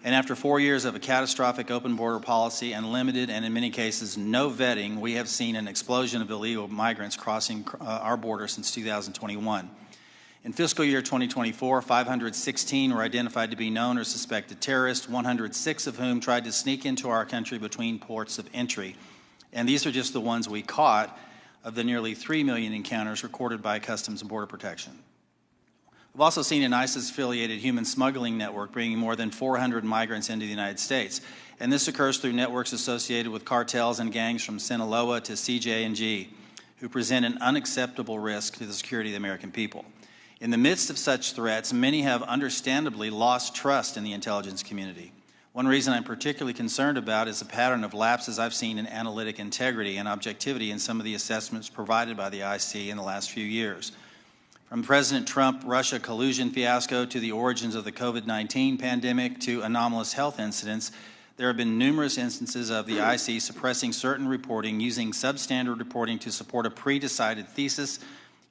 And after 4 years of a catastrophic open border policy and limited and in many cases no vetting, we have seen an explosion of illegal migrants crossing our border since 2021. In fiscal year 2024, 516 were identified to be known or suspected terrorists, 106 of whom tried to sneak into our country between ports of entry. And these are just the ones we caught of the nearly 3 million encounters recorded by Customs and Border Protection. We've also seen an ISIS-affiliated human smuggling network bringing more than 400 migrants into the United States. And this occurs through networks associated with cartels and gangs from Sinaloa to CJ&G, who present an unacceptable risk to the security of the American people. In the midst of such threats, many have understandably lost trust in the intelligence community. One reason I'm particularly concerned about is a pattern of lapses I've seen in analytic integrity and objectivity in some of the assessments provided by the IC in the last few years. From President Trump-Russia collusion fiasco to the origins of the COVID-19 pandemic to anomalous health incidents, there have been numerous instances of the IC suppressing certain reporting, using substandard reporting to support a pre-decided thesis,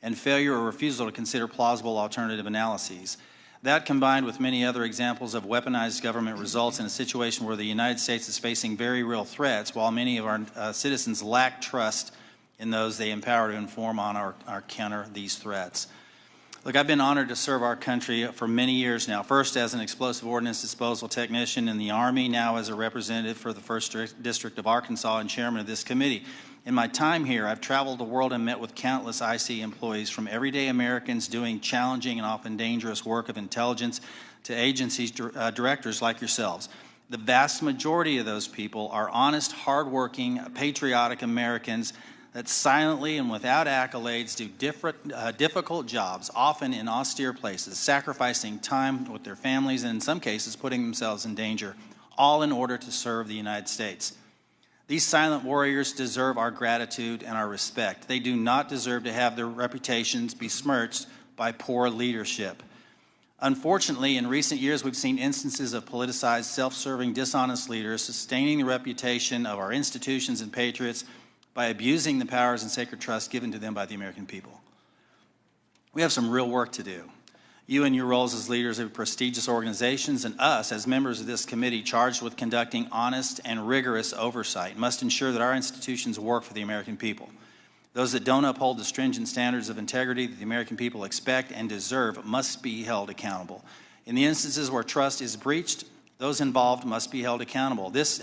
and failure or refusal to consider plausible alternative analyses. That, combined with many other examples of weaponized government, results in a situation where the United States is facing very real threats, while many of our citizens lack trust in those they empower to inform on or counter these threats. Look, I've been honored to serve our country for many years now, first as an explosive ordnance disposal technician in the Army, now as a representative for the 1st District of Arkansas and chairman of this committee. In my time here, I've traveled the world and met with countless IC employees, from everyday Americans doing challenging and often dangerous work of intelligence to agencies directors like yourselves. The vast majority of those people are honest, hardworking, patriotic Americans that silently and without accolades do difficult jobs, often in austere places, sacrificing time with their families and in some cases putting themselves in danger, all in order to serve the United States. These silent warriors deserve our gratitude and our respect. They do not deserve to have their reputations besmirched by poor leadership. Unfortunately, in recent years, we've seen instances of politicized, self-serving, dishonest leaders sustaining the reputation of our institutions and patriots by abusing the powers and sacred trust given to them by the American people. We have some real work to do. You and your roles as leaders of prestigious organizations and us as members of this committee charged with conducting honest and rigorous oversight must ensure that our institutions work for the American people. Those that don't uphold the stringent standards of integrity that the American people expect and deserve must be held accountable. In the instances where trust is breached, those involved must be held accountable. This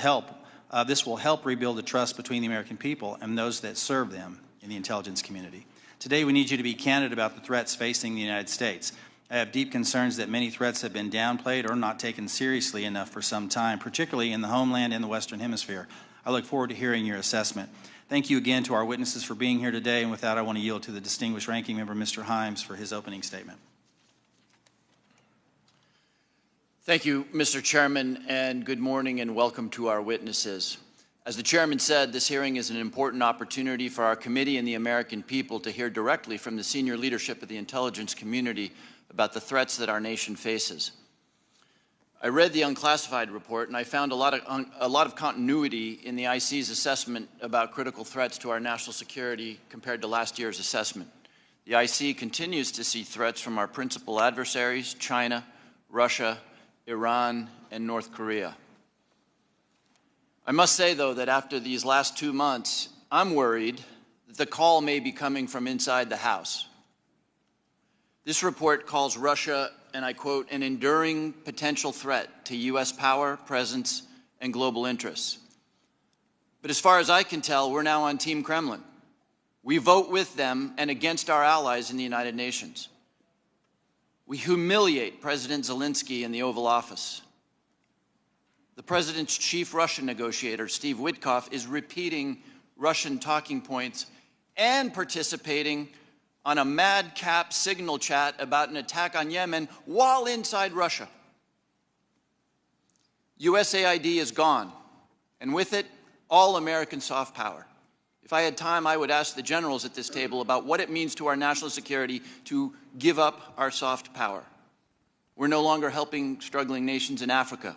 will help rebuild the trust between the American people and those that serve them in the intelligence community. Today, we need you to be candid about the threats facing the United States. I have deep concerns that many threats have been downplayed or not taken seriously enough for some time, particularly in the homeland and the Western Hemisphere. I look forward to hearing your assessment. Thank you again to our witnesses for being here today, and with that, I want to yield to the distinguished ranking member, Mr. Himes, for his opening statement. Thank you, Mr. Chairman, and good morning and welcome to our witnesses. As the chairman said, this hearing is an important opportunity for our committee and the American people to hear directly from the senior leadership of the intelligence community about the threats that our nation faces. I read the unclassified report, and I found a lot of continuity in the IC's assessment about critical threats to our national security compared to last year's assessment. The IC continues to see threats from our principal adversaries, China, Russia, Iran, and North Korea. I must say, though, that after these last 2 months, I'm worried that the call may be coming from inside the House. This report calls Russia, and I quote, an enduring potential threat to U.S. power, presence, and global interests. But as far as I can tell, we're now on Team Kremlin. We vote with them and against our allies in the United Nations. We humiliate President Zelensky in the Oval Office. The president's chief Russian negotiator, Steve Witkoff, is repeating Russian talking points and participating on a madcap signal chat about an attack on Yemen while inside Russia. USAID is gone, and with it, all American soft power. If I had time, I would ask the generals at this table about what it means to our national security to give up our soft power. We're no longer helping struggling nations in Africa.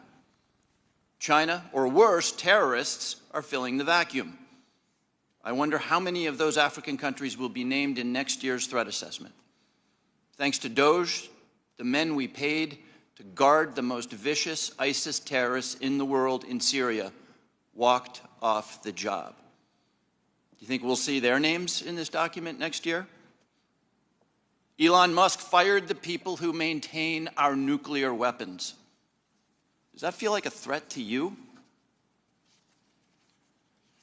China, or worse, terrorists, are filling the vacuum. I wonder how many of those African countries will be named in next year's threat assessment. Thanks to DOGE, the men we paid to guard the most vicious ISIS terrorists in the world in Syria walked off the job. Do you think we'll see their names in this document next year? Elon Musk fired the people who maintain our nuclear weapons. Does that feel like a threat to you?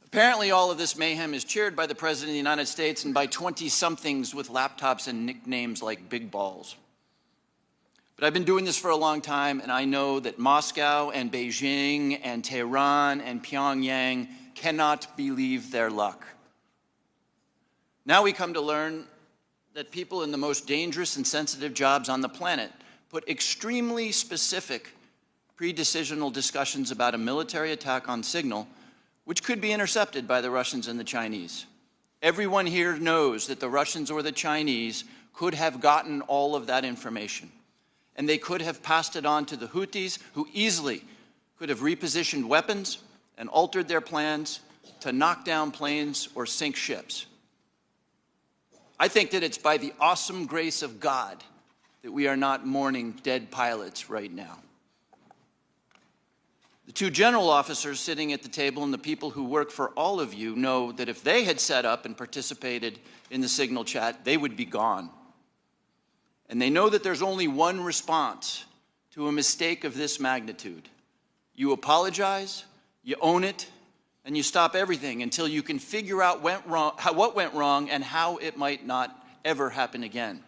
Apparently, all of this mayhem is cheered by the President of the United States and by 20-somethings with laptops and nicknames like Big Balls. But I've been doing this for a long time, and I know that Moscow and Beijing and Tehran and Pyongyang cannot believe their luck. Now we come to learn that people in the most dangerous and sensitive jobs on the planet put extremely specific pre-decisional discussions about a military attack on signal, which could be intercepted by the Russians and the Chinese. Everyone here knows that the Russians or the Chinese could have gotten all of that information, and they could have passed it on to the Houthis, who easily could have repositioned weapons and altered their plans to knock down planes or sink ships. I think that it's by the awesome grace of God that we are not mourning dead pilots right now. The two general officers sitting at the table and the people who work for all of you know that if they had set up and participated in the signal chat, they would be gone. And they know that there's only one response to a mistake of this magnitude. You apologize, you own it, and you stop everything until you can figure out what went wrong and how it might not ever happen again.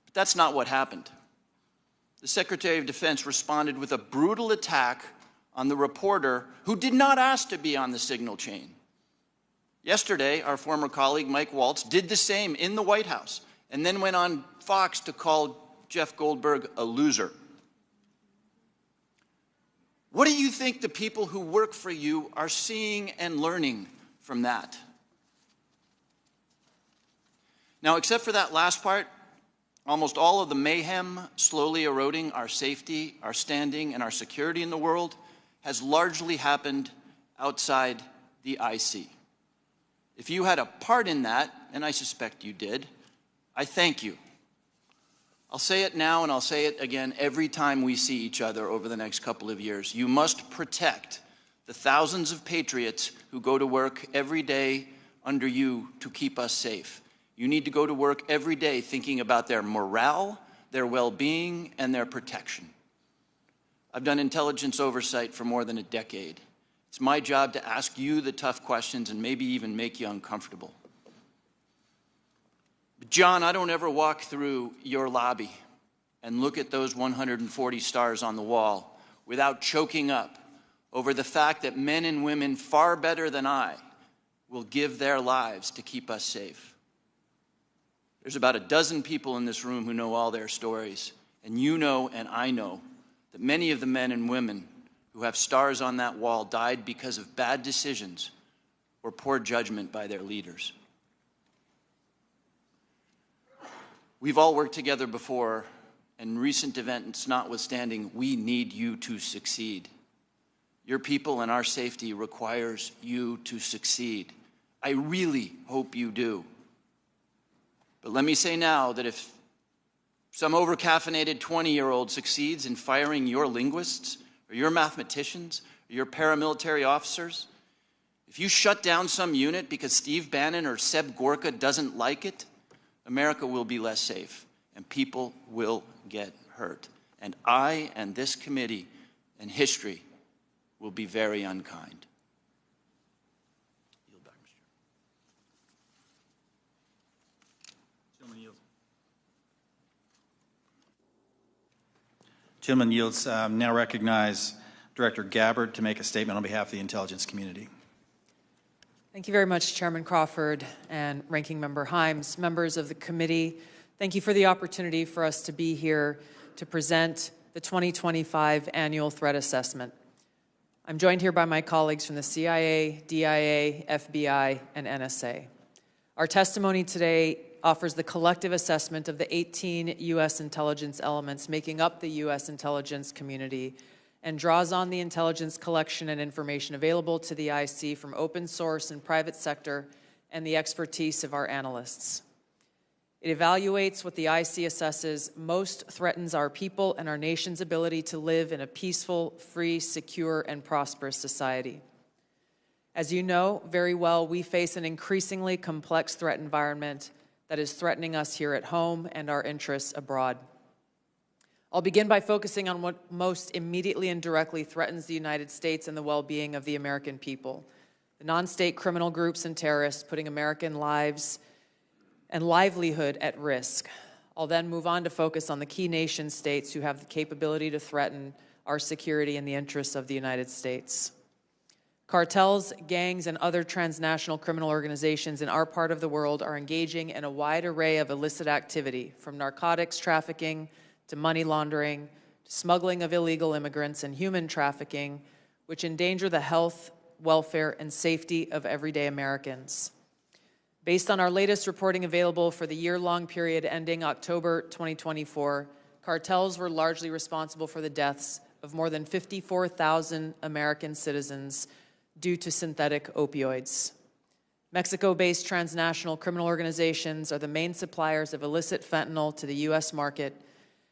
But that's not what happened. The Secretary of Defense responded with a brutal attack on the reporter who did not ask to be on the signal chain. Yesterday, our former colleague Mike Waltz did the same in the White House and then went on Fox to call Jeff Goldberg a loser. What do you think the people who work for you are seeing and learning from that? Now, except for that last part, almost all of the mayhem slowly eroding our safety, our standing, and our security in the world has largely happened outside the IC. If you had a part in that, and I suspect you did, I thank you. I'll say it now and I'll say it again every time we see each other over the next couple of years. You must protect the thousands of patriots who go to work every day under you to keep us safe. You need to go to work every day thinking about their morale, their well-being, and their protection. I've done intelligence oversight for more than a decade. It's my job to ask you the tough questions and maybe even make you uncomfortable. But John, I don't ever walk through your lobby and look at those 140 stars on the wall without choking up over the fact that men and women far better than I will give their lives to keep us safe. There's about a dozen people in this room who know all their stories, and you know and I know that many of the men and women who have stars on that wall died because of bad decisions or poor judgment by their leaders. We've all worked together before, and recent events notwithstanding, we need you to succeed. Your people and our safety requires you to succeed. I really hope you do. But let me say now that if some overcaffeinated 20-year-old succeeds in firing your linguists or your mathematicians or your paramilitary officers, if you shut down some unit because Steve Bannon or Seb Gorka doesn't like it, America will be less safe, and people will get hurt. And I and this committee and history will be very unkind. Yield back, Mr. Chairman. Gentleman yields. Now recognize Director Gabbard to make a statement on behalf of the intelligence community. Thank you very much, Chairman Crawford and Ranking Member Himes. Members of the committee, thank you for the opportunity for us to be here to present the 2025 Annual Threat Assessment. I'm joined here by my colleagues from the CIA, DIA, FBI, and NSA. Our testimony today offers the collective assessment of the 18 U.S. intelligence elements making up the U.S. intelligence community and draws on the intelligence collection and information available to the IC from open source and private sector and the expertise of our analysts. It evaluates what the IC assesses most threatens our people and our nation's ability to live in a peaceful, free, secure, and prosperous society. As you know very well, we face an increasingly complex threat environment that is threatening us here at home and our interests abroad. I'll begin by focusing on what most immediately and directly threatens the United States and the well-being of the American people: the non-state criminal groups and terrorists putting American lives and livelihood at risk. I'll then move on to focus on the key nation states who have the capability to threaten our security and the interests of the United States. Cartels, gangs, and other transnational criminal organizations in our part of the world are engaging in a wide array of illicit activity, from narcotics trafficking to money laundering, to smuggling of illegal immigrants and human trafficking, which endanger the health, welfare, and safety of everyday Americans. Based on our latest reporting available for the year-long period ending October 2024, cartels were largely responsible for the deaths of more than 54,000 American citizens due to synthetic opioids. Mexico-based transnational criminal organizations are the main suppliers of illicit fentanyl to the U.S. market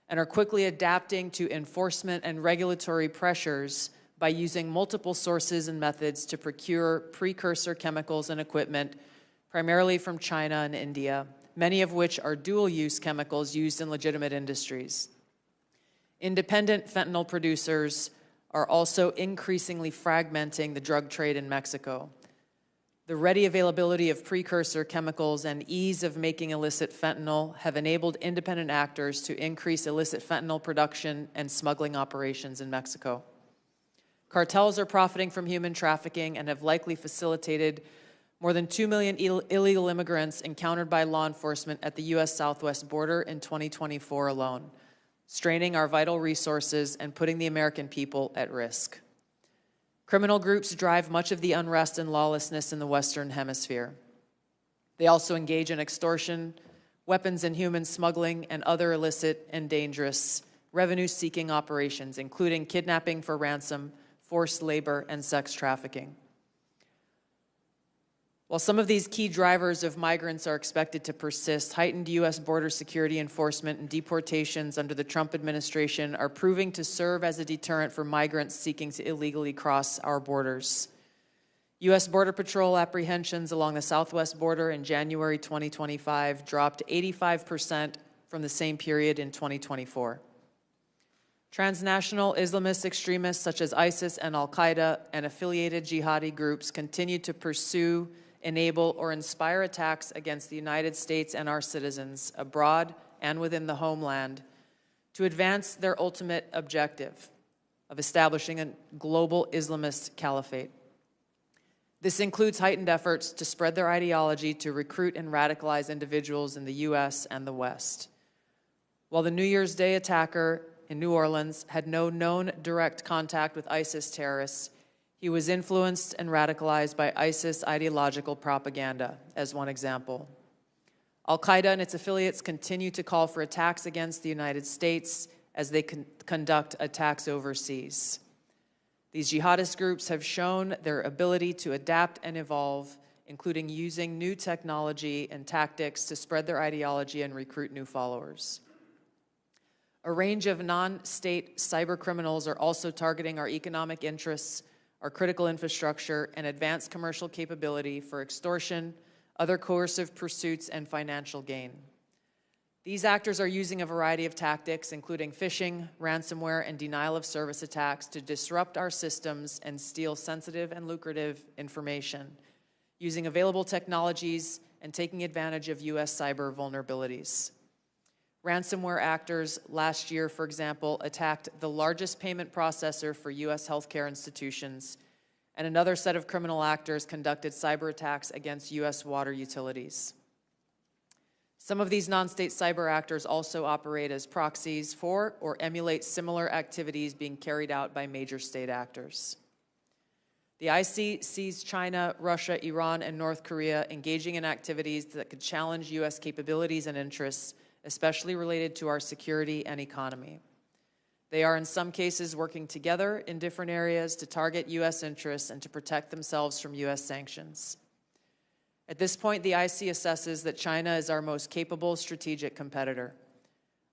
and are quickly adapting to enforcement and regulatory pressures by using multiple sources and methods to procure precursor chemicals and equipment, primarily from China and India, many of which are dual-use chemicals used in legitimate industries. Independent fentanyl producers are also increasingly fragmenting the drug trade in Mexico. The ready availability of precursor chemicals and ease of making illicit fentanyl have enabled independent actors to increase illicit fentanyl production and smuggling operations in Mexico. Cartels are profiting from human trafficking and have likely facilitated more than 2 million illegal immigrants encountered by law enforcement at the U.S. southwest border in 2024 alone, straining our vital resources and putting the American people at risk. Criminal groups drive much of the unrest and lawlessness in the Western Hemisphere. They also engage in extortion, weapons and human smuggling, and other illicit and dangerous revenue-seeking operations, including kidnapping for ransom, forced labor, and sex trafficking. While some of these key drivers of migrants are expected to persist, heightened U.S. border security enforcement and deportations under the Trump administration are proving to serve as a deterrent for migrants seeking to illegally cross our borders. U.S. Border Patrol apprehensions along the southwest border in January 2025 dropped 85% from the same period in 2024. Transnational Islamist extremists such as ISIS and Al-Qaeda and affiliated jihadi groups continue to pursue, enable, or inspire attacks against the United States and our citizens abroad and within the homeland to advance their ultimate objective of establishing a global Islamist caliphate. This includes heightened efforts to spread their ideology to recruit and radicalize individuals in the U.S. and the West. While the New Year's Day attacker in New Orleans had no known direct contact with ISIS terrorists, he was influenced and radicalized by ISIS ideological propaganda, as one example. Al-Qaeda and its affiliates continue to call for attacks against the United States as they conduct attacks overseas. These jihadist groups have shown their ability to adapt and evolve, including using new technology and tactics to spread their ideology and recruit new followers. A range of non-state cyber criminals are also targeting our economic interests, our critical infrastructure, and advanced commercial capability for extortion, other coercive pursuits, and financial gain. These actors are using a variety of tactics, including phishing, ransomware, and denial of service attacks to disrupt our systems and steal sensitive and lucrative information, using available technologies and taking advantage of U.S. cyber vulnerabilities. Ransomware actors last year, for example, attacked the largest payment processor for U.S. healthcare institutions, and another set of criminal actors conducted cyber attacks against U.S. water utilities. Some of these non-state cyber actors also operate as proxies for or emulate similar activities being carried out by major state actors. The IC sees China, Russia, Iran, and North Korea engaging in activities that could challenge U.S. capabilities and interests, especially related to our security and economy. They are in some cases working together in different areas to target U.S. interests and to protect themselves from U.S. sanctions. At this point, the IC assesses that China is our most capable strategic competitor.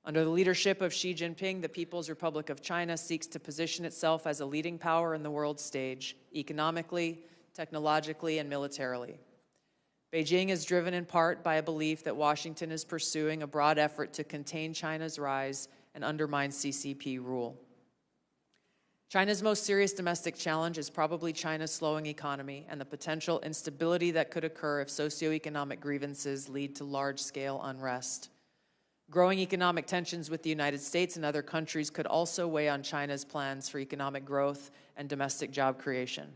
Under the leadership of Xi Jinping, the People's Republic of China seeks to position itself as a leading power in the world stage, economically, technologically, and militarily. Beijing is driven in part by a belief that Washington is pursuing a broad effort to contain China's rise and undermine CCP rule. China's most serious domestic challenge is probably China's slowing economy and the potential instability that could occur if socioeconomic grievances lead to large-scale unrest. Growing economic tensions with the United States and other countries could also weigh on China's plans for economic growth and domestic job creation.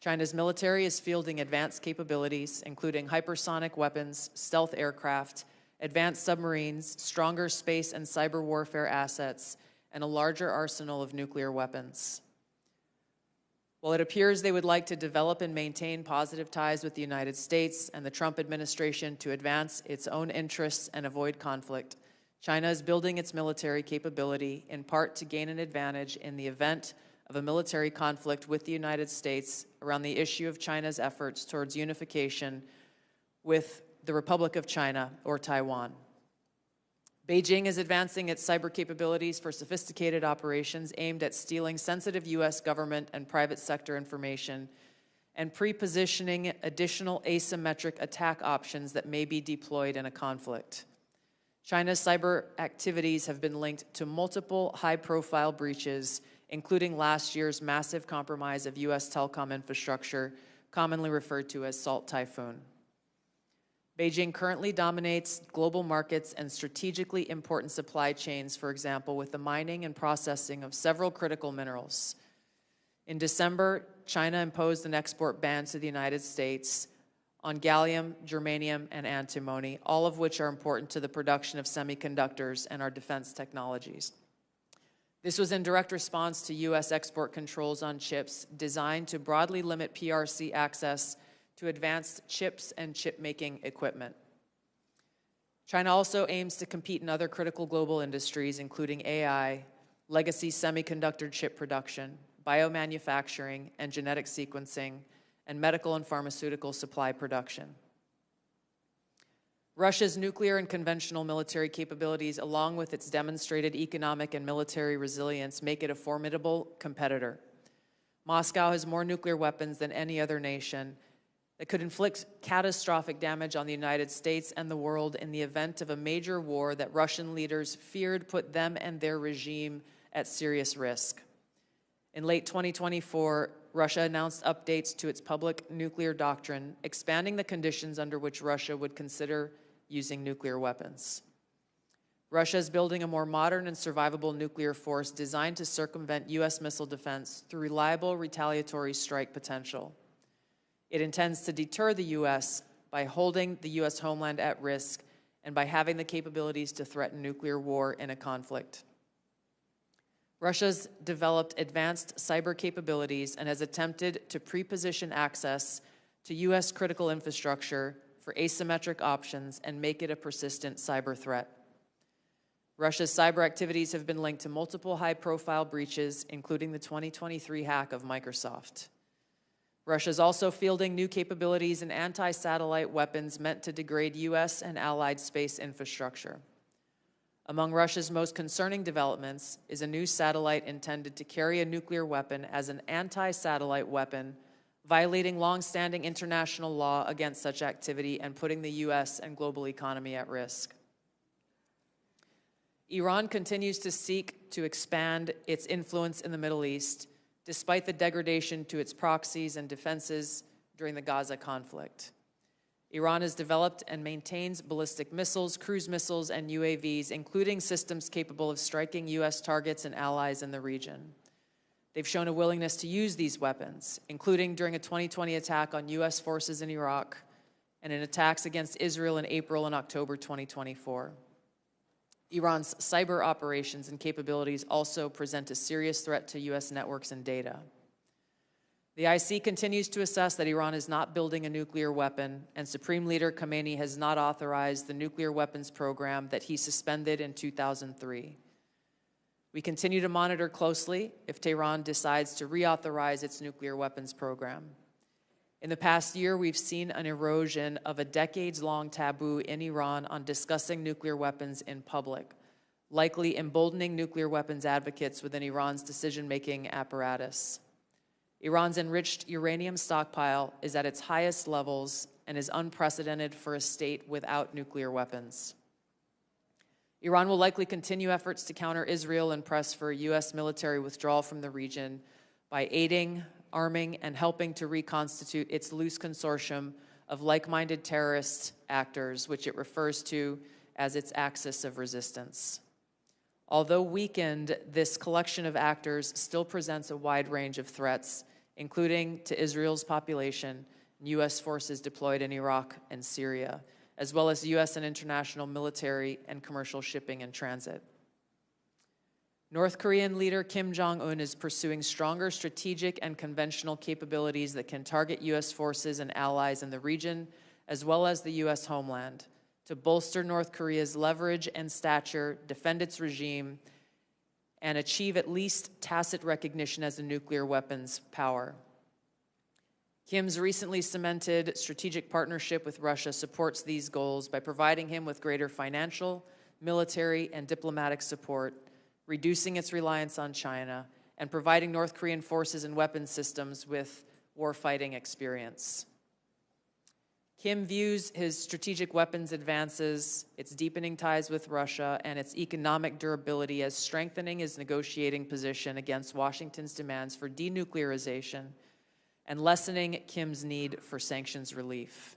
China's military is fielding advanced capabilities, including hypersonic weapons, stealth aircraft, advanced submarines, stronger space and cyber warfare assets, and a larger arsenal of nuclear weapons. While it appears they would like to develop and maintain positive ties with the United States and the Trump administration to advance its own interests and avoid conflict, China is building its military capability in part to gain an advantage in the event of a military conflict with the United States around the issue of China's efforts towards unification with the Republic of China or Taiwan. Beijing is advancing its cyber capabilities for sophisticated operations aimed at stealing sensitive U.S. government and private sector information and pre-positioning additional asymmetric attack options that may be deployed in a conflict. China's cyber activities have been linked to multiple high-profile breaches, including last year's massive compromise of U.S. telecom infrastructure, commonly referred to as Salt Typhoon. Beijing currently dominates global markets and strategically important supply chains, for example, with the mining and processing of several critical minerals. In December, China imposed an export ban to the United States on gallium, germanium, and antimony, all of which are important to the production of semiconductors and our defense technologies. This was in direct response to U.S. export controls on chips designed to broadly limit PRC access to advanced chips and chip-making equipment. China also aims to compete in other critical global industries, including AI, legacy semiconductor chip production, biomanufacturing and genetic sequencing, and medical and pharmaceutical supply production. Russia's nuclear and conventional military capabilities, along with its demonstrated economic and military resilience, make it a formidable competitor. Moscow has more nuclear weapons than any other nation that could inflict catastrophic damage on the United States and the world in the event of a major war that Russian leaders feared put them and their regime at serious risk. In late 2024, Russia announced updates to its public nuclear doctrine, expanding the conditions under which Russia would consider using nuclear weapons. Russia is building a more modern and survivable nuclear force designed to circumvent U.S. missile defense through reliable retaliatory strike potential. It intends to deter the U.S. by holding the U.S. homeland at risk and by having the capabilities to threaten nuclear war in a conflict. Russia's developed advanced cyber capabilities and has attempted to pre-position access to U.S. critical infrastructure for asymmetric options and make it a persistent cyber threat. Russia's cyber activities have been linked to multiple high-profile breaches, including the 2023 hack of Microsoft. Russia is also fielding new capabilities in anti-satellite weapons meant to degrade U.S. and allied space infrastructure. Among Russia's most concerning developments is a new satellite intended to carry a nuclear weapon as an anti-satellite weapon, violating long-standing international law against such activity and putting the U.S. and global economy at risk. Iran continues to seek to expand its influence in the Middle East, despite the degradation to its proxies and defenses during the Gaza conflict. Iran has developed and maintains ballistic missiles, cruise missiles, and UAVs, including systems capable of striking U.S. targets and allies in the region. They've shown a willingness to use these weapons, including during a 2020 attack on U.S. forces in Iraq and in attacks against Israel in April and October 2024. Iran's cyber operations and capabilities also present a serious threat to U.S. networks and data. The IC continues to assess that Iran is not building a nuclear weapon, and Supreme Leader Khamenei has not authorized the nuclear weapons program that he suspended in 2003. We continue to monitor closely if Tehran decides to reauthorize its nuclear weapons program. In the past year, we've seen an erosion of a decades-long taboo in Iran on discussing nuclear weapons in public, likely emboldening nuclear weapons advocates within Iran's decision-making apparatus. Iran's enriched uranium stockpile is at its highest levels and is unprecedented for a state without nuclear weapons. Iran will likely continue efforts to counter Israel and press for a U.S. military withdrawal from the region by aiding, arming, and helping to reconstitute its loose consortium of like-minded terrorist actors, which it refers to as its axis of resistance. Although weakened, this collection of actors still presents a wide range of threats, including to Israel's population and U.S. forces deployed in Iraq and Syria, as well as U.S. and international military and commercial shipping and transit. North Korean leader Kim Jong-un is pursuing stronger strategic and conventional capabilities that can target U.S. forces and allies in the region, as well as the U.S. homeland, to bolster North Korea's leverage and stature, defend its regime, and achieve at least tacit recognition as a nuclear weapons power. Kim's recently cemented strategic partnership with Russia supports these goals by providing him with greater financial, military, and diplomatic support, reducing its reliance on China, and providing North Korean forces and weapons systems with warfighting experience. Kim views his strategic weapons advances, its deepening ties with Russia, and its economic durability as strengthening his negotiating position against Washington's demands for denuclearization and lessening Kim's need for sanctions relief.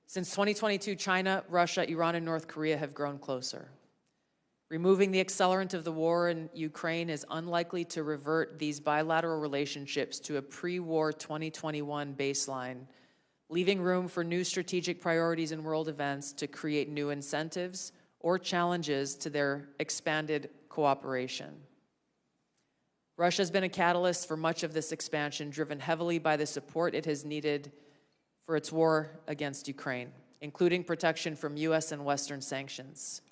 Since 2022, China, Russia, Iran, and North Korea have grown closer. Removing the accelerant of the war in Ukraine is unlikely to revert these bilateral relationships to a pre-war 2021 baseline, leaving room for new strategic priorities in world events to create new incentives or challenges to their expanded cooperation. Russia has been a catalyst for much of this expansion, driven heavily by the support it has needed for its war against Ukraine, including protection from U.S. and Western sanctions.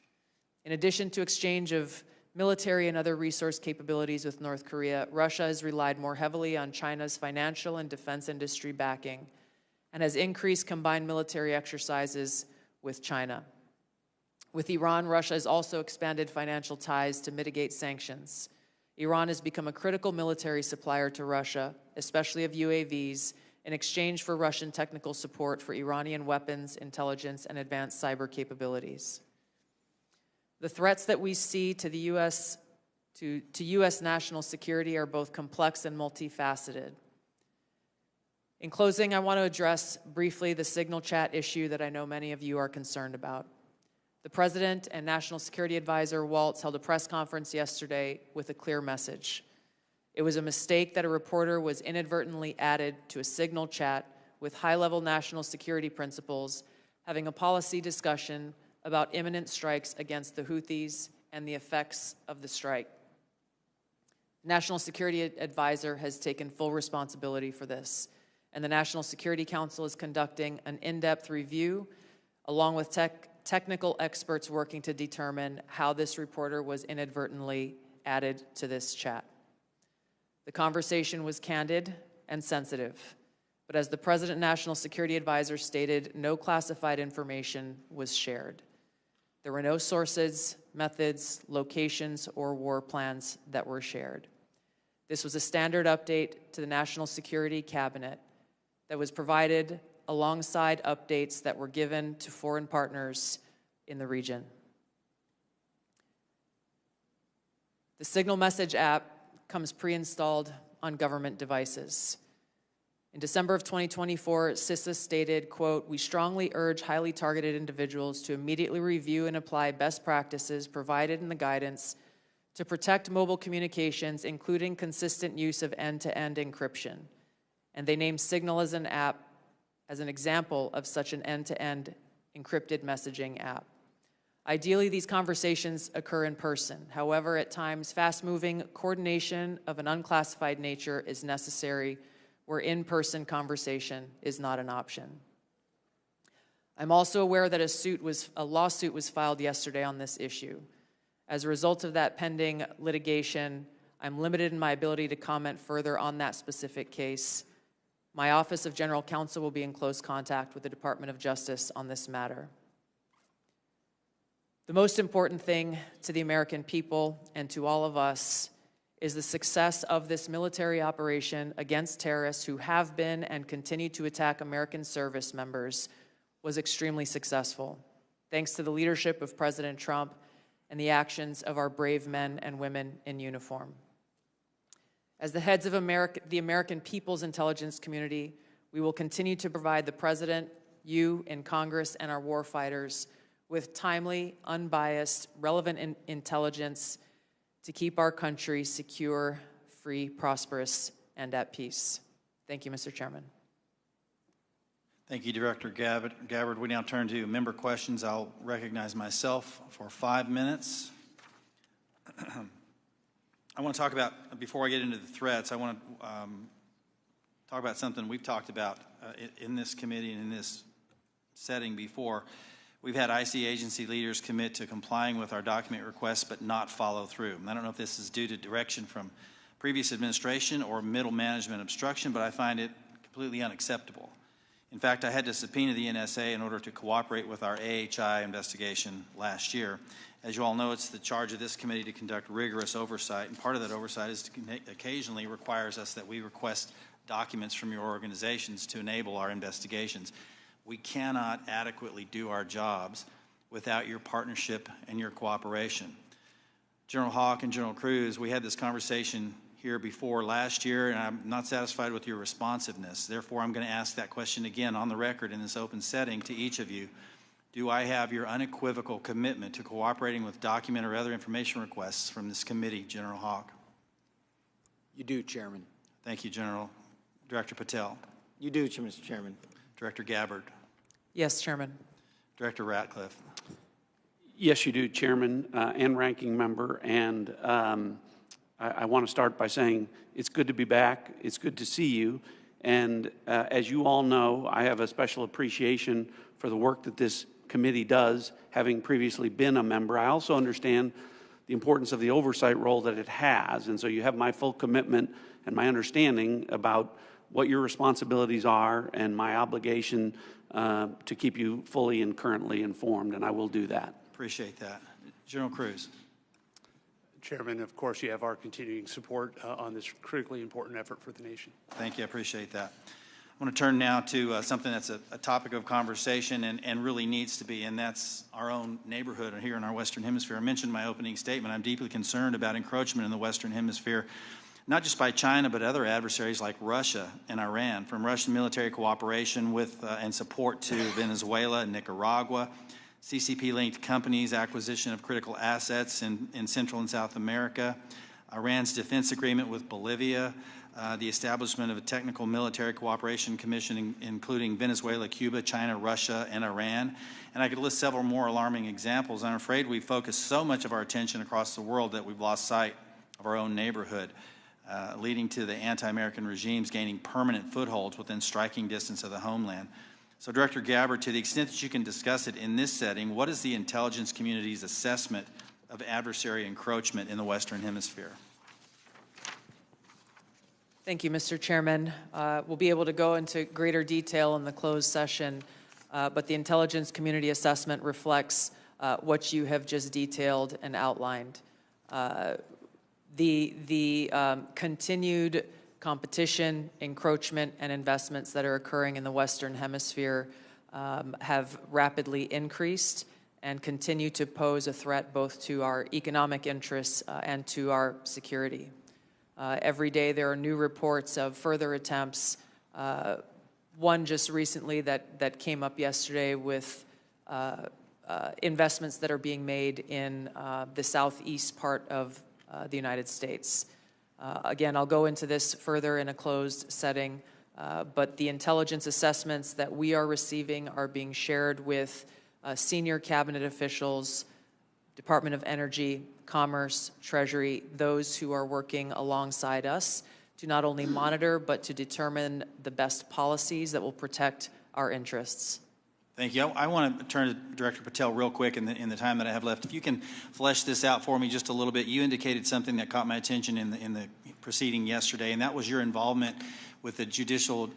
In addition to exchange of military and other resource capabilities with North Korea, Russia has relied more heavily on China's financial and defense industry backing and has increased combined military exercises with China. With Iran, Russia has also expanded financial ties to mitigate sanctions. Iran has become a critical military supplier to Russia, especially of UAVs, in exchange for Russian technical support for Iranian weapons, intelligence, and advanced cyber capabilities. The threats that we see to the U.S. to U.S. national security are both complex and multifaceted. In closing, I want to address briefly the signal chat issue that I know many of you are concerned about. The President and National Security Advisor Waltz held a press conference yesterday with a clear message. It was a mistake that a reporter was inadvertently added to a signal chat with high-level national security principals having a policy discussion about imminent strikes against the Houthis and the effects of the strike. The National Security Advisor has taken full responsibility for this, and the National Security Council is conducting an in-depth review along with technical experts working to determine how this reporter was inadvertently added to this chat. The conversation was candid and sensitive, but as the President National Security Advisor stated, no classified information was shared. There were no sources, methods, locations, or war plans that were shared. This was a standard update to the National Security Cabinet that was provided alongside updates that were given to foreign partners in the region. The Signal Message app comes pre-installed on government devices. In December of 2024, CISA stated, quote, "We strongly urge highly targeted individuals to immediately review and apply best practices provided in the guidance to protect mobile communications, including consistent use of end-to-end encryption." And they named Signal as an app as an example of such an end-to-end encrypted messaging app. Ideally, these conversations occur in person. However, at times, fast-moving coordination of an unclassified nature is necessary where in-person conversation is not an option. I'm also aware that a lawsuit was filed yesterday on this issue. As a result of that pending litigation, I'm limited in my ability to comment further on that specific case. My Office of General Counsel will be in close contact with the Department of Justice on this matter. The most important thing to the American people and to all of us is the success of this military operation against terrorists who have been and continue to attack American service members was extremely successful, thanks to the leadership of President Trump and the actions of our brave men and women in uniform. As the heads of the American people's intelligence community, we will continue to provide the President, you in Congress, and our warfighters with timely, unbiased, relevant intelligence to keep our country secure, free, prosperous, and at peace. Thank you, Mr. Chairman. Thank you, Director Gabbard. We now turn to member questions. I'll recognize myself for 5 minutes. I want to talk about, before I get into the threats, I want to talk about something we've talked about in this committee and in this setting before. We've had IC agency leaders commit to complying with our document requests but not follow through. And I don't know if this is due to direction from previous administration or middle management obstruction, but I find it completely unacceptable. In fact, I had to subpoena the NSA in order to cooperate with our AHI investigation last year. As you all know, it's the charge of this committee to conduct rigorous oversight, and part of that oversight is to occasionally requires us that we request documents from your organizations to enable our investigations. We cannot adequately do our jobs without your partnership and your cooperation. General Hawk and General Cruz, we had this conversation here before last year, and I'm not satisfied with your responsiveness. Therefore, I'm going to ask that question again on the record in this open setting to each of you. Do I have your unequivocal commitment to cooperating with document or other information requests from this committee, General Hawk? You do, Chairman. Thank you, General. Director Patel. You do, Mr. Chairman. Director Gabbard. Yes, Chairman. Director Ratcliffe. Yes, you do, Chairman and Ranking Member. And I want to start by saying it's good to be back. It's good to see you. And as you all know, I have a special appreciation for the work that this committee does, having previously been a member. I also understand the importance of the oversight role that it has. And so you have my full commitment and my understanding about what your responsibilities are and my obligation to keep you fully and currently informed, and I will do that. Appreciate that. General Cruz. Chairman, of course, you have our continuing support on this critically important effort for the nation. Thank you. I appreciate that. I want to turn now to something that's a topic of conversation and really needs to be, and that's our own neighborhood here in our Western Hemisphere. I mentioned in my opening statement, I'm deeply concerned about encroachment in the Western Hemisphere, not just by China, but other adversaries like Russia and Iran, from Russian military cooperation with and support to Venezuela and Nicaragua, CCP-linked companies' acquisition of critical assets in Central and South America, Iran's defense agreement with Bolivia, the establishment of a technical military cooperation commission including Venezuela, Cuba, China, Russia, and Iran. And I could list several more alarming examples. I'm afraid we focus so much of our attention across the world that we've lost sight of our own neighborhood, leading to the anti-American regimes gaining permanent footholds within striking distance of the homeland. So, Director Gabbard, to the extent that you can discuss it in this setting, what is the intelligence community's assessment of adversary encroachment in the Western Hemisphere? Thank you, Mr. Chairman. We'll be able to go into greater detail in the closed session, but the intelligence community assessment reflects what you have just detailed and outlined. The continued competition, encroachment, and investments that are occurring in the Western Hemisphere have rapidly increased and continue to pose a threat both to our economic interests and to our security. Every day there are new reports of further attempts, one just recently that came up yesterday with investments that are being made in the southeast part of the United States. Again, I'll go into this further in a closed setting, but the intelligence assessments that we are receiving are being shared with senior cabinet officials, Department of Energy, Commerce, Treasury, those who are working alongside us to not only monitor, but to determine the best policies that will protect our interests. Thank you. I want to turn to Director Patel real quick in the time that I have left. If you can flesh this out for me just a little bit. You indicated something that caught my attention in the proceeding yesterday, and that was your involvement with the Judicial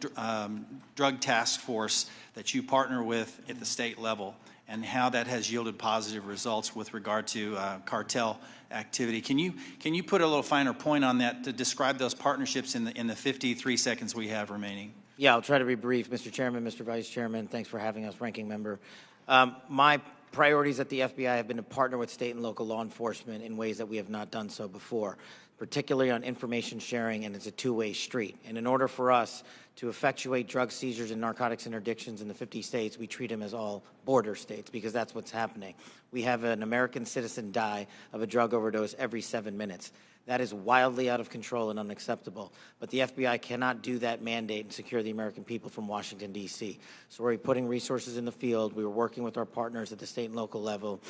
Drug Task Force that you partner with at the state level, and how that has yielded positive results with regard to cartel activity. Can you put a little finer point on that to describe those partnerships in the 53 seconds we have remaining? Yeah, I'll try to be brief. Mr. Chairman, Mr. Vice Chairman, thanks for having us, Ranking Member. My priorities at the FBI have been to partner with state and local law enforcement in ways that we have not done so before, particularly on information sharing, and it's a two-way street. And in order for us to effectuate drug seizures and narcotics interdictions in the 50 states, we treat them as all border states, because that's what's happening. We have an American citizen die of a drug overdose every 7 minutes. That is wildly out of control and unacceptable. But the FBI cannot do that mandate and secure the American people from Washington, D.C. So we're putting resources in the field. We are working with our partners at the state and local level,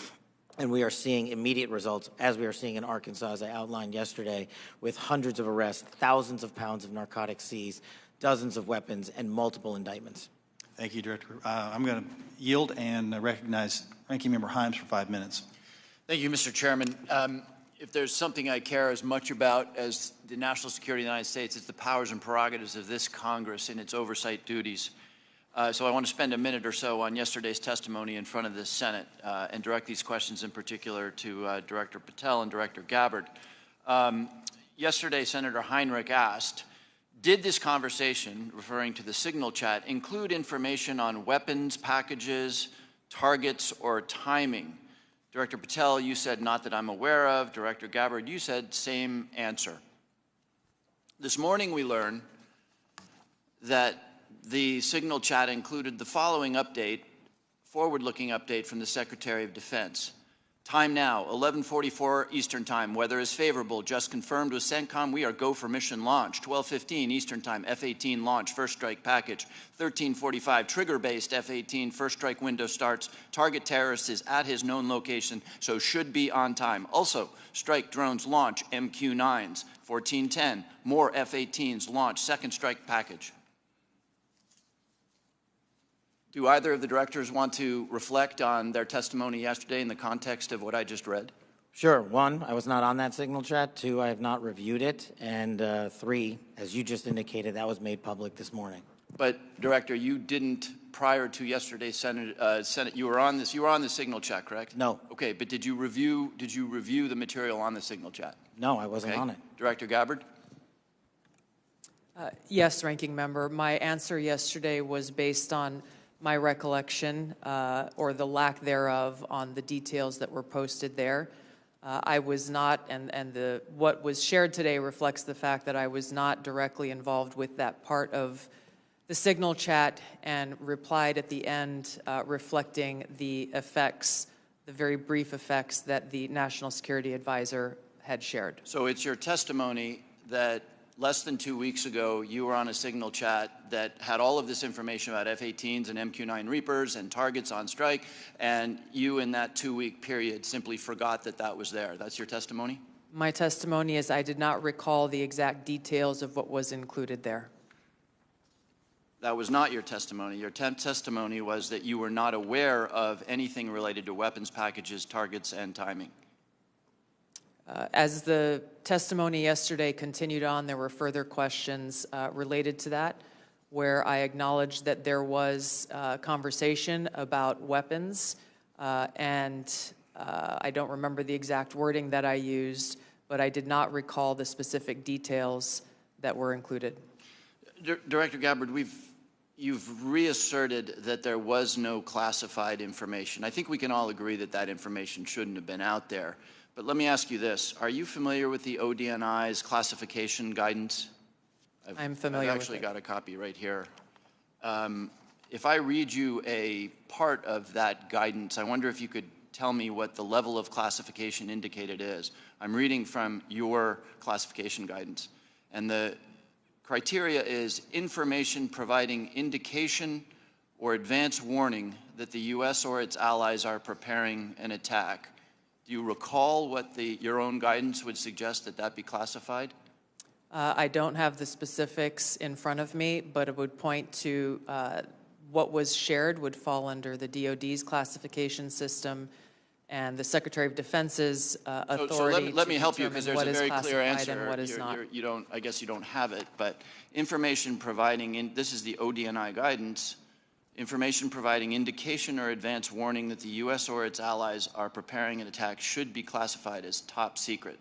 and we are seeing immediate results, as we are seeing in Arkansas, as I outlined yesterday, with hundreds of arrests, thousands of pounds of narcotics seized, dozens of weapons, and multiple indictments. Thank you, Director. I'm going to yield and recognize Ranking Member Himes for 5 minutes. Thank you, Mr. Chairman. If there's something I care as much about as the national security of the United States, it's the powers and prerogatives of this Congress and its oversight duties. So I want to spend a minute or so on yesterday's testimony in front of the Senate and direct these questions in particular to Director Patel and Director Gabbard. Yesterday, Senator Heinrich asked, did this conversation, referring to the signal chat, include information on weapons, packages, targets, or timing? Director Patel, you said not that I'm aware of. Director Gabbard, you said same answer. This morning we learned that the signal chat included the following update, forward-looking update from the Secretary of Defense. Time now, 11:44 Eastern Time. Weather is favorable. Just confirmed with CENTCOM. We are go for mission launch. 12:15 Eastern Time. F-18 launch. First strike package. 13:45 trigger-based F-18 first strike window starts. Target terrorist is at his known location, so should be on time. Also, strike drones launch. MQ-9s. 14:10 more F-18s launch. Second strike package. Do either of the directors want to reflect on their testimony yesterday in the context of what I just read? Sure. 1, I was not on that signal chat. 2, I have not reviewed it. And 3, as you just indicated, that was made public this morning. But, Director, you didn't, prior to yesterday's Senate, you were on this. You were on the signal chat, correct? No. Okay, but did you review the material on the signal chat? No, I wasn't on it. Director Gabbard? Yes, Ranking Member. My answer yesterday was based on my recollection, or the lack thereof, on the details that were posted there. I was not, and what was shared today reflects the fact that I was not directly involved with that part of the signal chat, and replied at the end reflecting the effects, the very brief effects that the National Security Advisor had shared. So it's your testimony that less than 2 weeks ago, you were on a signal chat that had all of this information about F-18s and MQ-9 Reapers and targets on strike, and you in that 2-week period simply forgot that that was there. That's your testimony? My testimony is I did not recall the exact details of what was included there. That was not your testimony. Your testimony was that you were not aware of anything related to weapons packages, targets, and timing. As the testimony yesterday continued on, there were further questions related to that, where I acknowledged that there was conversation about weapons, and I don't remember the exact wording that I used, but I did not recall the specific details that were included. Director Gabbard, you've reasserted that there was no classified information. I think we can all agree that that information shouldn't have been out there. But let me ask you this. Are you familiar with the ODNI's classification guidance? I'm familiar with it. I've actually got a copy right here. If I read you a part of that guidance, I wonder if you could tell me what the level of classification indicated is. I'm reading from your classification guidance. And the criteria is information providing indication or advance warning that the U.S. or its allies are preparing an attack. Do you recall what your own guidance would suggest that be classified? I don't have the specifics in front of me, but it would point to what was shared would fall under the DoD's classification system, and the Secretary of Defense's authority So let me to help you, because determine there's what a is very clear classified answer. and what is not. You don't, I guess you don't have it, but information providing, this is the ODNI guidance, information providing indication or advance warning that the U.S. or its allies are preparing an attack should be classified as top secret.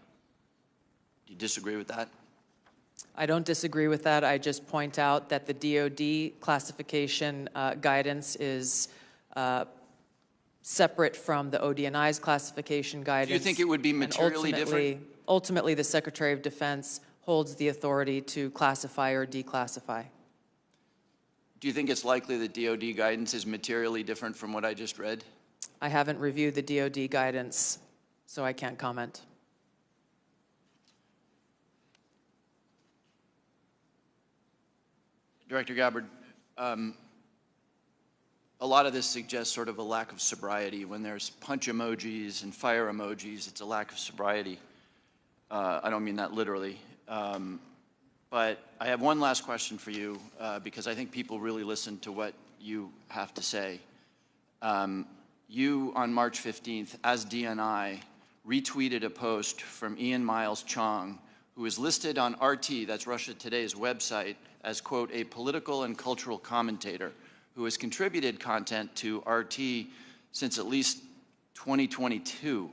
Do you disagree with that? I don't disagree with that. I just point out that the DoD classification guidance is separate from the ODNI's classification guidance. Do you think it would be materially different? Ultimately, the Secretary of Defense holds the authority to classify or declassify. Do you think it's likely that DoD guidance is materially different from what I just read? I haven't reviewed the DoD guidance, so I can't comment. Director Gabbard, a lot of this suggests sort of a lack of sobriety. When there's punch emojis and fire emojis, it's a lack of sobriety. I don't mean that literally. But I have one last question for you, because I think people really listen to what you have to say. You, on March 15th, as DNI, retweeted a post from Ian Miles Chong, who is listed on RT, that's Russia Today's website, as, quote, a political and cultural commentator who has contributed content to RT since at least 2022.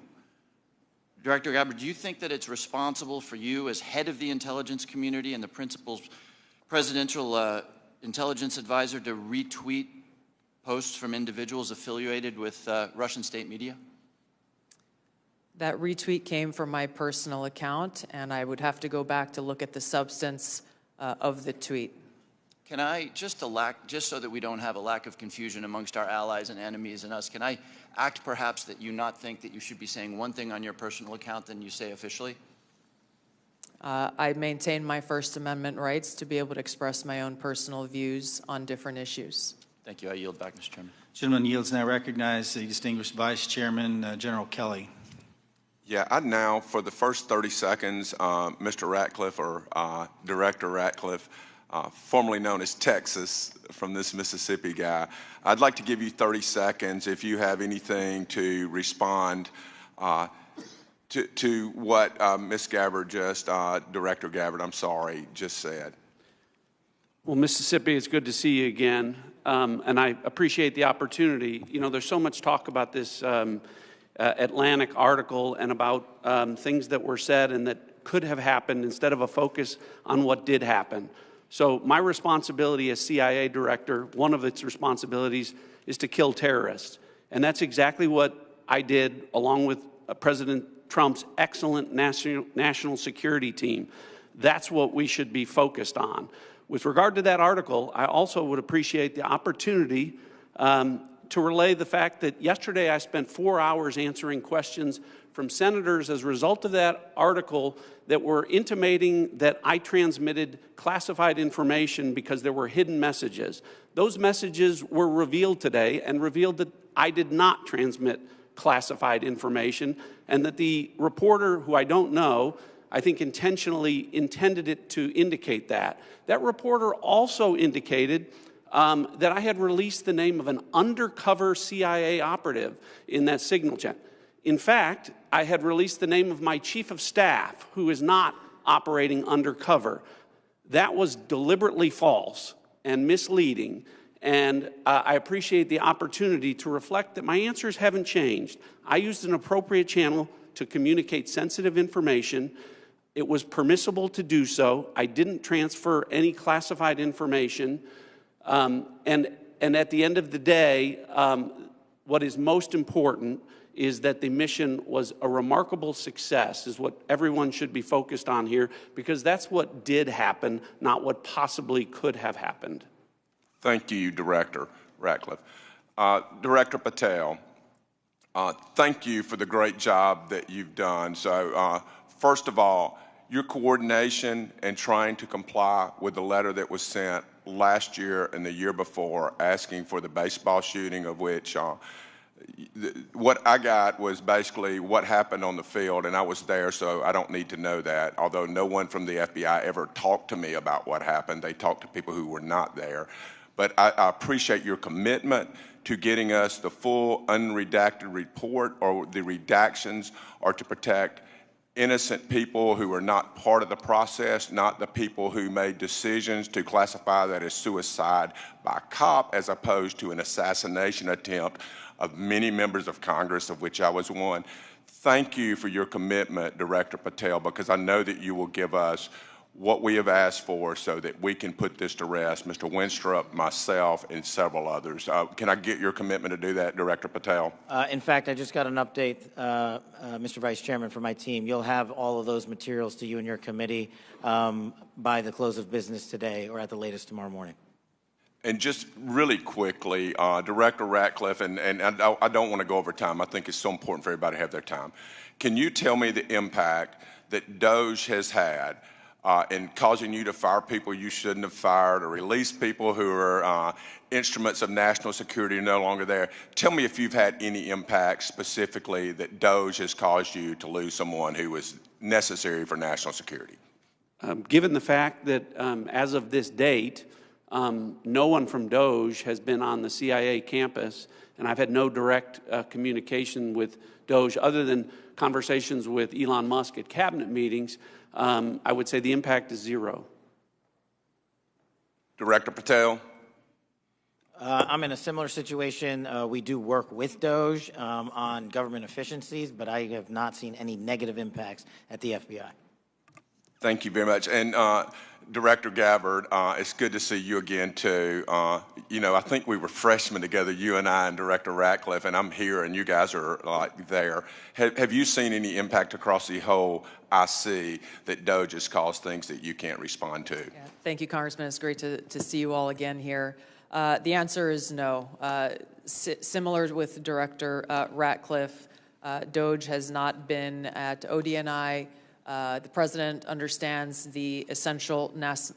Director Gabbard, do you think that it's responsible for you as head of the intelligence community and the principal presidential intelligence advisor to retweet posts from individuals affiliated with Russian state media? That retweet came from my personal account, and I would have to go back to look at the substance of the tweet. Can I, just so that we don't have a lack of confusion amongst our allies and enemies and us, can I act perhaps that you not think that you should be saying one thing on your personal account than you say officially? I maintain my First Amendment rights to be able to express my own personal views on different issues. Thank you. I yield back, Mr. Chairman. Gentleman yields now. Recognize the distinguished Vice Chairman, General Kelly. Yeah, I'd now, for the first 30 seconds, Mr. Ratcliffe, or Director Ratcliffe, formerly known as Texas, from this Mississippi guy, I'd like to give you 30 seconds if you have anything to respond to what Ms. Gabbard Director Gabbard, I'm sorry, just said. Well, Mississippi, it's good to see you again, and I appreciate the opportunity. You know, there's so much talk about this Atlantic article and about things that were said and that could have happened instead of a focus on what did happen. So my responsibility as CIA director, one of its responsibilities is to kill terrorists. And that's exactly what I did along with President Trump's excellent national security team. That's what we should be focused on. With regard to that article, I also would appreciate the opportunity to relay the fact that yesterday I spent 4 hours answering questions from senators as a result of that article that were intimating that I transmitted classified information because there were hidden messages. Those messages were revealed today and revealed that I did not transmit classified information, and that the reporter, who I don't know, I think intentionally intended it to indicate that. That reporter also indicated that I had released the name of an undercover CIA operative in that signal chat. In fact, I had released the name of my chief of staff, who is not operating undercover. That was deliberately false and misleading, and I appreciate the opportunity to reflect that my answers haven't changed. I used an appropriate channel to communicate sensitive information. It was permissible to do so. I didn't transfer any classified information. And at the end of the day, what is most important is that the mission was a remarkable success, is what everyone should be focused on here, because that's what did happen, not what possibly could have happened. Thank you, Director Ratcliffe. Director Patel, thank you for the great job that you've done. So, first of all, your coordination and trying to comply with the letter that was sent last year and the year before asking for the baseball shooting, of which what I got was basically what happened on the field, and I was there, so I don't need to know that, although no one from the FBI ever talked to me about what happened. They talked to people who were not there. but I appreciate your commitment to getting us the full unredacted report, or the redactions are to protect innocent people who are not part of the process, not the people who made decisions to classify that as suicide by cop as opposed to an assassination attempt of many members of Congress, of which I was one. Thank you for your commitment, Director Patel, because I know that you will give us what we have asked for so that we can put this to rest, Mr. Winstrup, myself, and several others. Can I get your commitment to do that, Director Patel? In fact, I just got an update, Mr. Vice Chairman, from my team. You'll have all of those materials to you and your committee by the close of business today, or at the latest tomorrow morning. And just really quickly, Director Ratcliffe, and I don't want to go over time. I think it's so important for everybody to have their time. Can you tell me the impact that DOGE has had in causing you to fire people you shouldn't have fired, or release people who are instruments of national security no longer there? Tell me if you've had any impact specifically that DOGE has caused you to lose someone who was necessary for national security. Given the fact that as of this date, no one from DOGE has been on the CIA campus, and I've had no direct communication with DOGE other than conversations with Elon Musk at cabinet meetings, I would say the impact is zero. Director Patel? I'm in a similar situation. We do work with DOGE on government efficiencies, but I have not seen any negative impacts at the FBI. Thank you very much. And Director Gabbard, it's good to see you again, too. You know, I think we were freshmen together, you and I and Director Ratcliffe, and I'm here and you guys are like there. Have you seen any impact across the whole IC that DOGE has caused things that you can't respond to? Yeah, thank you, Congressman. It's great to see you all again here. The answer is no. Similar with Director Ratcliffe, DOGE has not been at ODNI. The President understands the essential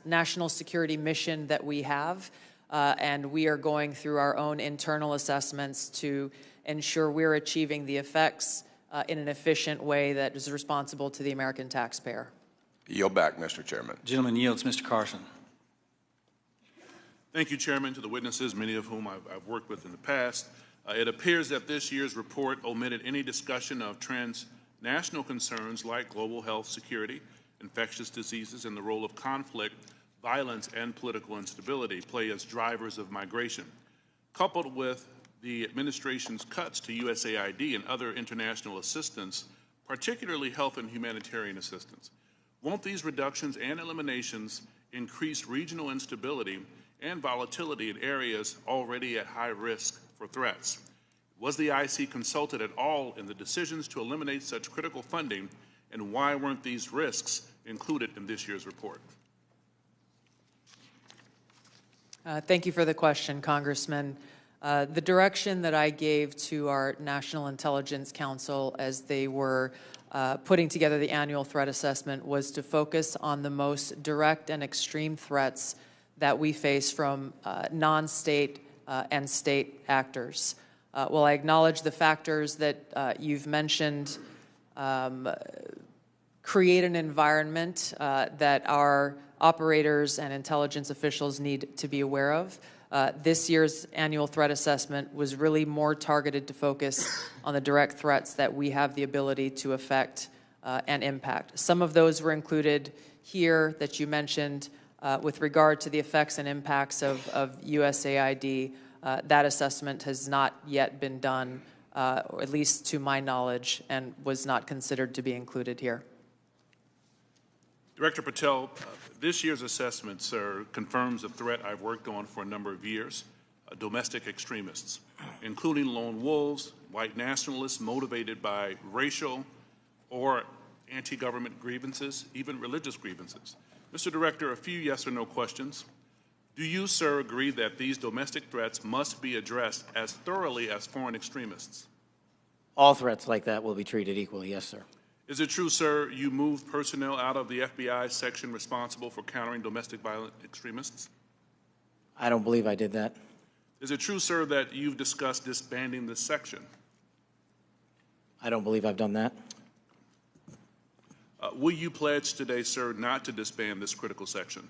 national security mission that we have, and we are going through our own internal assessments to ensure we're achieving the effects in an efficient way that is responsible to the American taxpayer. Yield back, Mr. Chairman. Gentleman yields. Mr. Carson. Thank you, Chairman, to the witnesses, many of whom I've worked with in the past. It appears that this year's report omitted any discussion of transnational concerns like global health security, infectious diseases, and the role of conflict, violence, and political instability play as drivers of migration. Coupled with the administration's cuts to USAID and other international assistance, particularly health and humanitarian assistance, won't these reductions and eliminations increase regional instability and volatility in areas already at high risk for threats? Was the IC consulted at all in the decisions to eliminate such critical funding, and why weren't these risks included in this year's report? Thank you for the question, Congressman. The direction that I gave to our National Intelligence Council as they were putting together the annual threat assessment was to focus on the most direct and extreme threats that we face from non-state and state actors. While I acknowledge the factors that you've mentioned create an environment that our operators and intelligence officials need to be aware of, this year's annual threat assessment was really more targeted to focus on the direct threats that we have the ability to affect and impact. Some of those were included here that you mentioned with regard to the effects and impacts of USAID. That assessment has not yet been done, or at least to my knowledge, and was not considered to be included here. Director Patel, this year's assessment, sir, confirms a threat I've worked on for a number of years, domestic extremists, including lone wolves, white nationalists motivated by racial or anti-government grievances, even religious grievances. Mr. Director, a few yes or no questions. Do you, sir, agree that these domestic threats must be addressed as thoroughly as foreign extremists? All threats like that will be treated equally, yes, sir. Is it true, sir, you moved personnel out of the FBI section responsible for countering domestic violent extremists? I don't believe I did that. Is it true, sir, that you've discussed disbanding this section? I don't believe I've done that. Will you pledge today, sir, not to disband this critical section?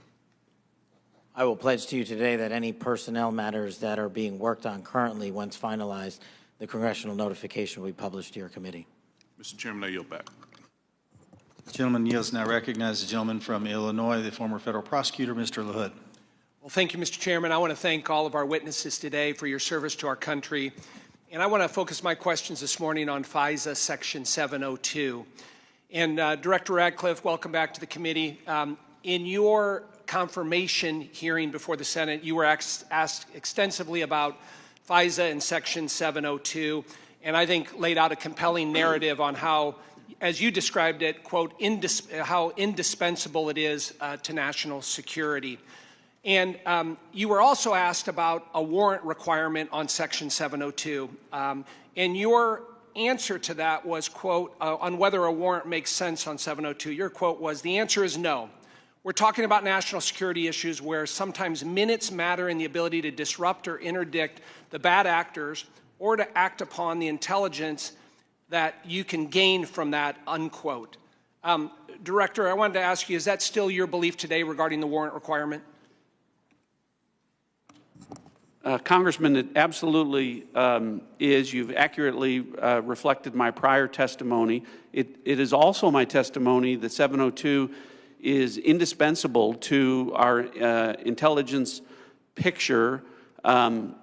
I will pledge to you today that any personnel matters that are being worked on currently, once finalized, the congressional notification will be published to your committee. Mr. Chairman, I yield back. The gentleman yields. Now recognize the gentleman from Illinois, the former federal prosecutor, Mr. LaHood. Well, thank you, Mr. Chairman. I want to thank all of our witnesses today for your service to our country. And I want to focus my questions this morning on FISA Section 702. And Director Ratcliffe, welcome back to the committee. In your confirmation hearing before the Senate, you were asked extensively about FISA and Section 702, and I think laid out a compelling narrative on how, as you described it, quote, how indispensable it is to national security. And you were also asked about a warrant requirement on Section 702. And your answer to that was, quote, on whether a warrant makes sense on 702. Your quote was, the answer is no. We're talking about national security issues where sometimes minutes matter in the ability to disrupt or interdict the bad actors or to act upon the intelligence that you can gain from that, unquote. Director, I wanted to ask you, is that still your belief today regarding the warrant requirement? Congressman, it absolutely is. You've accurately reflected my prior testimony. It is also my testimony that 702 is indispensable to our intelligence picture, and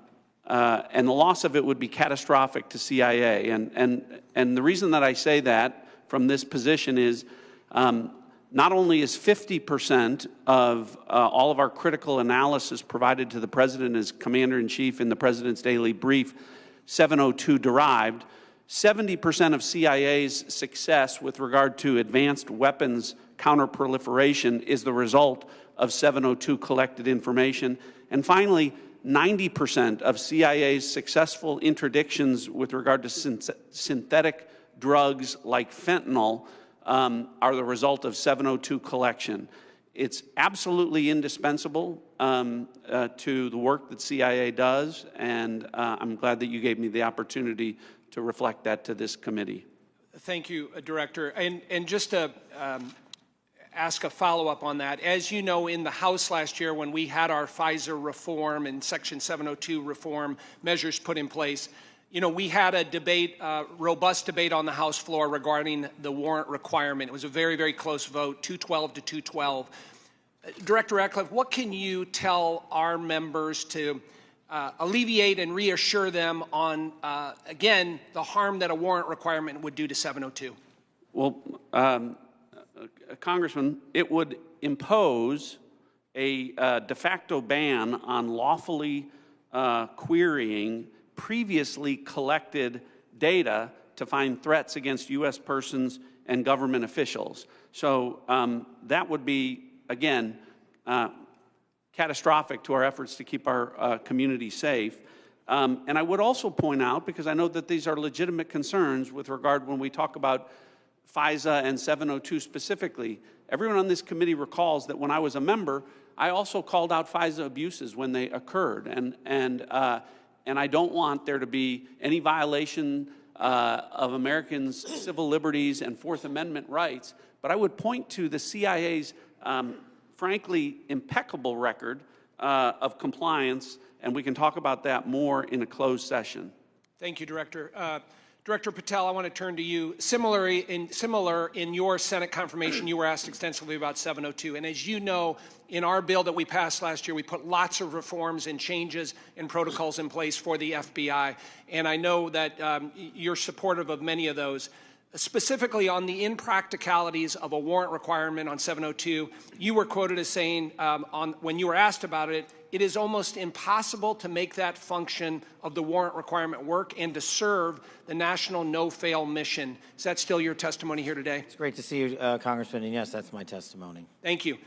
the loss of it would be catastrophic to CIA. And the reason that I say that from this position is not only is 50% of all of our critical analysis provided to the President as Commander-in-Chief in the President's daily brief 702 derived, 70% of CIA's success with regard to advanced weapons counterproliferation is the result of 702 collected information. And finally, 90% of CIA's successful interdictions with regard to synthetic drugs like fentanyl are the result of 702 collection. It's absolutely indispensable to the work that CIA does, and I'm glad that you gave me the opportunity to reflect that to this committee. Thank you, Director. And just to ask a follow-up on that, as you know, in the House last year when we had our FISA reform and Section 702 reform measures put in place, you know, we had a debate, robust debate on the House floor regarding the warrant requirement. It was a very, very close vote, 212 to 212. Director Ratcliffe, what can you tell our members to alleviate and reassure them on, again, the harm that a warrant requirement would do to 702? Well, Congressman, it would impose a de facto ban on lawfully querying previously collected data to find threats against U.S. persons and government officials. So that would be, again, catastrophic to our efforts to keep our community safe. And I would also point out, because I know that these are legitimate concerns with regard when we talk about FISA and 702 specifically, everyone on this committee recalls that when I was a member, I also called out FISA abuses when they occurred. And I don't want there to be any violation of Americans' civil liberties and Fourth Amendment rights. But I would point to the CIA's, frankly, impeccable record of compliance, and we can talk about that more in a closed session. Thank you, Director. Director Patel, I want to turn to you. Similar in your Senate confirmation, you were asked extensively about 702. And as you know, in our bill that we passed last year, we put lots of reforms and changes and protocols in place for the FBI. And I know that you're supportive of many of those. Specifically on the impracticalities of a warrant requirement on 702, you were quoted as saying, when you were asked about it, it is almost impossible to make that function of the warrant requirement work and to serve the national no-fail mission. Is that still your testimony here today? It's great to see you, Congressman, and yes, that's my testimony. Thank you.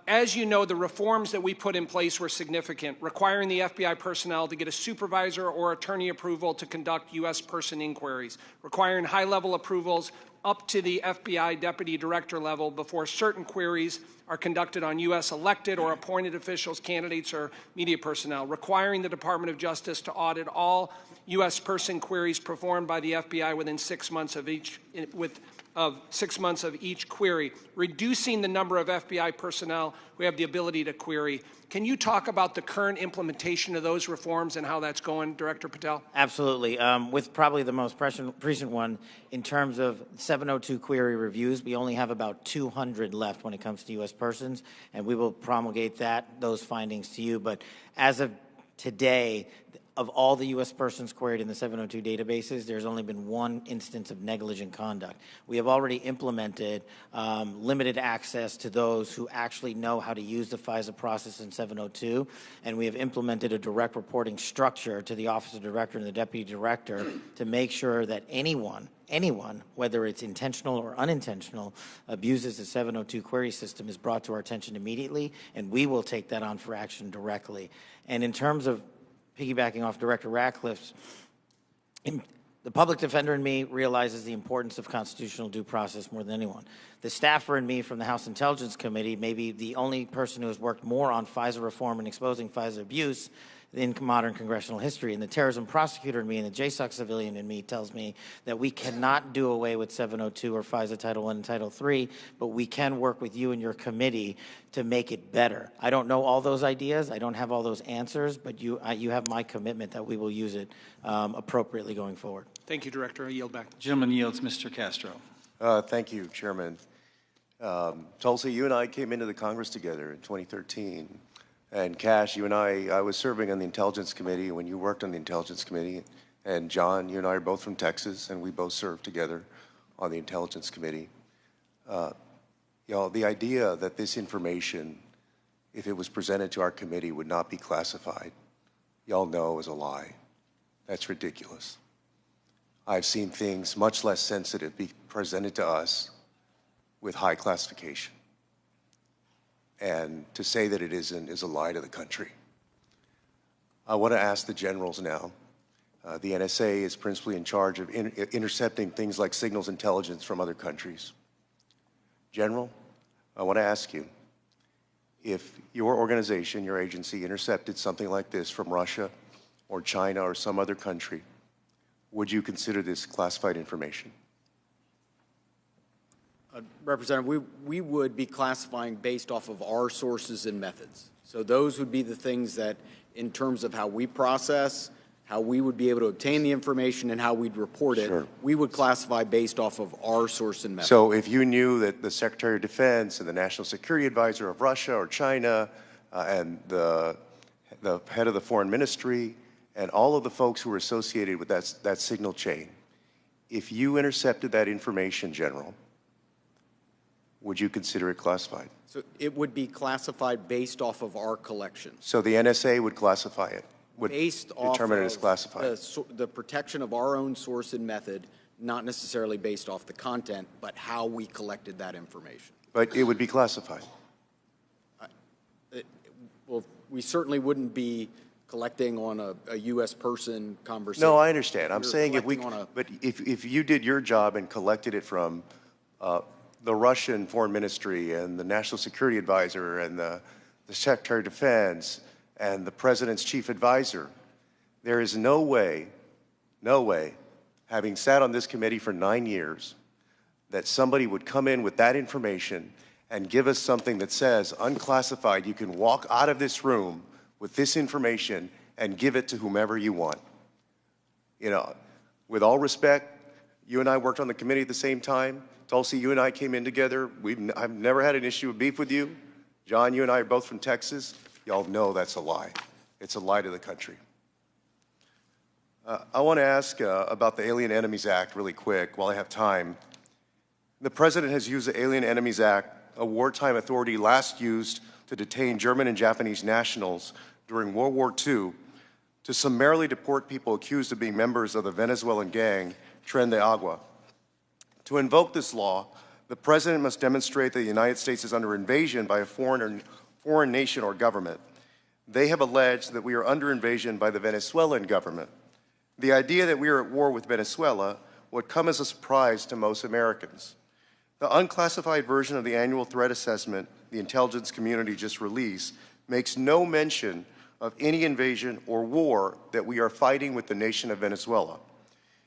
As you know, the reforms that we put in place were significant, requiring the FBI personnel to get a supervisor or attorney approval to conduct U.S. person inquiries, requiring high-level approvals up to the FBI deputy director level before certain queries are conducted on U.S. elected or appointed officials, candidates, or media personnel, requiring the Department of Justice to audit all U.S. person queries performed by the FBI within 6 months of each, with of 6 months of each query, reducing the number of FBI personnel who have the ability to query. Can you talk about the current implementation of those reforms and how that's going, Director Patel? Absolutely. With probably the most recent one, in terms of 702 query reviews, we only have about 200 left when it comes to U.S. persons, and we will promulgate those findings to you. But as of today, of all the U.S. persons queried in the 702 databases, there's only been one instance of negligent conduct. We have already implemented limited access to those who actually know how to use the FISA process in 702, and we have implemented a direct reporting structure to the Office of Director and the Deputy Director to make sure that anyone, whether it's intentional or unintentional, abuses the 702 query system is brought to our attention immediately, and we will take that on for action directly. And in terms of piggybacking off Director Ratcliffe's, the public defender in me realizes the importance of constitutional due process more than anyone. The staffer in me from the House Intelligence Committee may be the only person who has worked more on FISA reform and exposing FISA abuse in modern congressional history. And the terrorism prosecutor in me and the JSOC civilian in me tells me that we cannot do away with 702 or FISA Title I and Title III, but we can work with you and your committee to make it better. I don't know all those ideas. I don't have all those answers, but you have my commitment that we will use it appropriately going forward. Thank you, Director. I yield back. Gentleman yields. Mr. Castro. Thank you, Chairman. Tulsi, you and I came into the Congress together in 2013. And Kash, you and I was serving on the Intelligence Committee when you worked on the Intelligence Committee. And John, you and I are both from Texas, and we both served together on the Intelligence Committee. The idea that this information, if it was presented to our committee, would not be classified, y'all know is a lie. That's ridiculous. I've seen things much less sensitive be presented to us with high classification. And to say that it isn't is a lie to the country. I want to ask the generals now. The NSA is principally in charge of intercepting things like signals intelligence from other countries. General, I want to ask you, if your organization, your agency, intercepted something like this from Russia or China or some other country, would you consider this classified information? Representative, we would be classifying based off of our sources and methods. So those would be the things that, in terms of how we process, how we would be able to obtain the information, and how we'd report it, Sure. we would classify based off of our source and method. So if you knew that the Secretary of Defense and the National Security Advisor of Russia or China and the head of the Foreign Ministry and all of the folks who were associated with that signal chain, if you intercepted that information, General, would you consider it classified? So it would be classified based off of our collection. So the NSA would classify it, would Based determine off it as classified. the protection of our own source and method, not necessarily based off the content, but how we collected that information. But it would be classified. Well, we certainly wouldn't be collecting on a U.S. person conversation. No, I understand. I'm We're saying if you did your job and collected it from the Russian Foreign Ministry and the National Security Advisor and the Secretary of Defense and the President's Chief Advisor, there is no way, having sat on this committee for 9 years, that somebody would come in with that information and give us something that says, unclassified, you can walk out of this room with this information and give it to whomever you want. You know, with all respect, you and I worked on the committee at the same time. Tulsi, you and I came in together. I've never had an issue of beef with you. John, you and I are both from Texas. Y'all know that's a lie. It's a lie to the country. I want to ask about the Alien Enemies Act really quick while I have time. The President has used the Alien Enemies Act, a wartime authority last used to detain German and Japanese nationals during World War II, to summarily deport people accused of being members of the Venezuelan gang Tren de Agua. To invoke this law, the President must demonstrate that the United States is under invasion by a foreign nation or government. They have alleged that we are under invasion by the Venezuelan government. The idea that we are at war with Venezuela would come as a surprise to most Americans. The unclassified version of the annual threat assessment the intelligence community just released makes no mention of any invasion or war that we are fighting with the nation of Venezuela.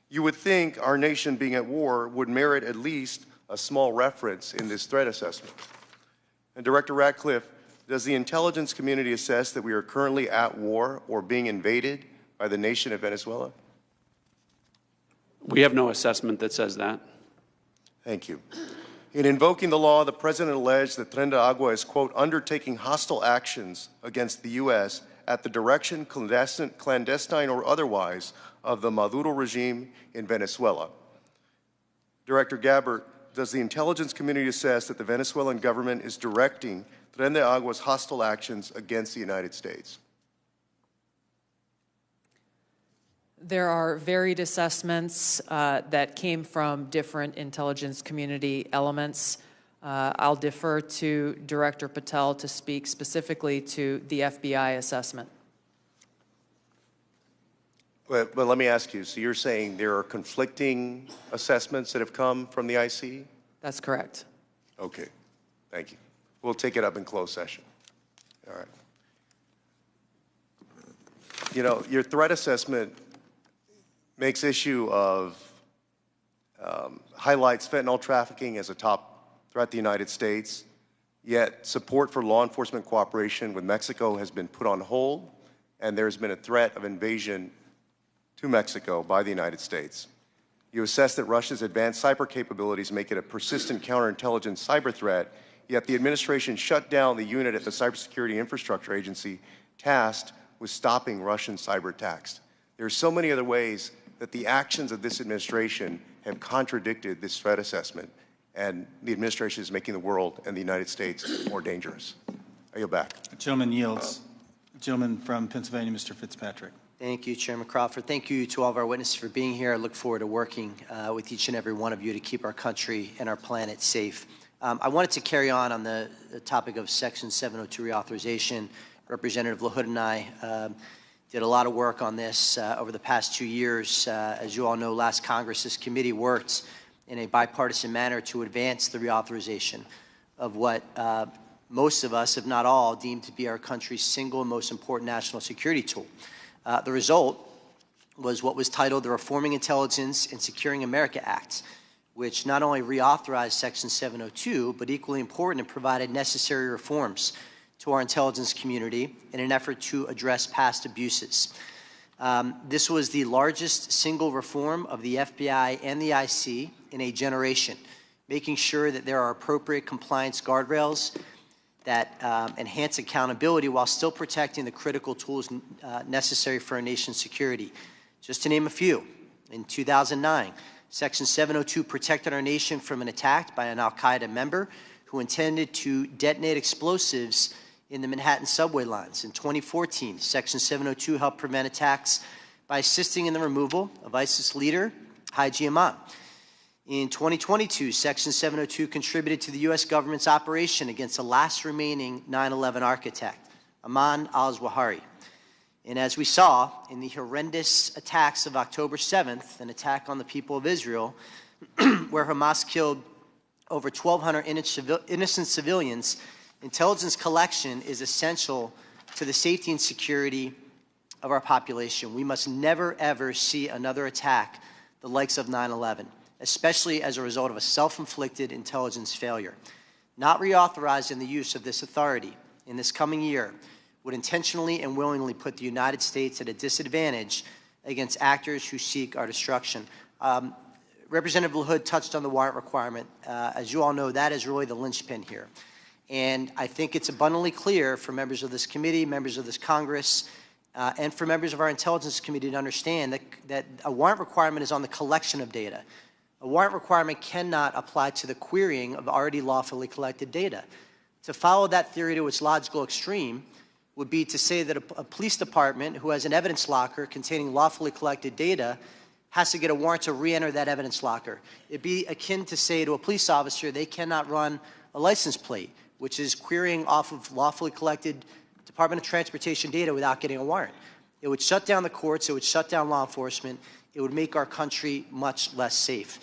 You would think our nation being at war would merit at least a small reference in this threat assessment. And Director Ratcliffe, does the intelligence community assess that we are currently at war or being invaded by the nation of Venezuela? We have no assessment that says that. Thank you. In invoking the law, the President alleged that Tren de Agua is, quote, undertaking hostile actions against the U.S. at the direction, clandestine or otherwise, of the Maduro regime in Venezuela. Director Gabbard, does the intelligence community assess that the Venezuelan government is directing Tren de Agua's hostile actions against the United States? There are varied assessments that came from different intelligence community elements. I'll defer to Director Patel to speak specifically to the FBI assessment. But let me ask you, so you're saying there are conflicting assessments that have come from the IC? That's correct. Okay, thank you. We'll take it up in closed session. All right. You know, your threat assessment makes issue of, highlights fentanyl trafficking as a top threat to the United States, yet support for law enforcement cooperation with Mexico has been put on hold, and there's been a threat of invasion to Mexico by the United States. You assess that Russia's advanced cyber capabilities make it a persistent counterintelligence cyber threat, yet the administration shut down the unit at the Cybersecurity Infrastructure Agency tasked with stopping Russian cyber attacks. There are so many other ways that the actions of this administration have contradicted this threat assessment, and the administration is making the world and the United States more dangerous. I yield back. The gentleman yields. The gentleman from Pennsylvania, Mr. Fitzpatrick. Thank you, Chairman Crawford. Thank you to all of our witnesses for being here. I look forward to working with each and every one of you to keep our country and our planet safe. I wanted to carry on the topic of Section 702 reauthorization. Representative LaHood and I did a lot of work on this over the past 2 years. As you all know, last Congress, this committee worked in a bipartisan manner to advance the reauthorization of what most of us, if not all, deem to be our country's single most important national security tool. The result was what was titled the Reforming Intelligence and Securing America Act, which not only reauthorized Section 702, but equally important, and provided necessary reforms to our intelligence community in an effort to address past abuses. This was the largest single reform of the FBI and the IC in a generation, making sure that there are appropriate compliance guardrails that enhance accountability while still protecting the critical tools necessary for our nation's security. Just to name a few, in 2009, Section 702 protected our nation from an attack by an al-Qaeda member who intended to detonate explosives in the Manhattan subway lines. In 2014, Section 702 helped prevent attacks by assisting in the removal of ISIS leader Haji Imam. In 2022, Section 702 contributed to the U.S. government's operation against the last remaining 9/11 architect, Ayman al-Zawahiri. And as we saw in the horrendous attacks of October 7th, an attack on the people of Israel, where Hamas killed over 1,200 innocent civilians, intelligence collection is essential to the safety and security of our population. We must never, ever see another attack the likes of 9/11. Especially as a result of a self-inflicted intelligence failure. Not reauthorizing the use of this authority in this coming year would intentionally and willingly put the United States at a disadvantage against actors who seek our destruction. Representative LaHood touched on the warrant requirement. As you all know, that is really the linchpin here. And I think it's abundantly clear for members of this committee, members of this Congress, and for members of our intelligence committee to understand that a warrant requirement is on the collection of data. A warrant requirement cannot apply to the querying of already lawfully collected data. To follow that theory to its logical extreme would be to say that a police department who has an evidence locker containing lawfully collected data has to get a warrant to re-enter that evidence locker. It'd be akin to say to a police officer they cannot run a license plate, which is querying off of lawfully collected Department of Transportation data without getting a warrant. It would shut down the courts, it would shut down law enforcement, it would make our country much less safe.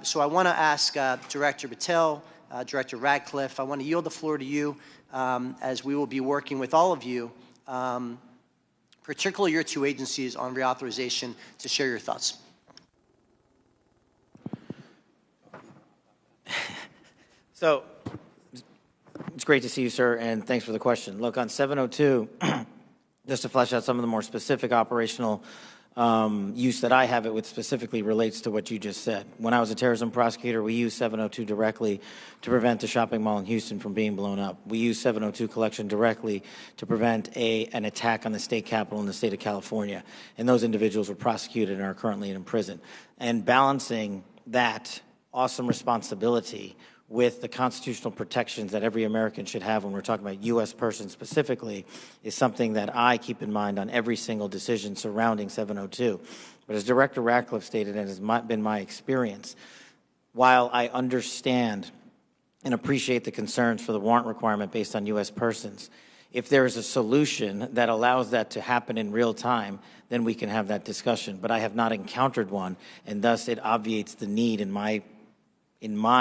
So I want to ask Director Patel, Director Ratcliffe, I want to yield the floor to you as we will be working with all of you, particularly your two agencies on reauthorization, to share your thoughts. So it's great to see you, sir, and thanks for the question. Look, on 702, just to flesh out some of the more specific operational use that I have it with specifically relates to what you just said. When I was a terrorism prosecutor, we used 702 directly to prevent a shopping mall in Houston from being blown up. We used 702 collection directly to prevent an attack on the state capitol in the state of California. And those individuals were prosecuted and are currently in prison. And balancing that awesome responsibility with the constitutional protections that every American should have when we're talking about U.S. persons specifically is something that I keep in mind on every single decision surrounding 702. But as Director Ratcliffe stated, and it has been my experience, while I understand and appreciate the concerns for the warrant requirement based on U.S. persons, if there is a solution that allows that to happen in real time, then we can have that discussion. But I have not encountered one, and thus it obviates the need in my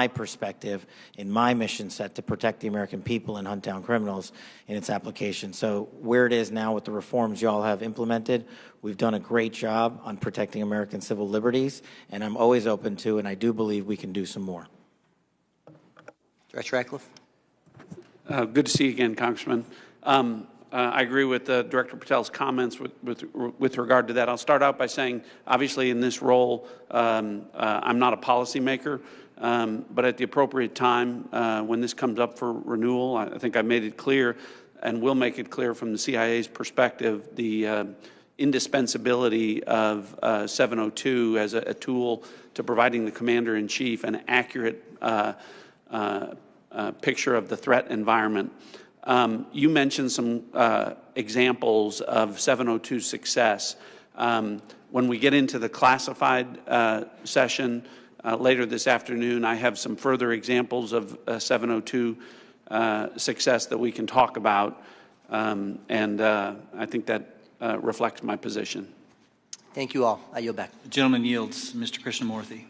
perspective, in my mission set to protect the American people and hunt down criminals in its application. So where it is now with the reforms y'all have implemented, we've done a great job on protecting American civil liberties, and I'm always open to, and I do believe we can do some more. Director Ratcliffe. Good to see you again, Congressman. I agree with Director Patel's comments with regard to that. I'll start out by saying, obviously in this role, I'm not a policymaker. But at the appropriate time, when this comes up for renewal, I think I made it clear and will make it clear from the CIA's perspective the indispensability of 702 as a tool to providing the Commander-in-Chief an accurate picture of the threat environment. You mentioned some examples of 702 success. When we get into the classified session, later this afternoon, I have some further examples of 702 success that we can talk about, and I think that reflects my position. Thank you all. I yield back. The gentleman yields. Mr. Krishnamurthy.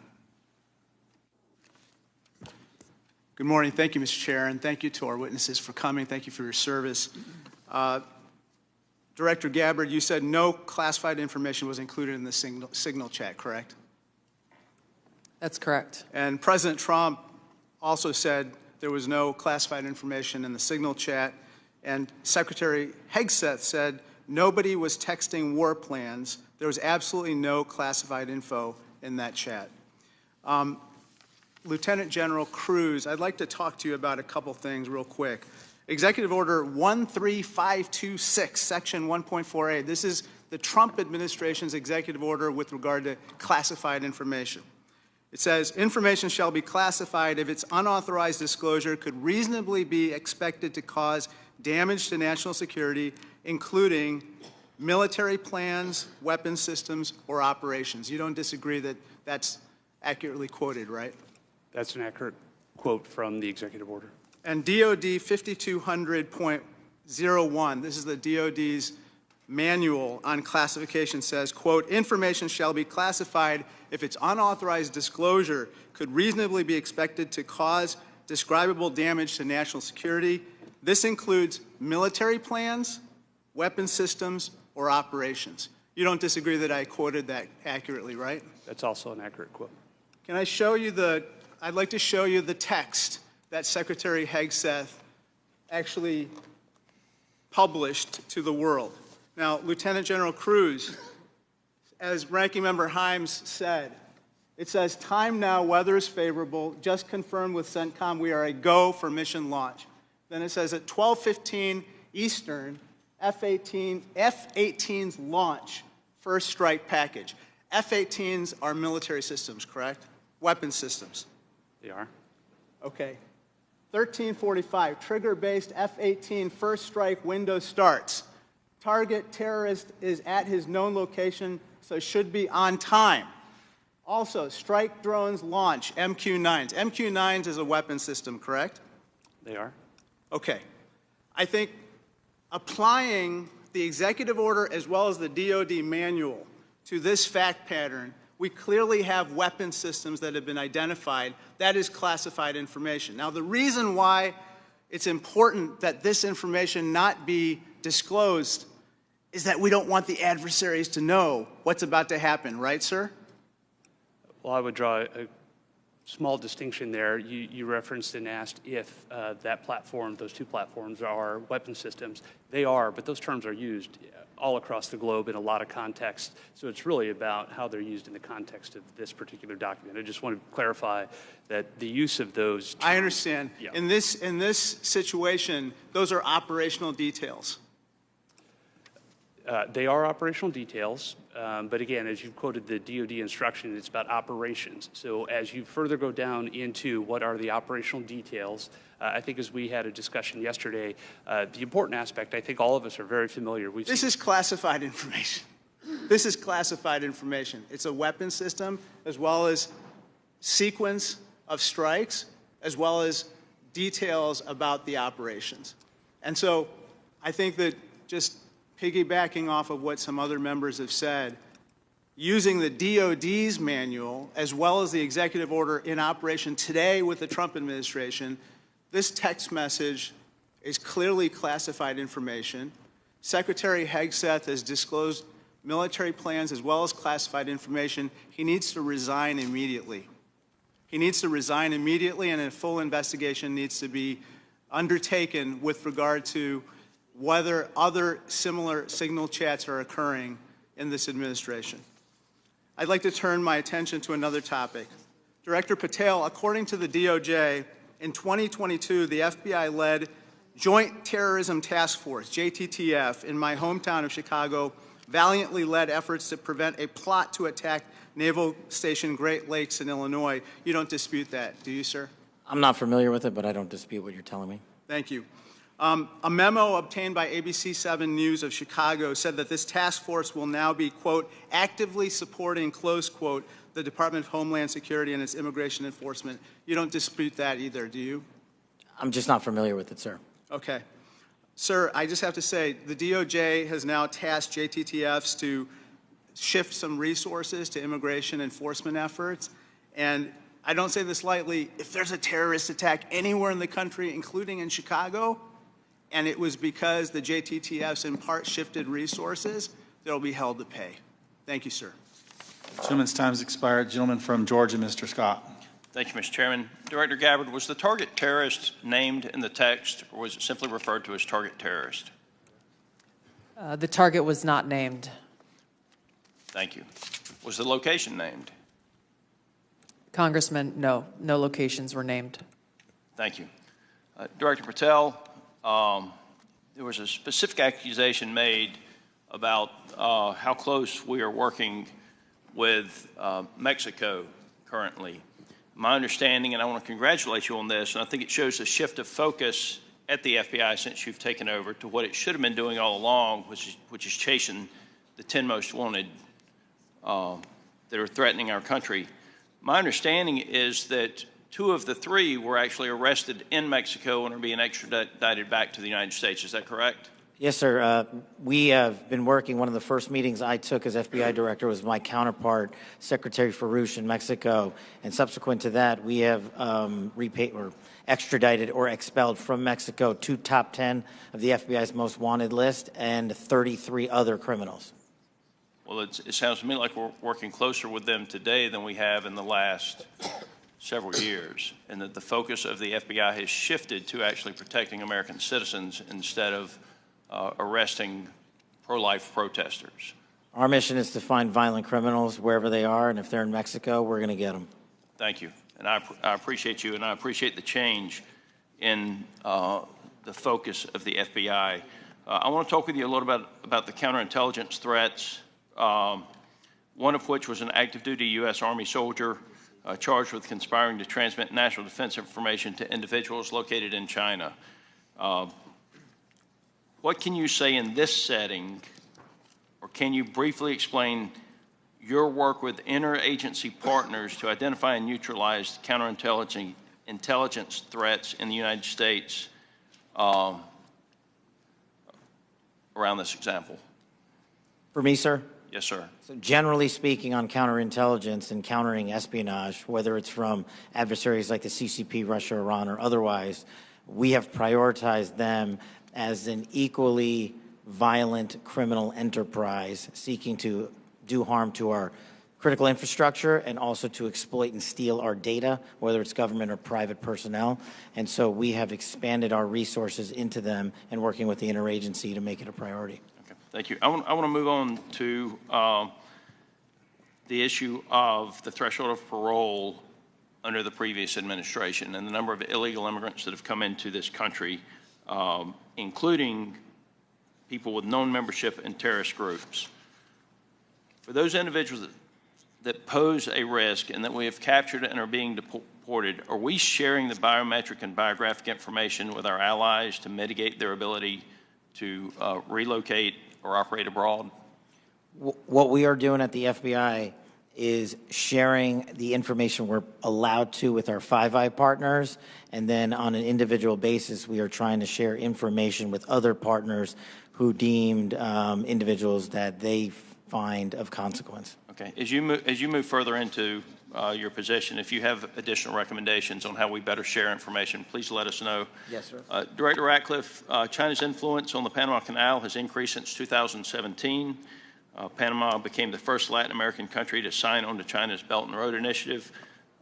Good morning. Thank you, Mr. Chair, and thank you to our witnesses for coming. Thank you for your service. Director Gabbard, you said no classified information was included in the signal chat, correct? That's correct. And President Trump also said there was no classified information in the signal chat. And Secretary Hegseth said nobody was texting war plans. There was absolutely no classified info in that chat. Lieutenant General Cruz, I'd like to talk to you about a couple things real quick. Executive Order 13526, Section 1.4a. This is the Trump administration's executive order with regard to classified information. It says, information shall be classified if its unauthorized disclosure could reasonably be expected to cause damage to national security, including military plans, weapons systems, or operations. You don't disagree that that's accurately quoted, right? That's an accurate quote from the executive order. And DOD 5200.01, this is the DOD's manual on classification, says, quote, information shall be classified if its unauthorized disclosure could reasonably be expected to cause describable damage to national security. This includes military plans, weapons systems, or operations. You don't disagree that I quoted that accurately, right? That's also an accurate quote. Can I show you I'd like to show you the text that Secretary Hegseth actually published to the world. Now, Lieutenant General Cruz, as Ranking Member Himes said, it says, time now, weather is favorable, just confirmed with CENTCOM we are a go for mission launch. Then it says at 12:15 Eastern, F-18's launch, first strike package. F-18s are military systems, correct? Weapon systems. They are. Okay. 13:45, trigger-based F-18 first strike window starts. Target terrorist is at his known location, so should be on time. Also, strike drones launch, MQ-9s. MQ-9s is a weapon system, correct? They are. Okay. I think applying the executive order as well as the DOD manual to this fact pattern, we clearly have weapon systems that have been identified. That is classified information. Now, the reason why it's important that this information not be disclosed is that we don't want the adversaries to know what's about to happen, right, sir? Well, I would draw a small distinction there. You referenced and asked if that platform, those two platforms, are weapon systems. They are, but those terms are used all across the globe in a lot of contexts. So it's really about how they're used in the context of this particular document. I just want to clarify that the use of those terms, I understand. Yeah. In this situation, those are operational details. They are operational details, but again, as you quoted the DoD instruction, it's about operations. So as you further go down into what are the operational details, I think as we had a discussion yesterday, the important aspect, I think all of us are very familiar. This is classified information. This is classified information. It's a weapon system, as well as sequence of strikes, as well as details about the operations. And so I think that just piggybacking off of what some other members have said, using the DoD's manual as well as the executive order in operation today with the Trump administration, this text message is clearly classified information. Secretary Hegseth has disclosed military plans as well as classified information. He needs to resign immediately. He needs to resign immediately, and a full investigation needs to be undertaken with regard to whether other similar signal chats are occurring in this administration. I'd like to turn my attention to another topic. Director Patel, according to the DOJ, in 2022, the FBI led Joint Terrorism Task Force, JTTF, in my hometown of Chicago, valiantly led efforts to prevent a plot to attack Naval Station Great Lakes in Illinois. You don't dispute that, do you, sir? I'm not familiar with it, but I don't dispute what you're telling me. Thank you. A memo obtained by ABC 7 News of Chicago said that this task force will now be, quote, actively supporting, close quote, the Department of Homeland Security and its immigration enforcement. You don't dispute that either, do you? I'm just not familiar with it, sir. Okay. Sir, I just have to say, the DOJ has now tasked JTTFs to shift some resources to immigration enforcement efforts. And I don't say this lightly, if there's a terrorist attack anywhere in the country, including in Chicago, and it was because the JTTFs in part shifted resources, they'll be held to pay. Thank you, sir. Gentleman's time's expired. Gentleman from Georgia, Mr. Scott. Thank you, Mr. Chairman. Director Gabbard, was the target terrorist named in the text, or was it simply referred to as target terrorist? The target was not named. Thank you. Was the location named? Congressman, no locations were named. Thank you. Director Patel, there was a specific accusation made about how close we are working with Mexico currently. My understanding, and I want to congratulate you on this, and I think it shows a shift of focus at the FBI since you've taken over to what it should have been doing all along, which is chasing the 10 most wanted that are threatening our country. My understanding is that 2 of the 3 were actually arrested in Mexico and are being extradited back to the United States. Is that correct? Yes, sir. We have been working. One of the first meetings I took as FBI director was my counterpart, Secretary Farouche, in Mexico. And subsequent to that, we have repaid or extradited or expelled from Mexico 2 top 10 of the FBI's most wanted list and 33 other criminals. Well, it sounds to me like we're working closer with them today than we have in the last several years, and that the focus of the FBI has shifted to actually protecting American citizens instead of arresting pro-life protesters. Our mission is to find violent criminals wherever they are, and if they're in Mexico, we're going to get them. Thank you. And I appreciate you, and I appreciate the change in the focus of the FBI. I want to talk with you a little bit about the counterintelligence threats, one of which was an active-duty U.S. Army soldier charged with conspiring to transmit national defense information to individuals located in China. What can you say in this setting, or can you briefly explain your work with interagency partners to identify and neutralize counterintelligence threats in the United States around this example? For me, sir? Yes, sir. So generally speaking, on counterintelligence and countering espionage, whether it's from adversaries like the CCP, Russia, Iran, or otherwise, we have prioritized them as an equally violent criminal enterprise seeking to do harm to our critical infrastructure and also to exploit and steal our data, whether it's government or private personnel. And so we have expanded our resources into them and working with the interagency to make it a priority. Okay, thank you. I want to move on to the issue of the threshold of parole under the previous administration and the number of illegal immigrants that have come into this country, including people with known membership in terrorist groups. For those individuals that pose a risk and that we have captured and are being deported, are we sharing the biometric and biographic information with our allies to mitigate their ability to relocate or operate abroad? What we are doing at the FBI is sharing the information we're allowed to with our Five Eye partners, and then on an individual basis, we are trying to share information with other partners who deemed individuals that they find of consequence. Okay. As you move further into your position, if you have additional recommendations on how we better share information, please let us know. Yes, sir. Director Ratcliffe, China's influence on the Panama Canal has increased since 2017. Panama became the first Latin American country to sign on to China's Belt and Road Initiative.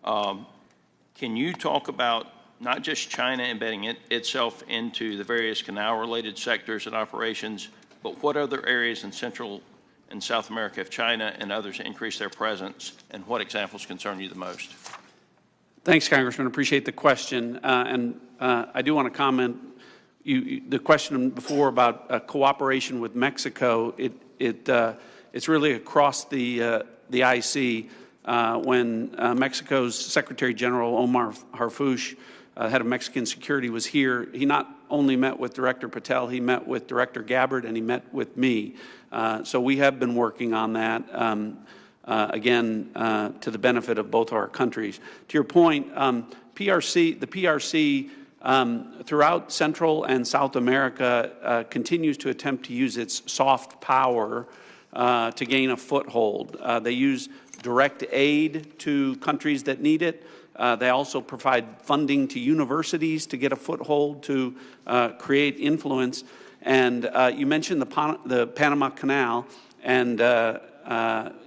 Can you talk about not just China embedding itself into the various canal-related sectors and operations, but what other areas in Central and South America have China and others increased their presence, and what examples concern you the most? Thanks, Congressman. Appreciate the question. I do want to comment. The question before about cooperation with Mexico, it's really across the IC. When Mexico's Secretary General Omar Harfuch, head of Mexican security, was here, he not only met with Director Patel, he met with Director Gabbard, and he met with me. So we have been working on that, again, to the benefit of both our countries. To your point, the PRC throughout Central and South America continues to attempt to use its soft power to gain a foothold. They use direct aid to countries that need it. They also provide funding to universities to get a foothold to create influence. And you mentioned the Panama Canal, and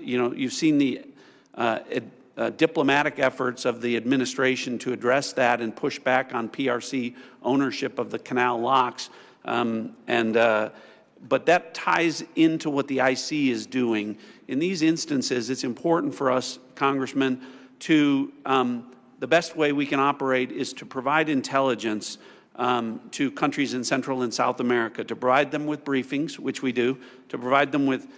you've seen the diplomatic efforts of the administration to address that and push back on PRC ownership of the canal locks. But that ties into what the IC is doing. In these instances, it's important for us, Congressman, to the best way we can operate is to provide intelligence to countries in Central and South America, to provide them with briefings, which we do, to provide them with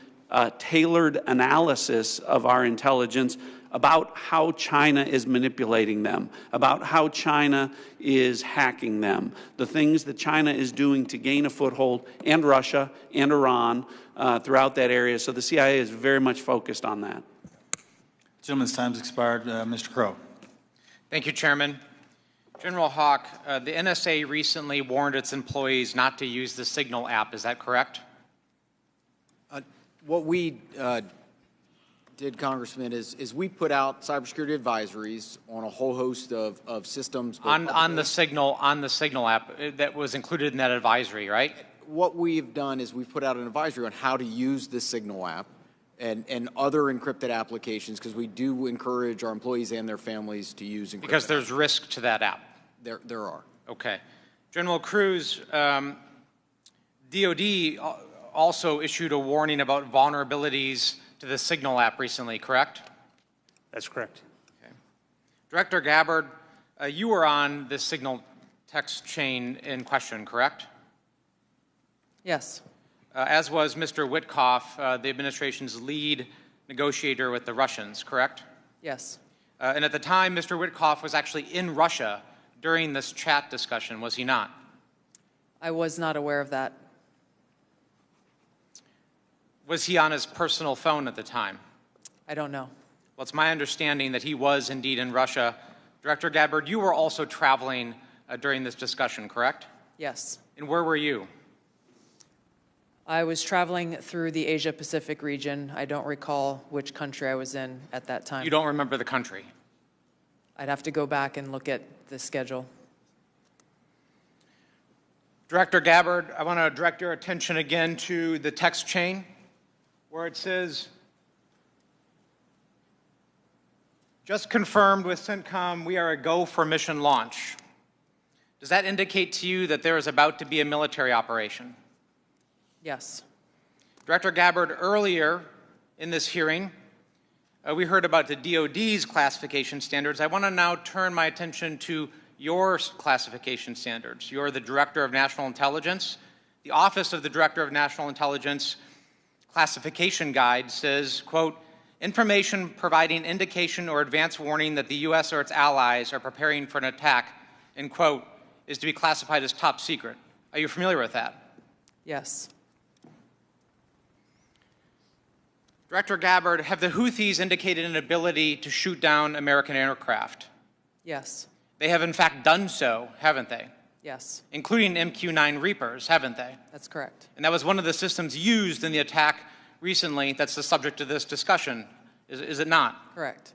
tailored analysis of our intelligence about how China is manipulating them, about how China is hacking them, the things that China is doing to gain a foothold, and Russia and Iran throughout that area. So the CIA is very much focused on that. Gentleman's time's expired. Mr. Crow. Thank you, Chairman. General Hawk, the NSA recently warned its employees not to use the Signal app. Is that correct? What we did, Congressman, is we put out cybersecurity advisories on a whole host of systems. On the Signal app that was included in that advisory, right? What we've done is we've put out an advisory on how to use the Signal app and other encrypted applications, because we do encourage our employees and their families to use encrypted. Because there's risk to that app. There are. Okay. General Cruz, DOD also issued a warning about vulnerabilities to the Signal app recently, correct? That's correct. Okay. Director Gabbard, you were on the Signal text chain in question, correct? Yes. As was Mr. Witkoff, the administration's lead negotiator with the Russians, correct? Yes. And at the time, Mr. Witkoff was actually in Russia during this chat discussion, was he not? I was not aware of that. Was he on his personal phone at the time? I don't know. Well, it's my understanding that he was indeed in Russia. Director Gabbard, you were also traveling during this discussion, correct? Yes. And where were you? I was traveling through the Asia-Pacific region. I don't recall which country I was in at that time. You don't remember the country? I'd have to go back and look at the schedule. Director Gabbard, I want to direct your attention again to the text chain where it says, Just confirmed with CENTCOM, we are a go for mission launch. Does that indicate to you that there is about to be a military operation? Yes. Director Gabbard, earlier in this hearing, we heard about the DoD's classification standards. I want to now turn my attention to your classification standards. You're the Director of National Intelligence. The Office of the Director of National Intelligence classification guide says, quote, information providing indication or advance warning that the U.S. or its allies are preparing for an attack, end quote, is to be classified as top secret. Are you familiar with that? Yes. Director Gabbard, have the Houthis indicated an ability to shoot down American aircraft? Yes. They have in fact done so, haven't they? Yes. Including MQ-9 Reapers, haven't they? That's correct. And that was one of the systems used in the attack recently that's the subject of this discussion, is it not? Correct.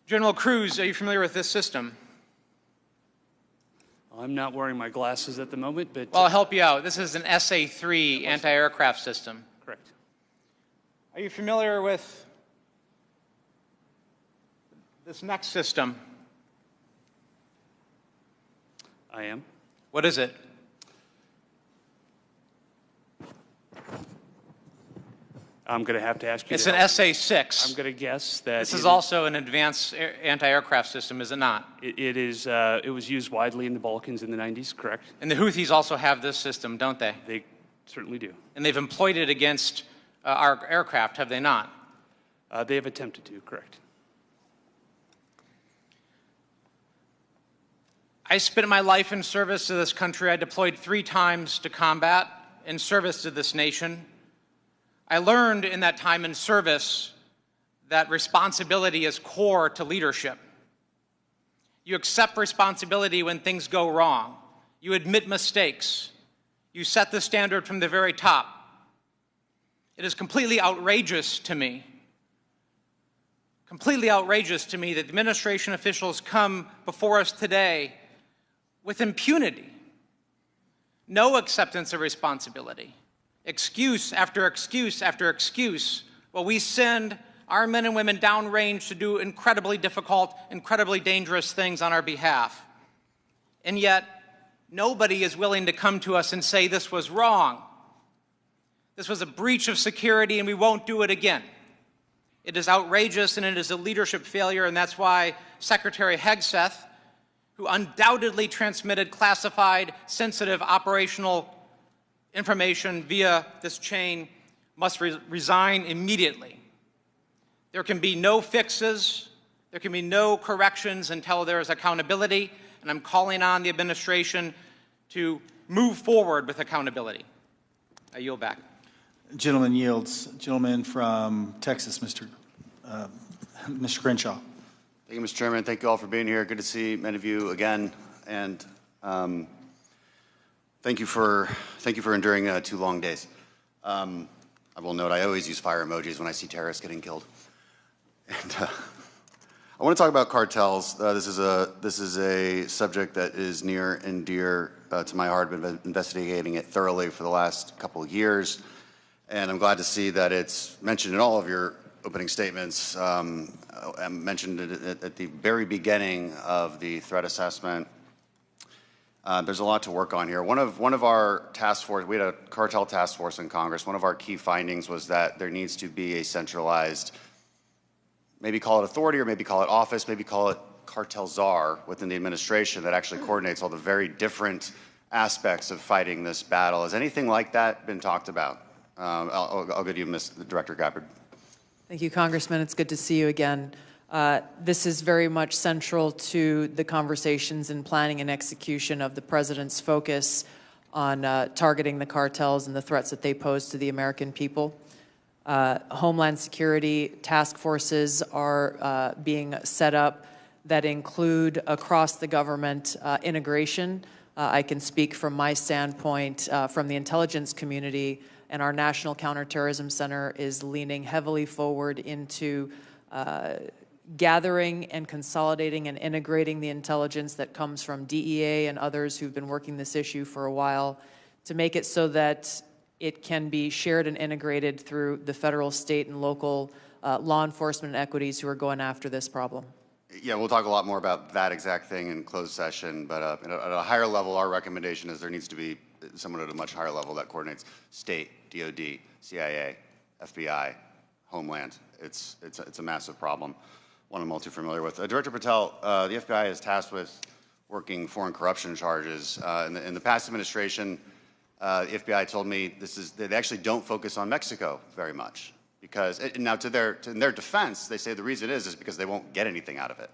General Cruz, are you familiar with this system? I'm not wearing my glasses at the moment, but... Well, I'll help you out. This is an SA-3 anti-aircraft system. Correct. Are you familiar with this next system? I am. What is it? I'm going to have to ask you. It's an SA-6. I'm going to guess that this is also an advanced anti-aircraft system, is it not? It is. It was used widely in the Balkans in the 90s, correct? And the Houthis also have this system, don't they? They certainly do. And they've employed it against our aircraft, have they not? They have attempted to, correct. I spent my life in service to this country. I deployed 3 times to combat in service to this nation. I learned in that time in service that responsibility is core to leadership. You accept responsibility when things go wrong. You admit mistakes. You set the standard from the very top. It is completely outrageous to me that administration officials come before us today with impunity, no acceptance of responsibility, excuse after excuse after excuse, while we send our men and women downrange to do incredibly difficult, incredibly dangerous things on our behalf. And yet, nobody is willing to come to us and say this was wrong. This was a breach of security and we won't do it again. It is outrageous and it is a leadership failure, and that's why Secretary Hegseth, who undoubtedly transmitted classified, sensitive operational information via this chain, must resign immediately. There can be no fixes, there can be no corrections until there is accountability, and I'm calling on the administration to move forward with accountability. I yield back. Gentleman yields. Gentleman from Texas, Mr. Crenshaw. Thank you, Mr. Chairman. Thank you all for being here. Good to see many of you again, and thank you for enduring 2 long days. I will note I always use fire emojis when I see terrorists getting killed. And I want to talk about cartels. This is a subject that is near and dear to my heart. I've been investigating it thoroughly for the last couple of years, and I'm glad to see that it's mentioned in all of your opening statements. I mentioned it at the very beginning of the threat assessment. There's a lot to work on here. One of our task force, we had a cartel task force in Congress. One of our key findings was that there needs to be a centralized, maybe call it authority or maybe call it office, maybe call it cartel czar within the administration that actually coordinates all the very different aspects of fighting this battle. Has anything like that been talked about? I'll give you Ms. Director Gabbard. Thank you, Congressman. It's good to see you again. This is very much central to the conversations and planning and execution of the President's focus on targeting the cartels and the threats that they pose to the American people. Homeland Security task forces are being set up that include across the government integration. I can speak from my standpoint from the intelligence community, and our National Counterterrorism Center is leaning heavily forward into gathering and consolidating and integrating the intelligence that comes from DEA and others who've been working this issue for a while to make it so that it can be shared and integrated through the federal, state, and local law enforcement and equities who are going after this problem? Yeah, we'll talk a lot more about that exact thing in closed session, but at a higher level, our recommendation is there needs to be someone at a much higher level that coordinates state, DOD, CIA, FBI, Homeland. It's a massive problem, one I'm all too familiar with. Director Patel, the FBI is tasked with working foreign corruption charges. In the past administration, the FBI told me they actually don't focus on Mexico very much. Because, and now in their defense, they say the reason is because they won't get anything out of it,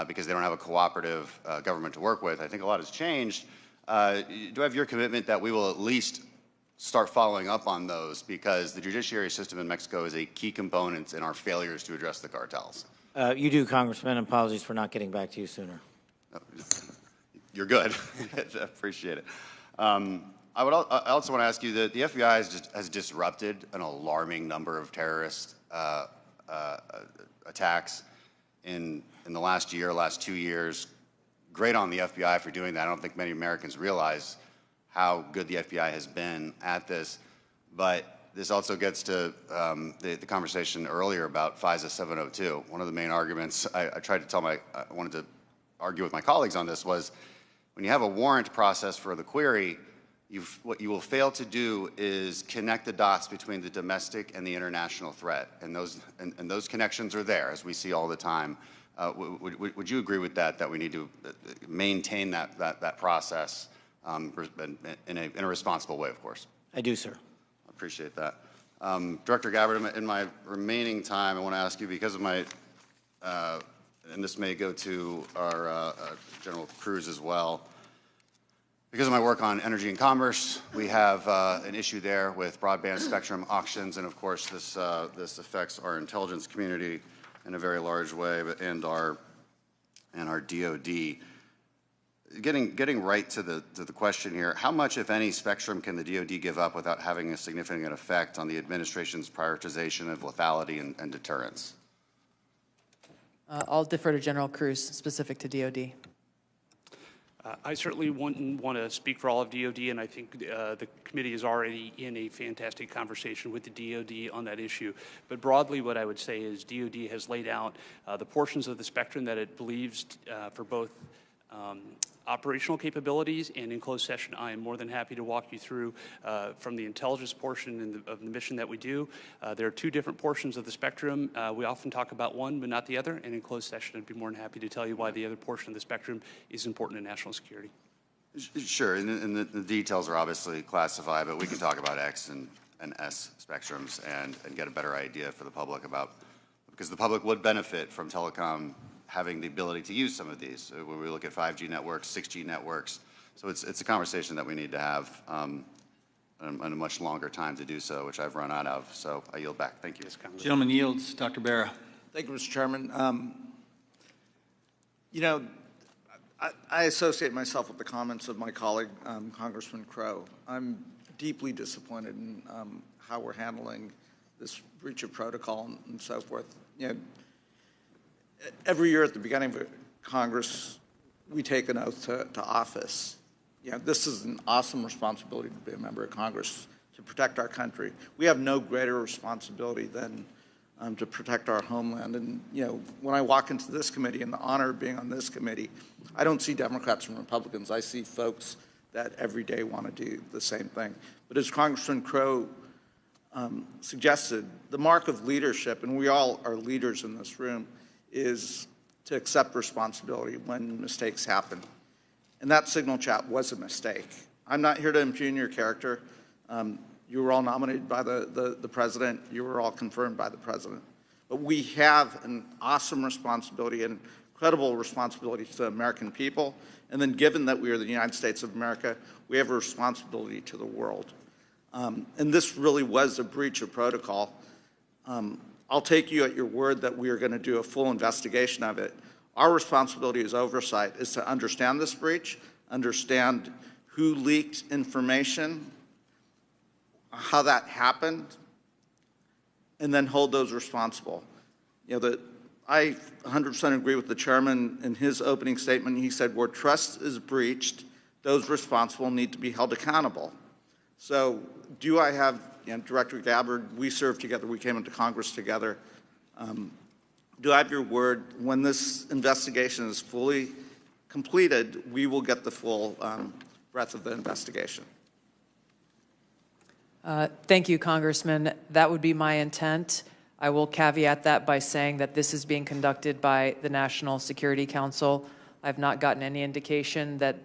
because they don't have a cooperative government to work with. I think a lot has changed. Do I have your commitment that we will at least start following up on those, because the judiciary system in Mexico is a key component in our failures to address the cartels? You do, Congressman. Apologies for not getting back to you sooner. You're good. I appreciate it. I also want to ask you that the FBI has disrupted an alarming number of terrorist attacks in the last year, last 2 years. Great on the FBI for doing that. I don't think many Americans realize how good the FBI has been at this. But this also gets to the conversation earlier about FISA 702. One of the main arguments I wanted to argue with my colleagues on this was, when you have a warrant process for the query, what you will fail to do is connect the dots between the domestic and the international threat, and those connections are there, as we see all the time. Would you agree with that? That we need to maintain that process in a responsible way, of course? I do, sir. I appreciate that. Director Gabbard, in my remaining time, I want to ask you, because of my, and this may go to our General Cruz as well. Because of my work on energy and commerce, we have an issue there with broadband spectrum auctions, and of course this affects our intelligence community in a very large way, and our DoD. Getting right to the question here, how much, if any, spectrum can the DoD give up without having a significant effect on the administration's prioritization of lethality and deterrence? I'll defer to General Cruz, specific to DOD. I certainly wouldn't want to speak for all of DOD, and I think the committee is already in a fantastic conversation with the DOD on that issue. But broadly, what I would say is DOD has laid out the portions of the spectrum that it believes for both operational capabilities, and in closed session, I am more than happy to walk you through from the intelligence portion of the mission that we do. There are two different portions of the spectrum. We often talk about one, but not the other, and in closed session, I'd be more than happy to tell you why the other portion of the spectrum is important to national security. Sure, and the details are obviously classified, but we can talk about X and S spectrums and get a better idea for the public about, because the public would benefit from telecom having the ability to use some of these. When we look at 5G networks, 6G networks, so it's a conversation that we need to have on a much longer time to do so, which I've run out of. So I yield back. Thank you. Gentleman yields. Dr. Barra. Thank you, Mr. Chairman. You know, I associate myself with the comments of my colleague, Congressman Crow. I'm deeply disappointed in how we're handling this breach of protocol and so forth. You know, every year at the beginning of Congress, we take an oath to office. You know, this is an awesome responsibility to be a member of Congress, to protect our country. We have no greater responsibility than to protect our homeland. And, you know, when I walk into this committee and the honor of being on this committee, I don't see Democrats and Republicans. I see folks that every day want to do the same thing. But as Congressman Crow suggested, the mark of leadership, and we all are leaders in this room, is to accept responsibility when mistakes happen. And that signal chat was a mistake. I'm not here to impugn your character. You were all nominated by the president. You were all confirmed by the president. But we have an awesome responsibility, an incredible responsibility to the American people. And then given that we are the United States of America, we have a responsibility to the world. And this really was a breach of protocol. I'll take you at your word that we are going to do a full investigation of it. Our responsibility as oversight is to understand this breach, understand who leaked information, how that happened, and then hold those responsible. You know, I 100% agree with the chairman in his opening statement. He said, where trust is breached, those responsible need to be held accountable. So do I have, you know, Director Gabbard, we served together, we came into Congress together. Do I have your word, when this investigation is fully completed, we will get the full breadth of the investigation? Thank you, Congressman. That would be my intent. I will caveat that by saying that this is being conducted by the National Security Council. I've not gotten any indication that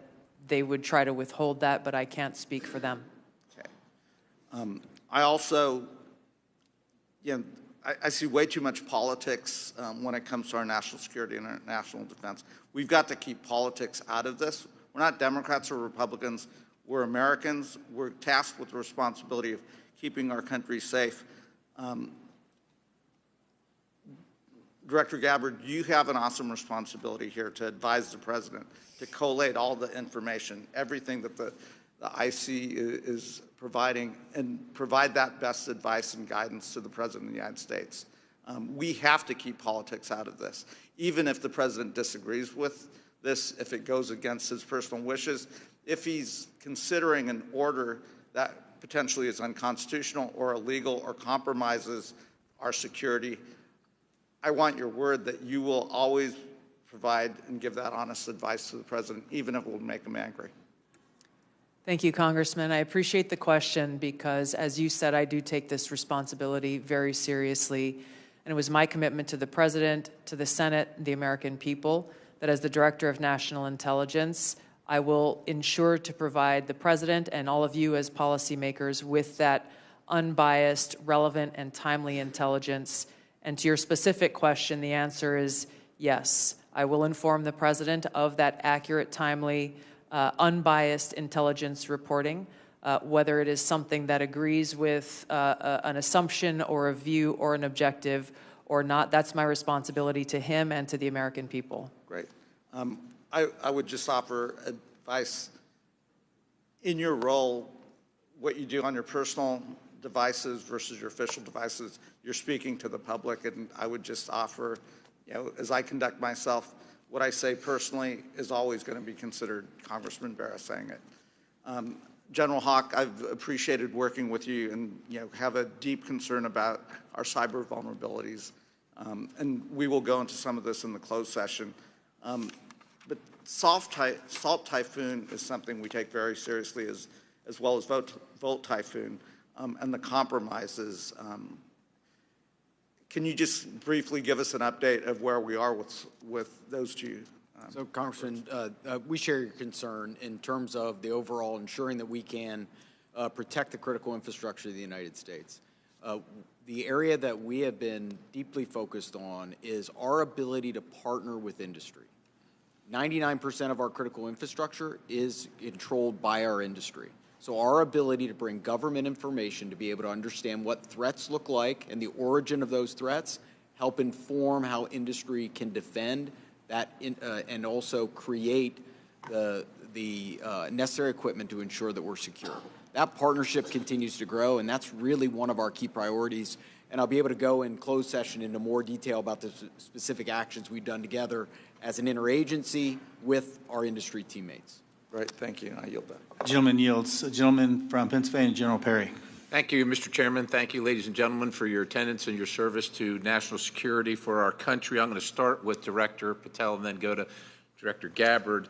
they would try to withhold that, but I can't speak for them. Okay. I also, I see way too much politics when it comes to our national security and our national defense. We've got to keep politics out of this. We're not Democrats or Republicans. We're Americans. We're tasked with the responsibility of keeping our country safe. Director Gabbard, you have an awesome responsibility here to advise the President, to collate all the information, everything that the IC is providing, and provide that best advice and guidance to the President of the United States. We have to keep politics out of this. Even if the President disagrees with this, if it goes against his personal wishes, if he's considering an order that potentially is unconstitutional or illegal or compromises our security, I want your word that you will always provide and give that honest advice to the President, even if it will make him angry. Thank you, Congressman. I appreciate the question because, as you said, I do take this responsibility very seriously. And it was my commitment to the President, to the Senate, the American people, that as the Director of National Intelligence, I will ensure to provide the President and all of you as policymakers with that unbiased, relevant, and timely intelligence. And to your specific question, the answer is yes. I will inform the President of that accurate, timely, unbiased intelligence reporting, whether it is something that agrees with an assumption or a view or an objective or not. That's my responsibility to him and to the American people. Great. I would just offer advice. In your role, what you do on your personal devices versus your official devices, you're speaking to the public, and I would just offer, as I conduct myself, what I say personally is always going to be considered Congressman Barra saying it. General Hawk, I've appreciated working with you and have a deep concern about our cyber vulnerabilities. And we will go into some of this in the closed session. But Salt Typhoon is something we take very seriously, as well as Volt Typhoon and the compromises. Can you just briefly give us an update of where we are with those two? So, Congressman, we share your concern in terms of the overall ensuring that we can protect the critical infrastructure of the United States. The area that we have been deeply focused on is our ability to partner with industry. 99% of our critical infrastructure is controlled by our industry. So our ability to bring government information to be able to understand what threats look like and the origin of those threats, help inform how industry can defend that and also create the necessary equipment to ensure that we're secure. That partnership continues to grow, and that's really one of our key priorities. And I'll be able to go in closed session into more detail about the specific actions we've done together as an interagency with our industry teammates. Right, thank you. I yield back. Gentleman yields. A gentleman from Pennsylvania, General Perry. Thank you, Mr. Chairman. Thank you, ladies and gentlemen, for your attendance and your service to national security for our country. I'm going to start with Director Patel and then go to Director Gabbard.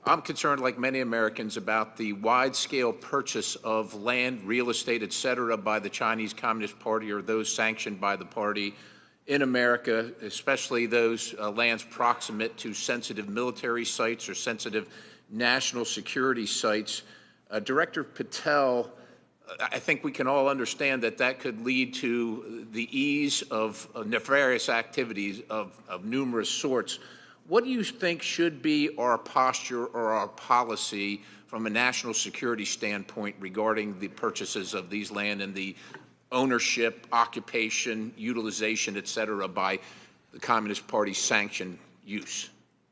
I'm concerned, like many Americans, about the wide-scale purchase of land, real estate, et cetera, by the Chinese Communist Party or those sanctioned by the party in America, especially those lands proximate to sensitive military sites or sensitive national security sites. Director Patel, I think we can all understand that that could lead to the ease of nefarious activities of numerous sorts. What do you think should be our posture or our policy from a national security standpoint regarding the purchases of these land and the ownership, occupation, utilization, et cetera, by the Communist Party sanctioned use?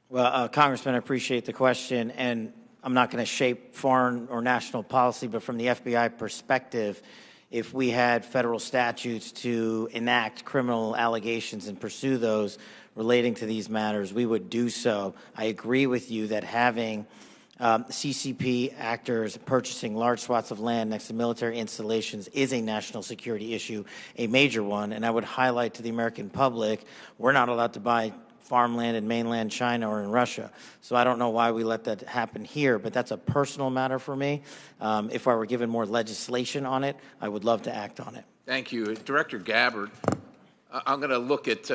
Well, Congressman, I appreciate the question, and I'm not going to shape foreign or national policy, but from the FBI perspective, if we had federal statutes to enact criminal allegations and pursue those relating to these matters, we would do so. I agree with you that having CCP actors purchasing large swaths of land next to military installations is a national security issue, a major one. And I would highlight to the American public, we're not allowed to buy farmland in mainland China or in Russia. So I don't know why we let that happen here, but that's a personal matter for me. If I were given more legislation on it, I would love to act on it. Thank you. Director Gabbard, I'm going to look at,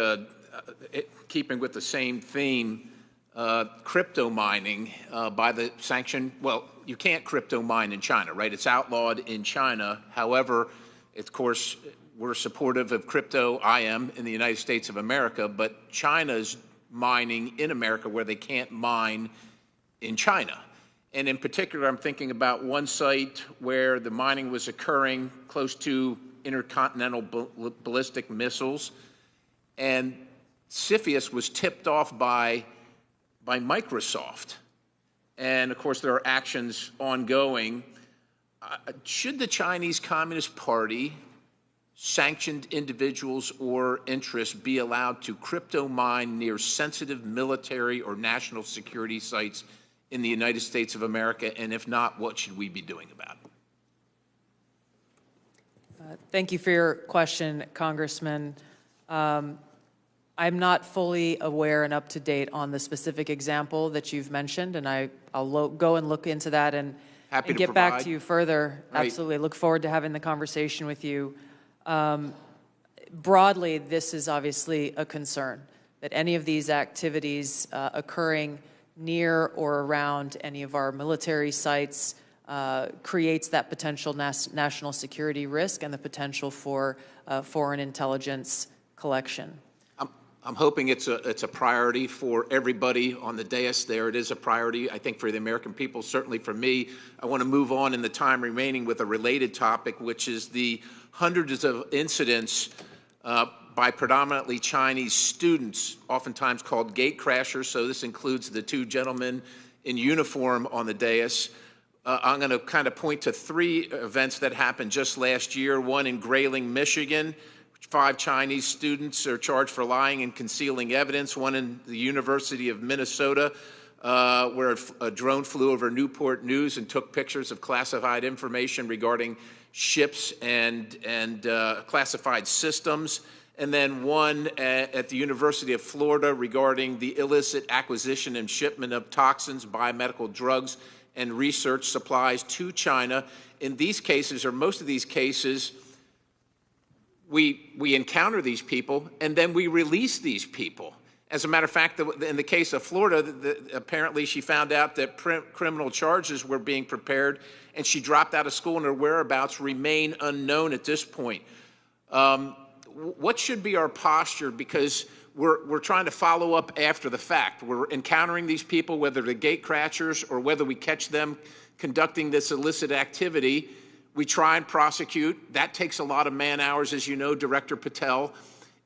keeping with the same theme, crypto mining by the sanction. Well, you can't crypto mine in China, right? It's outlawed in China. However, of course, we're supportive of crypto, I am, in the United States of America, but China's mining in America where they can't mine in China. And in particular, I'm thinking about one site where the mining was occurring close to intercontinental ballistic missiles, and CFIUS was tipped off by Microsoft. And of course, there are actions ongoing. Should the Chinese Communist Party, sanctioned individuals or interests be allowed to crypto mine near sensitive military or national security sites in the United States of America? And if not, what should we be doing about it? Thank you for your question, Congressman. I'm not fully aware and up to date on the specific example that you've mentioned, and I'll go and look into that and get back to you further. Right. Absolutely. Look forward to having the conversation with you. Broadly, this is obviously a concern, that any of these activities occurring near or around any of our military sites creates that potential national security risk and the potential for foreign intelligence collection. I'm hoping it's a priority for everybody on the dais there. It is a priority, I think, for the American people, certainly for me. I want to move on in the time remaining with a related topic, which is the hundreds of incidents by predominantly Chinese students, oftentimes called gate crashers. So this includes the two gentlemen in uniform on the dais. I'm going to kind of point to three events that happened just last year. One in Grayling, Michigan. 5 Chinese students are charged for lying and concealing evidence. One in the University of Minnesota, where a drone flew over Newport News and took pictures of classified information regarding ships and classified systems. And then one at the University of Florida regarding the illicit acquisition and shipment of toxins, biomedical drugs, and research supplies to China. In these cases, or most of these cases, we encounter these people, and then we release these people. As a matter of fact, in the case of Florida, apparently she found out that criminal charges were being prepared, and she dropped out of school, and her whereabouts remain unknown at this point. What should be our posture? Because we're trying to follow up after the fact. We're encountering these people, whether they're gate crashers or whether we catch them conducting this illicit activity. We try and prosecute. That takes a lot of man hours, as you know, Director Patel.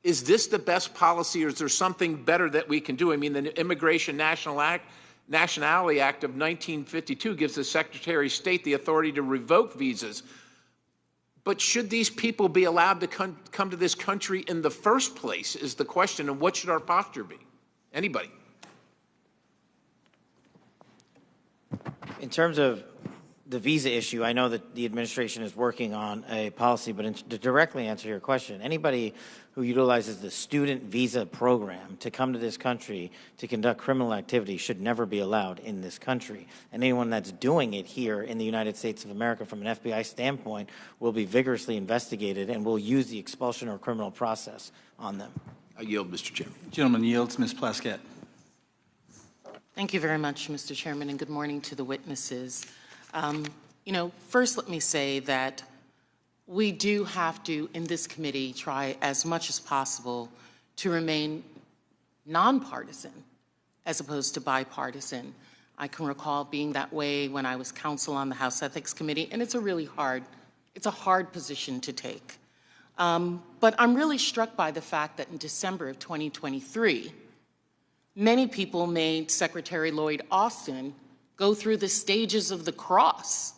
Is this the best policy, or is there something better that we can do? I mean, the Immigration Nationality Act of 1952 gives the Secretary of State the authority to revoke visas. But should these people be allowed to come to this country in the first place is the question, and what should our posture be? Anybody? In terms of the visa issue, I know that the administration is working on a policy, but to directly answer your question, anybody who utilizes the student visa program to come to this country to conduct criminal activity should never be allowed in this country. And anyone that's doing it here in the United States of America from an FBI standpoint will be vigorously investigated, and will use the expulsion or criminal process on them. I yield, Mr. Chairman. Gentleman yields. Ms. Plaskett. Thank you very much, Mr. Chairman, and good morning to the witnesses. First let me say that we do have to, in this committee, try as much as possible to remain nonpartisan as opposed to bipartisan. I can recall being that way when I was counsel on the House Ethics Committee, and it's a hard position to take. But I'm really struck by the fact that in December of 2023, many people made Secretary Lloyd Austin go through the stages of the cross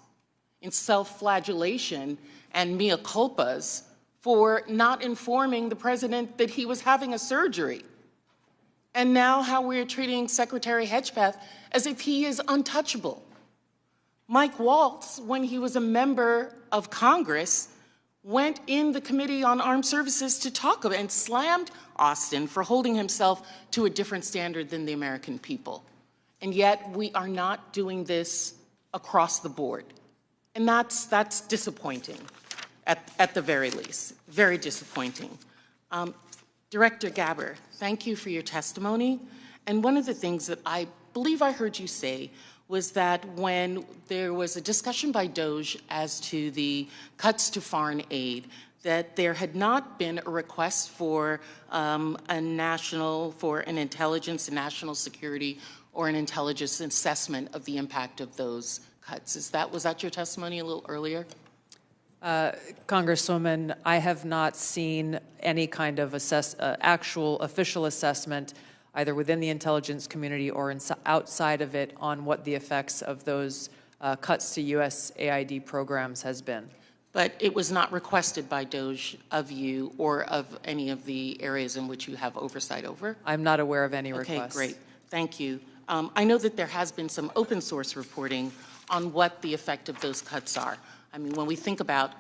in self-flagellation and mea culpas for not informing the president that he was having a surgery. And now how we're treating Secretary Hedgepeth as if he is untouchable, Mike Waltz, when he was a member of Congress, went in the Committee on Armed Services to talk about and slammed Austin for holding himself to a different standard than the American people. And yet we are not doing this across the board. And that's disappointing, at the very least, very disappointing. Director Gabbard, thank you for your testimony. And one of the things that I believe I heard you say was that when there was a discussion by DOJ as to the cuts to foreign aid, that there had not been a request for an intelligence and national security or an intelligence assessment of the impact of those cuts. Was that your testimony a little earlier? Congresswoman, I have not seen any kind of actual official assessment either within the intelligence community or outside of it on what the effects of those cuts to USAID programs has been. But it was not requested by DOJ of you or of any of the areas in which you have oversight over? I'm not aware of any requests. Okay, great. Thank you. I know that there has been some open source reporting on what the effect of those cuts are. I mean, when we think about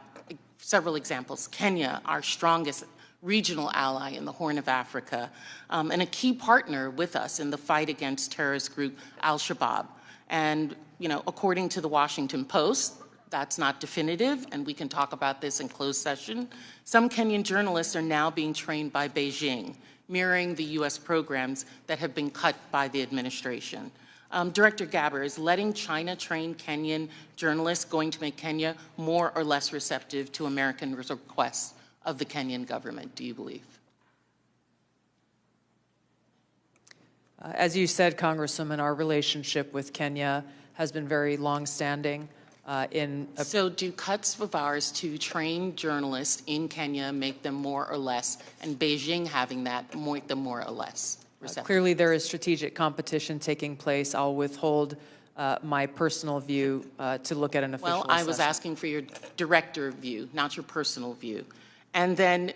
several examples, Kenya, our strongest regional ally in the Horn of Africa, and a key partner with us in the fight against terrorist group Al-Shabaab. And, according to the Washington Post, that's not definitive, and we can talk about this in closed session. Some Kenyan journalists are now being trained by Beijing, mirroring the U.S. programs that have been cut by the administration. Director Gabbard, is letting China train Kenyan journalists going to make Kenya more or less receptive to American requests of the Kenyan government, do you believe? As you said, Congresswoman, our relationship with Kenya has been very long-standing. So do cuts of ours to train journalists in Kenya make them more or less, and Beijing having that make them more or less receptive? Clearly there is strategic competition taking place. I'll withhold my personal view to look at an official assessment. Well, I was asking for your director view, not your personal view. And then,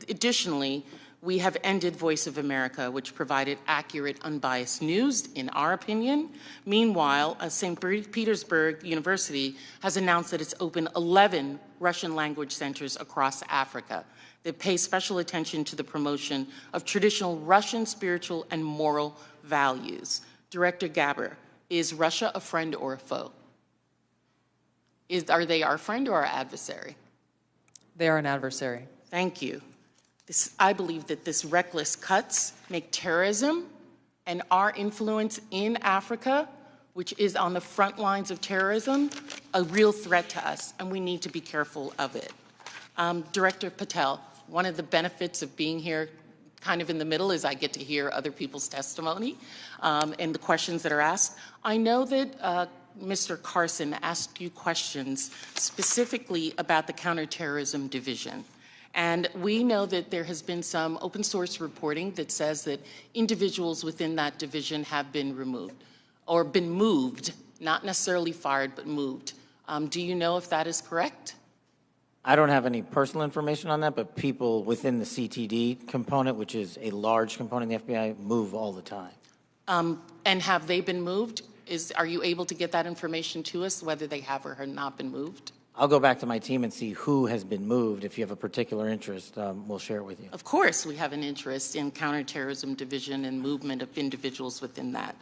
additionally, we have ended Voice of America, which provided accurate, unbiased news, in our opinion. Meanwhile, St. Petersburg University has announced that it's opened 11 Russian language centers across Africa that pay special attention to the promotion of traditional Russian spiritual and moral values. Director Gabbard, is Russia a friend or a foe? Are they our friend or our adversary? They are an adversary. Thank you. I believe that this reckless cuts make terrorism and our influence in Africa, which is on the front lines of terrorism, a real threat to us, and we need to be careful of it. Director Patel, one of the benefits of being here kind of in the middle is I get to hear other people's testimony and the questions that are asked. I know that Mr. Carson asked you questions specifically about the Counterterrorism Division. And we know that there has been some open source reporting that says that individuals within that division have been removed or been moved, not necessarily fired, but moved. Do you know if that is correct? I don't have any personal information on that, but people within the CTD component, which is a large component of the FBI, move all the time. And have they been moved? Are you able to get that information to us, whether they have or have not been moved? I'll go back to my team and see who has been moved. If you have a particular interest, we'll share it with you. Of course, we have an interest in Counterterrorism Division and movement of individuals within that.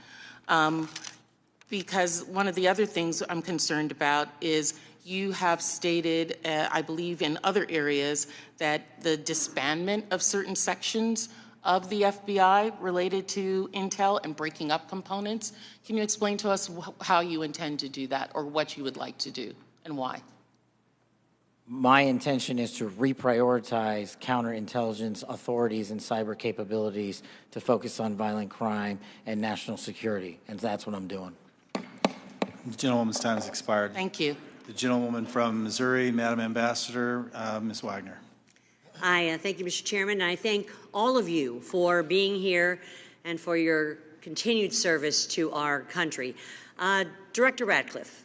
Because one of the other things I'm concerned about is you have stated, I believe in other areas, that the disbandment of certain sections of the FBI related to intel and breaking up components. Can you explain to us how you intend to do that or what you would like to do and why? My intention is to reprioritize counterintelligence authorities and cyber capabilities to focus on violent crime and national security, and that's what I'm doing. The gentlewoman's time has expired. Thank you. The gentlewoman from Missouri, Madam Ambassador, Ms. Wagner. I thank you, Mr. Chairman, and I thank all of you for being here and for your continued service to our country. Director Ratcliffe,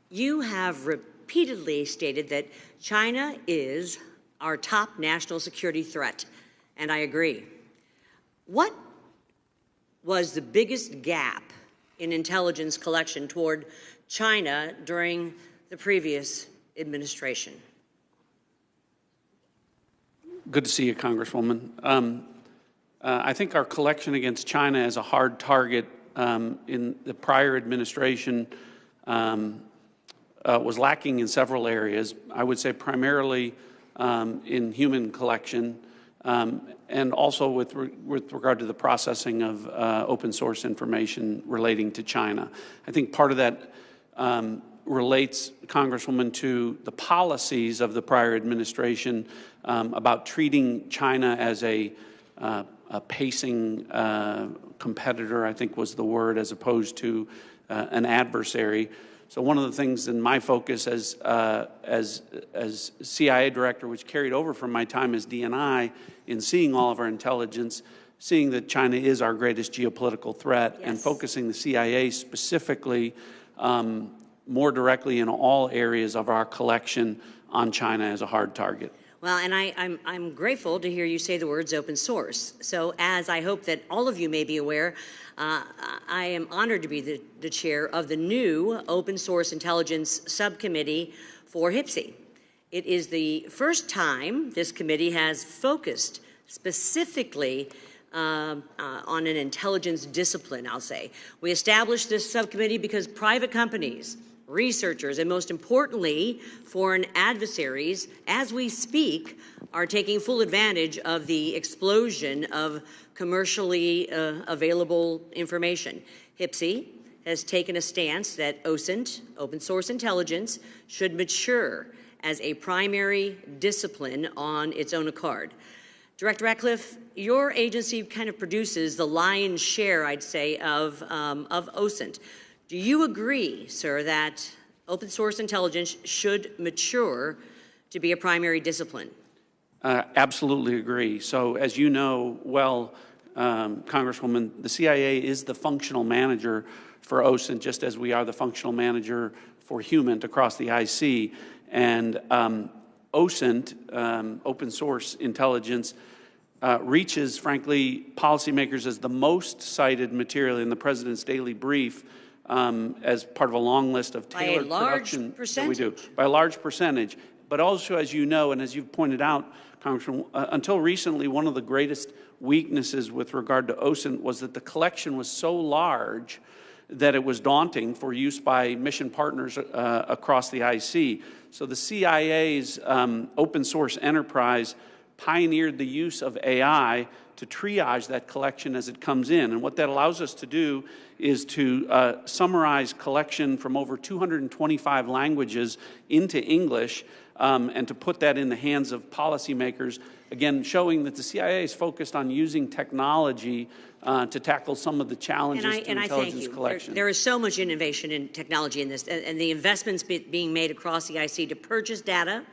you have repeatedly stated that China is our top national security threat, and I agree. What was the biggest gap in intelligence collection toward China during the previous administration? Good to see you, Congresswoman. I think our collection against China as a hard target in the prior administration was lacking in several areas. I would say primarily in human collection and also with regard to the processing of open source information relating to China. I think part of that relates, Congresswoman, to the policies of the prior administration about treating China as a pacing competitor, I think was the word, as opposed to an adversary. So one of the things in my focus as CIA director, which carried over from my time as DNI, in seeing all of our intelligence, seeing that China is our greatest geopolitical threat, and focusing the CIA specifically more directly in all areas of our collection on China as a hard target. Well, and I'm grateful to hear you say the words open source. So as I hope that all of you may be aware, I am honored to be the chair of the new Open Source Intelligence Subcommittee for HPSI. It is the first time this committee has focused specifically on an intelligence discipline, I'll say. We established this subcommittee because private companies, researchers, and most importantly, foreign adversaries, as we speak, are taking full advantage of the explosion of commercially available information. HPSI has taken a stance that OSINT, open source intelligence, should mature as a primary discipline on its own accord. Director Ratcliffe, your agency kind of produces the lion's share, I'd say, of OSINT. Do you agree, sir, that open source intelligence should mature to be a primary discipline? Absolutely agree. So as you know well, Congresswoman, the CIA is the functional manager for OSINT, just as we are the functional manager for HUMINT across the IC. And OSINT, open source intelligence, reaches, frankly, policymakers as the most cited material in the President's daily brief as part of a long list of tailored production that we do, by a large percentage. But also, as you know, and as you've pointed out, Congressman, until recently, one of the greatest weaknesses with regard to OSINT was that the collection was so large that it was daunting for use by mission partners across the IC. So the CIA's open source enterprise pioneered the use of AI to triage that collection as it comes in. And what that allows us to do is to summarize collection from over 225 languages into English and to put that in the hands of policymakers, again, showing that the CIA is focused on using technology to tackle some of the challenges to intelligence collection. There is so much innovation in technology in this, and the investments being made across the IC to purchase data,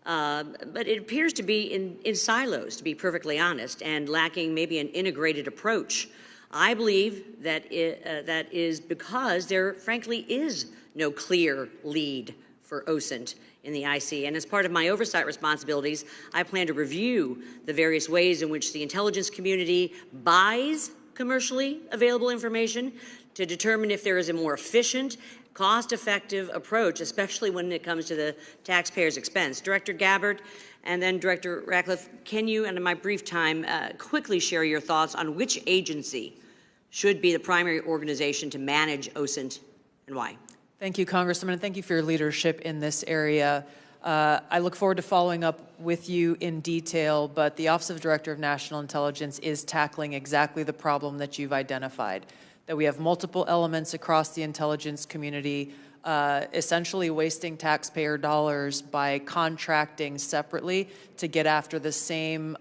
but it appears to be in silos, to be perfectly honest, and lacking maybe an integrated approach. I believe that that is because there, frankly, is no clear lead for OSINT in the IC. And as part of my oversight responsibilities, I plan to review the various ways in which the intelligence community buys commercially available information to determine if there is a more efficient, cost-effective approach, especially when it comes to the taxpayer's expense. Director Gabbard and then Director Ratcliffe, can you, and in my brief time, quickly share your thoughts on which agency should be the primary organization to manage OSINT and why? Thank you, Congressman, and thank you for your leadership in this area. I look forward to following up with you in detail, but the Office of Director of National Intelligence is tackling exactly the problem that you've identified, that we have multiple elements across the intelligence community essentially wasting taxpayer dollars by contracting separately to get after the same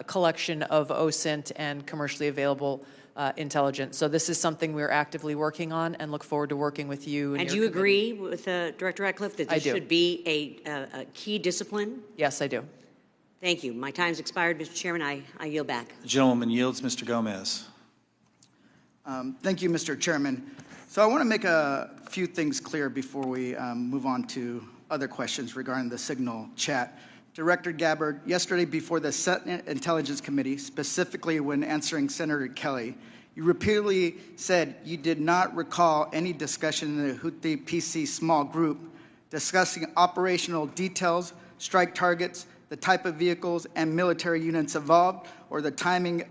collection of OSINT and commercially available intelligence. So this is something we're actively working on and look forward to working with you. And do you agree with Director Ratcliffe that this should be a key discipline? Yes, I do. Thank you. My time's expired, Mr. Chairman. I yield back. The gentleman yields. Mr. Gomez. Thank you, Mr. Chairman. So I want to make a few things clear before we move on to other questions regarding the Signal chat. Director Gabbard, yesterday before the Senate Intelligence Committee, specifically when answering Senator Kelly, You repeatedly said you did not recall any discussion in the Houthi PC small group discussing operational details, strike targets, the type of vehicles and military units involved, or the timing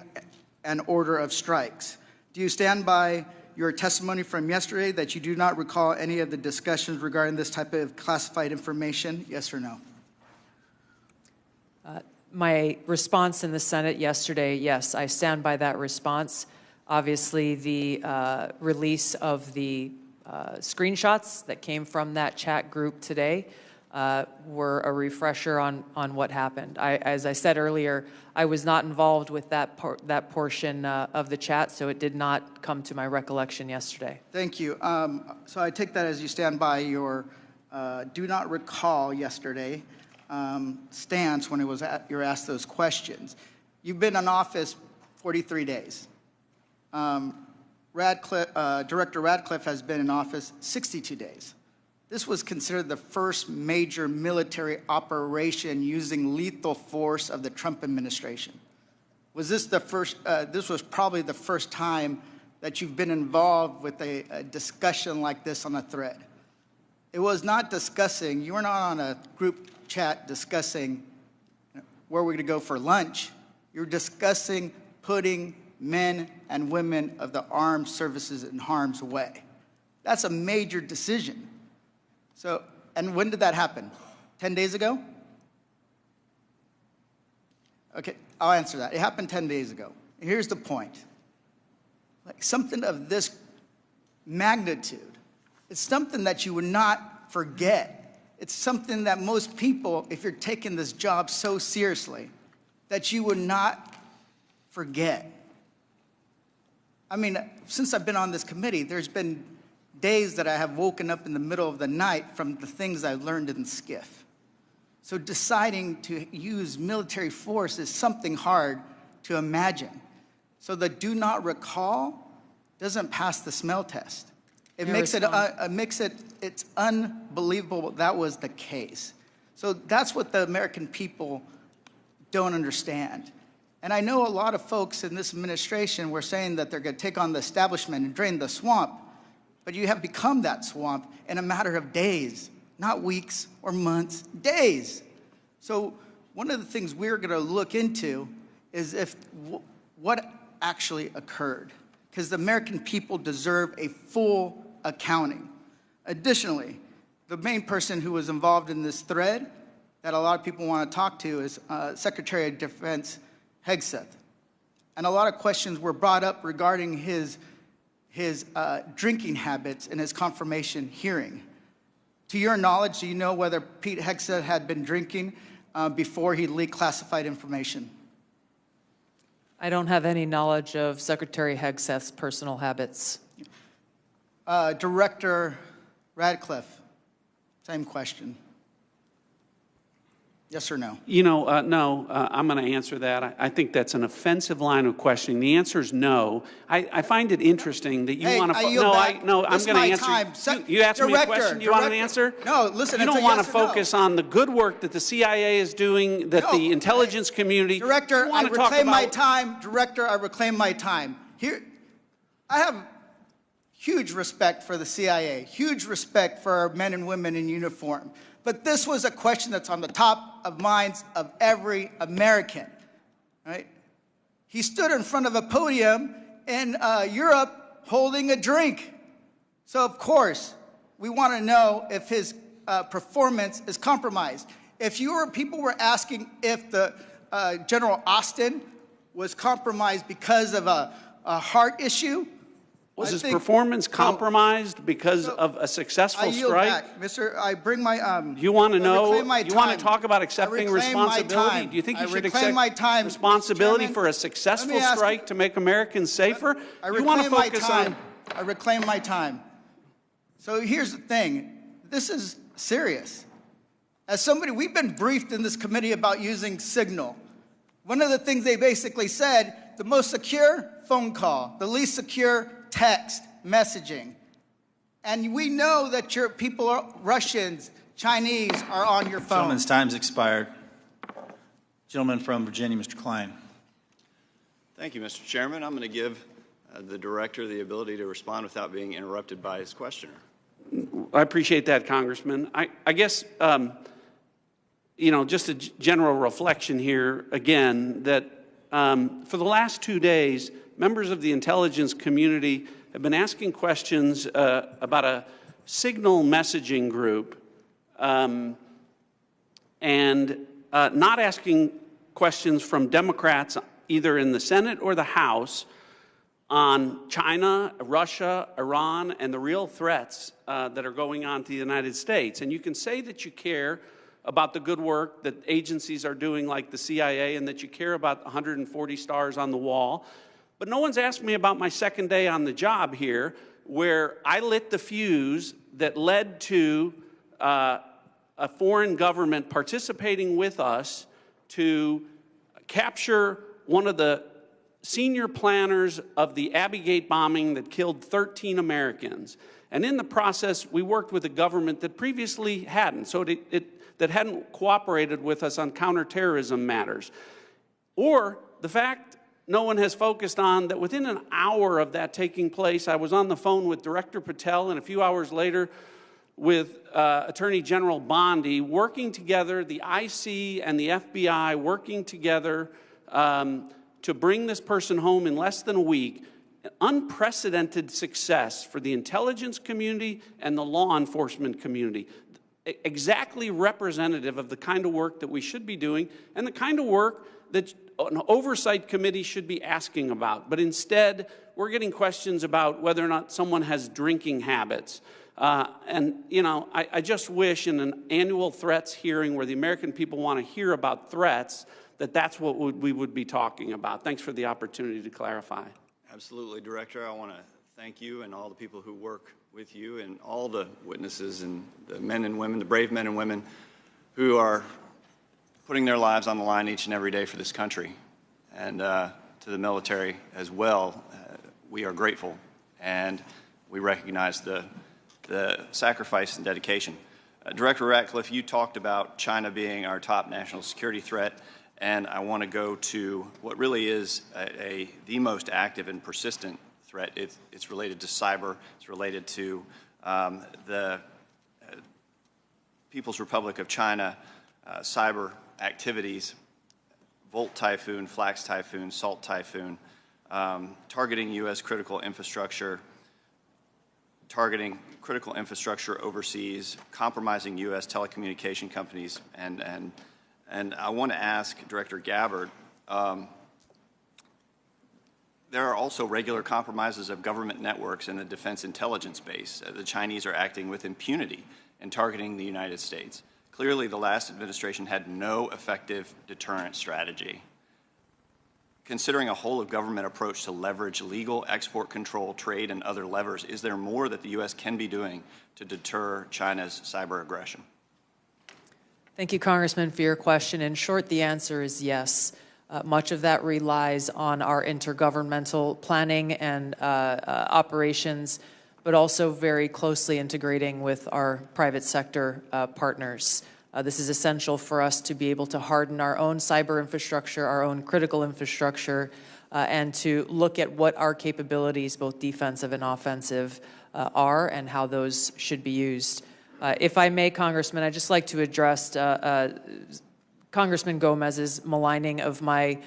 and order of strikes. Do you stand by your testimony from yesterday that you do not recall any of the discussions regarding this type of classified information? Yes or no? My response in the Senate yesterday, yes, I stand by that response. Obviously, the release of the screenshots that came from that chat group today were a refresher on what happened. As I said earlier, I was not involved with that portion of the chat, so it did not come to my recollection yesterday. Thank you. So I take that as you stand by your do not recall yesterday stance when you're asked those questions. You've been in office 43 days. Director Ratcliffe has been in office 62 days. This was considered the first major military operation using lethal force of the Trump administration. Was this the first? This was probably the first time that you've been involved with a discussion like this on a thread. It was not discussing. You were not on a group chat discussing where we're going to go for lunch. You're discussing putting men and women of the armed services in harm's way. That's a major decision. So, and when did that happen? 10 days ago? Okay, I'll answer that. It happened 10 days ago. And here's the point. Like something of this magnitude, it's something that you would not forget. It's something that most people, if you're taking this job so seriously, that you would not forget. I mean, since I've been on this committee, there's been days that I have woken up in the middle of the night from the things I've learned in SCIF. So deciding to use military force is something hard to imagine. So the do not recall doesn't pass the smell test. It makes it's unbelievable that was the case. So that's what the American people don't understand. And I know a lot of folks in this administration were saying that they're going to take on the establishment and drain the swamp. But you have become that swamp in a matter of days, not weeks or months, days. So one of the things we're going to look into is what actually occurred, because the American people deserve a full accounting. Additionally, the main person who was involved in this thread that a lot of people want to talk to is Secretary of Defense Hegseth. And a lot of questions were brought up regarding his drinking habits in his confirmation hearing. To your knowledge, do you know whether Pete Hegseth had been drinking before he leaked classified information? I don't have any knowledge of Secretary Hegseth's personal habits. Director Ratcliffe, same question. Yes or no? You know, no, I'm going to answer that. I think that's an offensive line of questioning. The answer is no. I find it interesting that you want to... I'm going to answer. You asked me a question. Do you want an answer? No, listen. You don't want to focus on the good work that the CIA is doing, that the intelligence community... Director, I reclaim my time. Director, I reclaim my time. Here, I have huge respect for the CIA, huge respect for our men and women in uniform. But this was a question that's on the top of minds of every American, right? He stood in front of a podium in Europe holding a drink. So, of course, we want to know if his performance is compromised. If people were asking if the General Austin was compromised because of a heart issue, was his performance compromised because of a successful strike? Back. Mr. I bring my... you want to know? You want to talk about accepting responsibility? Do you think you should accept responsibility for a successful strike to make Americans safer? You want to focus on... I reclaim my time. So here's the thing. This is serious. As somebody, we've been briefed in this committee about using Signal. One of the things they basically said, the most secure, phone call. The least secure, text messaging. And we know that your people are Russians, Chinese are on your phone. Gentleman's time's expired. Gentleman from Virginia, Mr. Klein. Thank you, Mr. Chairman. I'm going to give the director the ability to respond without being interrupted by his questioner. I appreciate that, Congressman. I guess, just a general reflection here, again, that for the last 2 days, members of the intelligence community have been asking questions about a signal messaging group and not asking questions from Democrats either in the Senate or the House on China, Russia, Iran, and the real threats that are going on to the United States. And you can say that you care about the good work that agencies are doing like the CIA and that you care about 140 stars on the wall, but no one's asked me about my second day on the job here, where I lit the fuse that led to a foreign government participating with us to capture one of the senior planners of the Abbey Gate bombing that killed 13 Americans. And in the process, we worked with a government that previously hadn't, that hadn't cooperated with us on counterterrorism matters. Or the fact no one has focused on that within an hour of that taking place, I was on the phone with Director Patel, and a few hours later with Attorney General Bondi, working together, the IC and the FBI working together to bring this person home in less than a week. Unprecedented success for the intelligence community and the law enforcement community. Exactly representative of the kind of work that we should be doing and the kind of work that an oversight committee should be asking about. But instead, we're getting questions about whether or not someone has drinking habits. I just wish in an annual threats hearing where the American people want to hear about threats, that's what we would be talking about. Thanks for the opportunity to clarify. Absolutely, Director. I want to thank you and all the people who work with you and all the witnesses and the men and women, the brave men and women who are putting their lives on the line each and every day for this country. And to the military as well, we are grateful and we recognize the sacrifice and dedication. Director Ratcliffe, you talked about China being our top national security threat, and I want to go to what really is the most active and persistent threat. It's related to cyber. It's related to the People's Republic of China cyber activities, Volt Typhoon, Flax Typhoon, Salt Typhoon, targeting U.S. critical infrastructure, targeting critical infrastructure overseas, compromising U.S. telecommunication companies, and I want to ask Director Gabbard, there are also regular compromises of government networks in the defense intelligence base. The Chinese are acting with impunity and targeting the United States. Clearly, the last administration had no effective deterrent strategy. Considering a whole-of-government approach to leverage legal export control, trade, and other levers, is there more that the U.S. can be doing to deter China's cyber aggression? Thank you, Congressman, for your question. In short, the answer is yes. Much of that relies on our intergovernmental planning and operations, but also very closely integrating with our private sector partners. This is essential for us to be able to harden our own cyber infrastructure, our own critical infrastructure, and to look at what our capabilities, both defensive and offensive, are and how those should be used. If I may, Congressman, I'd just like to address Congressman Gomez's maligning of my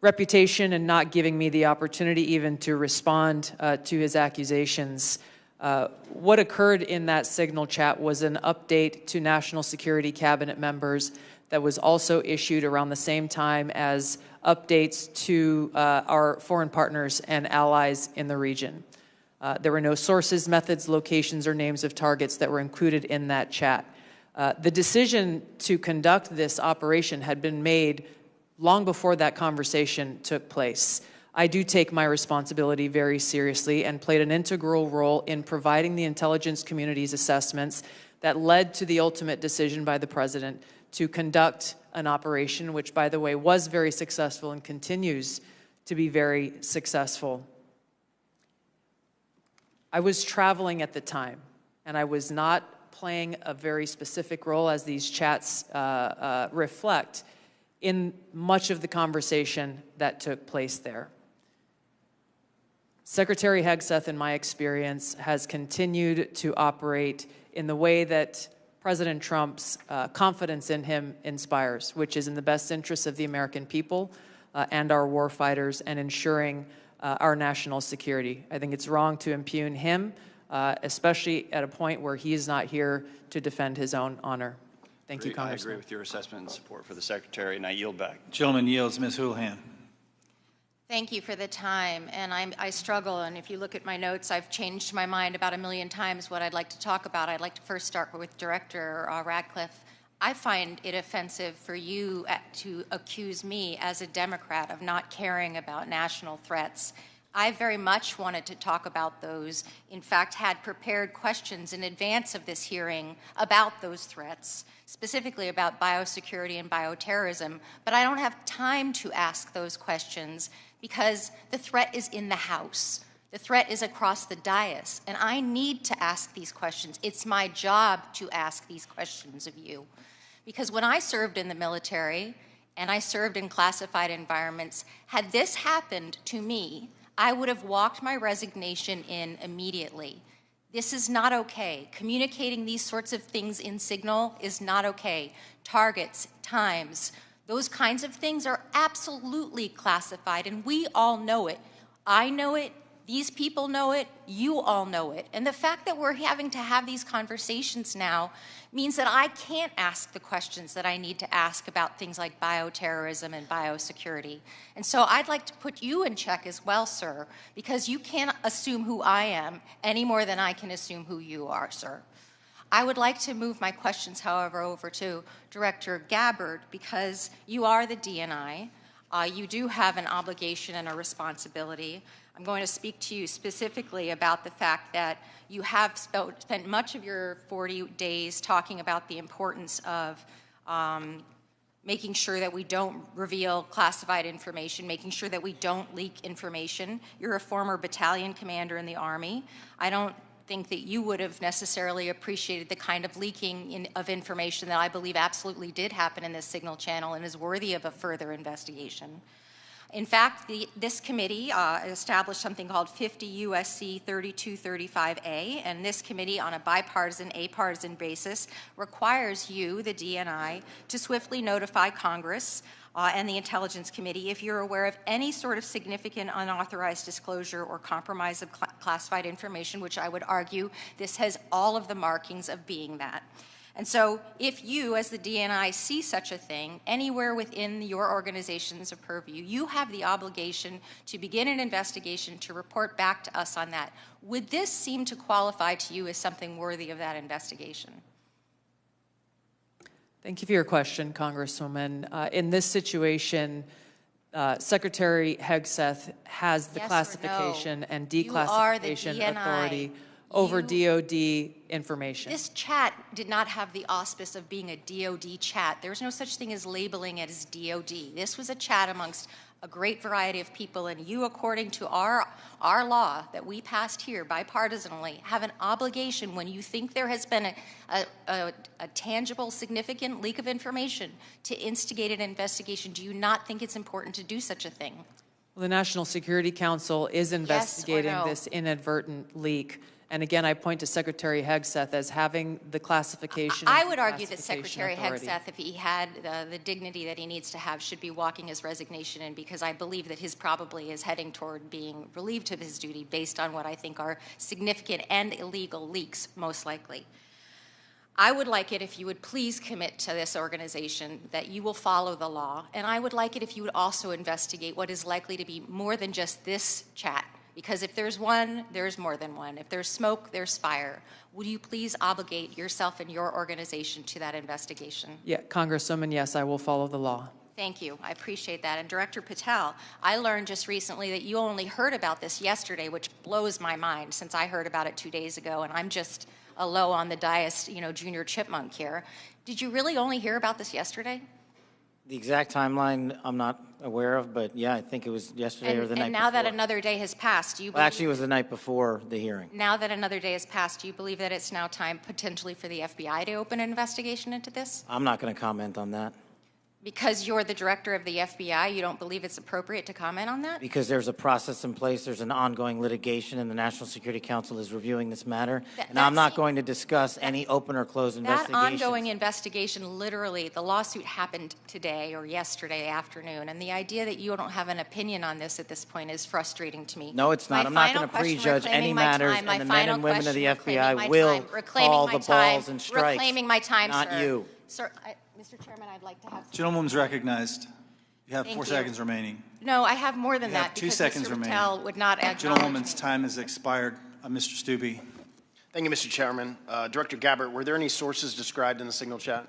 reputation and not giving me the opportunity even to respond to his accusations. What occurred in that signal chat was an update to National Security Cabinet members that was also issued around the same time as updates to our foreign partners and allies in the region. There were no sources, methods, locations, or names of targets that were included in that chat. The decision to conduct this operation had been made long before that conversation took place. I do take my responsibility very seriously and played an integral role in providing the intelligence community's assessments that led to the ultimate decision by the President to conduct an operation, which, by the way, was very successful and continues to be very successful. I was traveling at the time, and I was not playing a very specific role, as these chats reflect, in much of the conversation that took place there. Secretary Hegseth, in my experience, has continued to operate in the way that President Trump's confidence in him inspires, which is in the best interests of the American people and our war fighters and ensuring our national security. I think it's wrong to impugn him, especially at a point where he is not here to defend his own honor. Thank you, Congressman. I agree with your assessment and support for the Secretary, and I yield back. Gentleman yields. Ms. Houlihan. Thank you for the time, and I struggle, and if you look at my notes, I've changed my mind about 1,000,000 times what I'd like to talk about. I'd like to first start with Director Ratcliffe. I find it offensive for you to accuse me as a Democrat of not caring about national threats. I very much wanted to talk about those, in fact, had prepared questions in advance of this hearing about those threats, specifically about biosecurity and bioterrorism, but I don't have time to ask those questions because the threat is in the House. The threat is across the dais, and I need to ask these questions. It's my job to ask these questions of you. Because when I served in the military and I served in classified environments, had this happened to me, I would have walked my resignation in immediately. This is not okay. Communicating these sorts of things in Signal is not okay. Targets, times, those kinds of things are absolutely classified, and we all know it. I know it, these people know it, you all know it. And the fact that we're having to have these conversations now means that I can't ask the questions that I need to ask about things like bioterrorism and biosecurity. And so I'd like to put you in check as well, sir, because you can't assume who I am any more than I can assume who you are, sir. I would like to move my questions, however, over to Director Gabbard, because you are the DNI. You do have an obligation and a responsibility. I'm going to speak to you specifically about the fact that you have spent much of your 40 days talking about the importance of making sure that we don't reveal classified information, making sure that we don't leak information. You're a former battalion commander in the Army. I don't think that you would have necessarily appreciated the kind of leaking of information that I believe absolutely did happen in this Signal channel and is worthy of a further investigation. In fact, this committee established something called 50 U.S.C. 3235A, and this committee, on a bipartisan, apartisan basis, requires you, the DNI, to swiftly notify Congress and the Intelligence Committee if you're aware of any sort of significant unauthorized disclosure or compromise of classified information, which I would argue this has all of the markings of being that. And so if you, as the DNI, see such a thing anywhere within your organization's purview, you have the obligation to begin an investigation to report back to us on that. Would this seem to qualify to you as something worthy of that investigation? Thank you for your question, Congresswoman. In this situation, Secretary Hegseth has the classification and declassification authority over DOD information. This chat did not have the auspice of being a DOD chat. There's no such thing as labeling it as DOD. This was a chat amongst a great variety of people, and you, according to our law that we passed here bipartisanly, have an obligation when you think there has been a tangible, significant leak of information to instigate an investigation. Do you not think it's important to do such a thing? Well, the National Security Council is investigating this inadvertent leak. And again, I point to Secretary Hegseth as having the classification. I would argue that Secretary Hegseth, if he had the dignity that he needs to have, should be walking his resignation in, because I believe that his probably is heading toward being relieved of his duty based on what I think are significant and illegal leaks, most likely. I would like it if you would please commit to this organization that you will follow the law, and I would like it if you would also investigate what is likely to be more than just this chat. Because if there's one, there's more than one. If there's smoke, there's fire. Would you please obligate yourself and your organization to that investigation? Yeah, Congresswoman, yes, I will follow the law. Thank you. I appreciate that. And Director Patel, I learned just recently that you only heard about this yesterday, which blows my mind since I heard about it 2 days ago, and I'm just a low on the dais, junior chipmunk here. Did you really only hear about this yesterday? The exact timeline I'm not aware of, but yeah, I think it was yesterday or the night before. And now that another day has passed, do you believe... Well, actually, it was the night before the hearing. Now that another day has passed, do you believe that it's now time potentially for the FBI to open an investigation into this? I'm not going to comment on that. Because you're the director of the FBI, you don't believe it's appropriate to comment on that? Because there's a process in place, there's an ongoing litigation, and the National Security Council is reviewing this matter. And I'm not going to discuss any open or closed That investigations. ongoing investigation, literally, the lawsuit happened today or yesterday afternoon, and the idea that you don't have an opinion on this at this point is frustrating to me. No, it's not. I'm not going to prejudge any matters, and the men and women of the FBI will call the balls and strikes. Reclaiming my time, not sir. you. Sir, Mr. Chairman, I'd like to have... Gentlewoman's recognized. You have Thank 4 you. seconds remaining. No, I have more than You have that 2 because seconds Mr. remaining. Patel would not acknowledge Gentlewoman's time has expired. Mr. Stubbe. Thank you, Mr. Chairman. Director Gabbard, were there any sources described in the signal chat?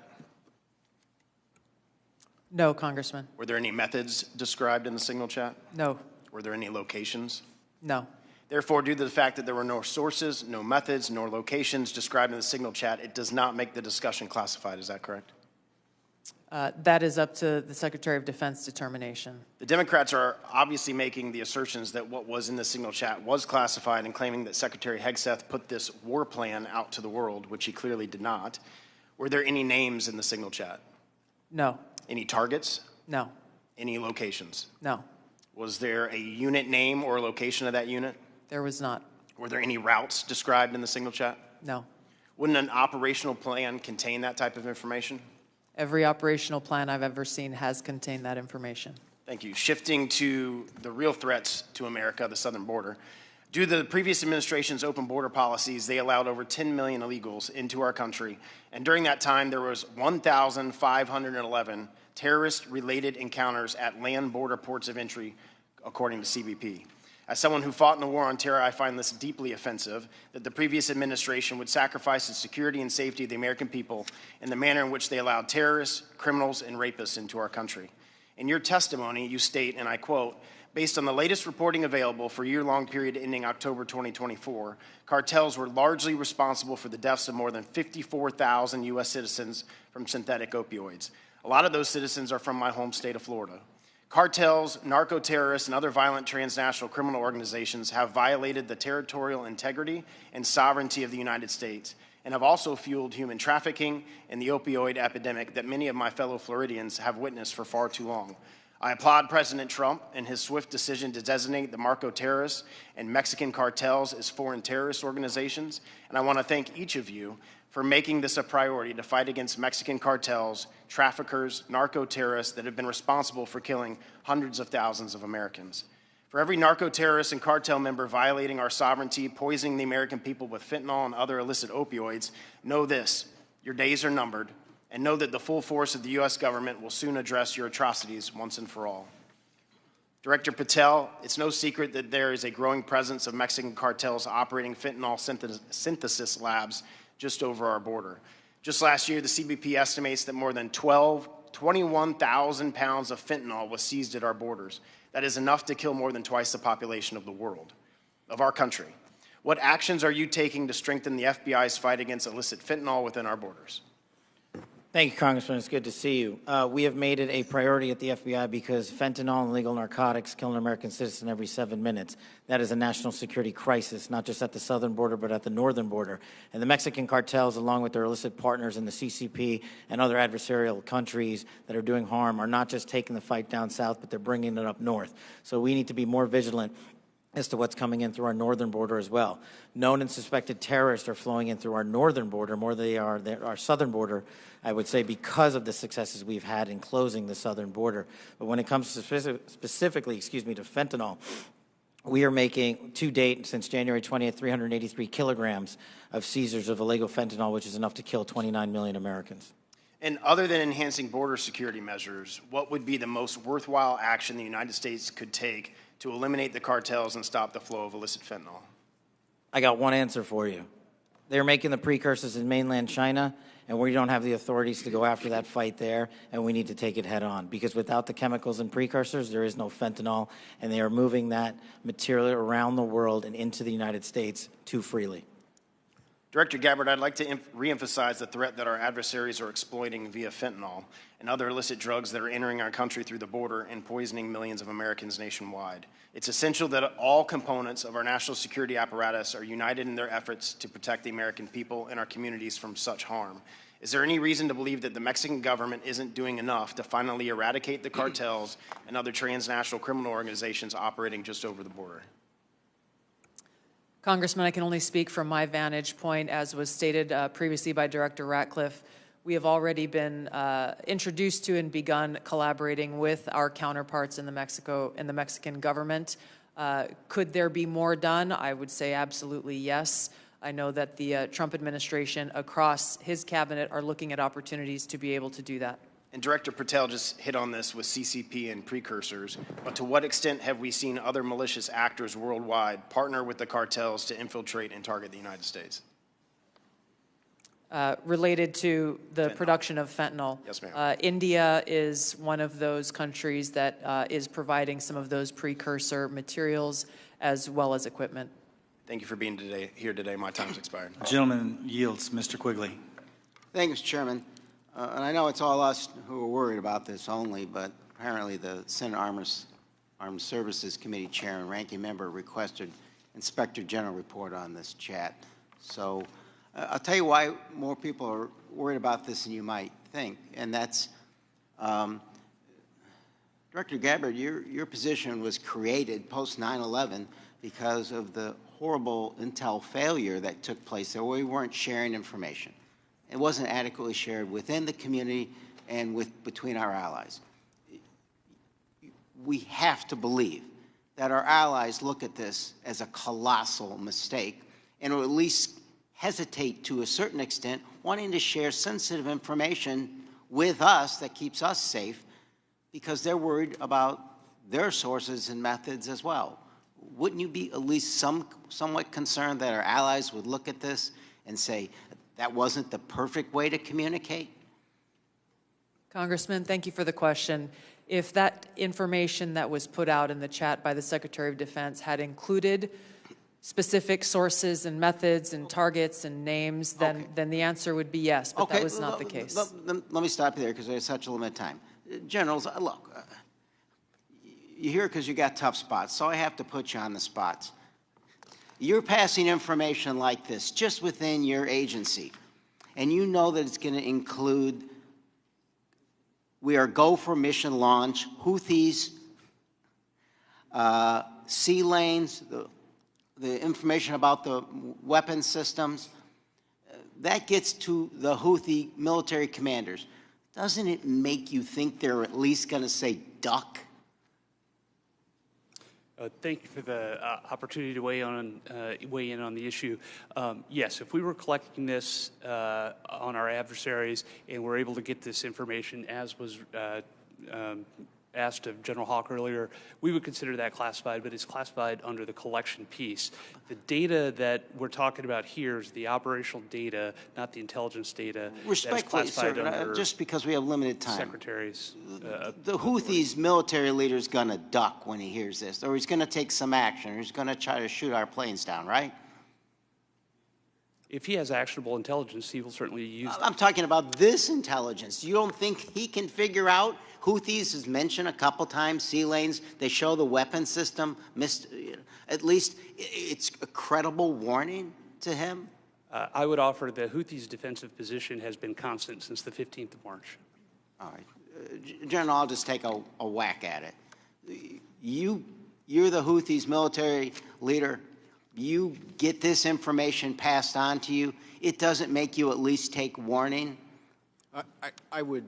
No, Congressman. Were there any methods described in the signal chat? No. Were there any locations? No. Therefore, due to the fact that there were no sources, no methods, nor locations described in the signal chat, it does not make the discussion classified. Is that correct? That is up to the Secretary of Defense determination. The Democrats are obviously making the assertions that what was in the signal chat was classified and claiming that Secretary Hegseth put this war plan out to the world, which he clearly did not. Were there any names in the signal chat? No. Any targets? No. Any locations? No. Was there a unit name or location of that unit? There was not. Were there any routes described in the signal chat? No. Wouldn't an operational plan contain that type of information? Every operational plan I've ever seen has contained that information. Thank you. Shifting to the real threats to America, the southern border. Due to the previous administration's open border policies, they allowed over 10 million illegals into our country. And during that time, there was 1,511 terrorist-related encounters at land border ports of entry, according to CBP. As someone who fought in the war on terror, I find this deeply offensive, that the previous administration would sacrifice the security and safety of the American people in the manner in which they allowed terrorists, criminals, and rapists into our country. In your testimony, you state, and I quote, based on the latest reporting available for a year-long period ending October 2024, cartels were largely responsible for the deaths of more than 54,000 U.S. citizens from synthetic opioids. A lot of those citizens are from my home state of Florida. Cartels, narco-terrorists, and other violent transnational criminal organizations have violated the territorial integrity and sovereignty of the United States and have also fueled human trafficking and the opioid epidemic that many of my fellow Floridians have witnessed for far too long. I applaud President Trump and his swift decision to designate the narco-terrorists and Mexican cartels as foreign terrorist organizations, and I want to thank each of you for making this a priority to fight against Mexican cartels, traffickers, narco-terrorists that have been responsible for killing hundreds of thousands of Americans. For every narco-terrorist and cartel member violating our sovereignty, poisoning the American people with fentanyl and other illicit opioids, know this, your days are numbered, and know that the full force of the U.S. government will soon address your atrocities once and for all. Director Patel, it's no secret that there is a growing presence of Mexican cartels operating fentanyl synthesis labs just over our border. Just last year, the CBP estimates that more than 21,000 pounds of fentanyl was seized at our borders. That is enough to kill more than twice the population of the world, of our country. What actions are you taking to strengthen the FBI's fight against illicit fentanyl within our borders? Thank you, Congressman. It's good to see you. We have made it a priority at the FBI because fentanyl and illegal narcotics kill an American citizen every 7 minutes. That is a national security crisis, not just at the southern border, but at the northern border. And the Mexican cartels, along with their illicit partners in the CCP and other adversarial countries that are doing harm, are not just taking the fight down south, but they're bringing it up north. So we need to be more vigilant as to what's coming in through our northern border as well. Known and suspected terrorists are flowing in through our northern border more than they are our southern border, I would say, because of the successes we've had in closing the southern border. But when it comes to specifically to fentanyl, we are making, to date, since January 20th, 383 kilograms of seizures of illegal fentanyl, which is enough to kill 29 million Americans. And other than enhancing border security measures, what would be the most worthwhile action the United States could take to eliminate the cartels and stop the flow of illicit fentanyl? I got one answer for you. They're making the precursors in mainland China, and we don't have the authorities to go after that fight there, and we need to take it head on. Because without the chemicals and precursors, there is no fentanyl, and they are moving that material around the world and into the United States too freely. Director Gabbard, I'd like to reemphasize the threat that our adversaries are exploiting via fentanyl and other illicit drugs that are entering our country through the border and poisoning millions of Americans nationwide. It's essential that all components of our national security apparatus are united in their efforts to protect the American people and our communities from such harm. Is there any reason to believe that the Mexican government isn't doing enough to finally eradicate the cartels and other transnational criminal organizations operating just over the border? Congressman, I can only speak from my vantage point. As was stated previously by Director Ratcliffe, we have already been introduced to and begun collaborating with our counterparts in the Mexican government. Could there be more done? I would say absolutely yes. I know that the Trump administration across his cabinet are looking at opportunities to be able to do that. And Director Patel just hit on this with CCP and precursors, but to what extent have we seen other malicious actors worldwide partner with the cartels to infiltrate and target the United States? Related to the production of fentanyl. Yes, ma'am. India is one of those countries that is providing some of those precursor materials as well as equipment. Thank you for being here today. My time's expired. Gentleman yields. Mr. Quigley. Thank you, Mr. Chairman. And I know it's all us who are worried about this only, but apparently the Senate Armed Services Committee Chair and Ranking Member requested Inspector General report on this chat. So I'll tell you why more people are worried about this than you might think, and that's Director Gabbard, your position was created post 9/11 because of the horrible intel failure that took place there, where we weren't sharing information. It wasn't adequately shared within the community and between our allies. We have to believe that our allies look at this as a colossal mistake and will at least hesitate to a certain extent, wanting to share sensitive information with us that keeps us safe because they're worried about their sources and methods as well. Wouldn't you be at least somewhat concerned that our allies would look at this and say, that wasn't the perfect way to communicate? Congressman, thank you for the question. If that information that was put out in the chat by the Secretary of Defense had included specific sources and methods and targets and names, then the answer would be yes, but that was not the case. Let me stop you there because there's such a limited time. Generals, look, you're here because you got tough spots, so I have to put you on the spots. You're passing information like this just within your agency, and you know that it's going to include, we are go for mission launch, Houthis, sea lanes, the information about the weapon systems. That gets to the Houthi military commanders. Doesn't it make you think they're at least going to say duck? Thank you for the opportunity to weigh in on the issue. Yes, if we were collecting this on our adversaries and we're able to get this information, as was asked of General Hawk earlier, we would consider that classified, but it's classified under the collection piece. The data that we're talking about here is the operational data, not the intelligence data. Respectfully, sir, just because we have limited time. Secretaries. The Houthis military leader is going to duck when he hears this, or he's going to take some action, or he's going to try to shoot our planes down, right? If he has actionable intelligence, he will certainly use that. I'm talking about this intelligence. You don't think he can figure out? Houthis is mentioned a couple times, sea lanes. They show the weapon system. At least it's a credible warning to him. I would offer the Houthis' defensive position has been constant since the 15th of March. All right. General, I'll just take a whack at it. You're the Houthis' military leader. You get this information passed on to you. It doesn't make you at least take warning? I would,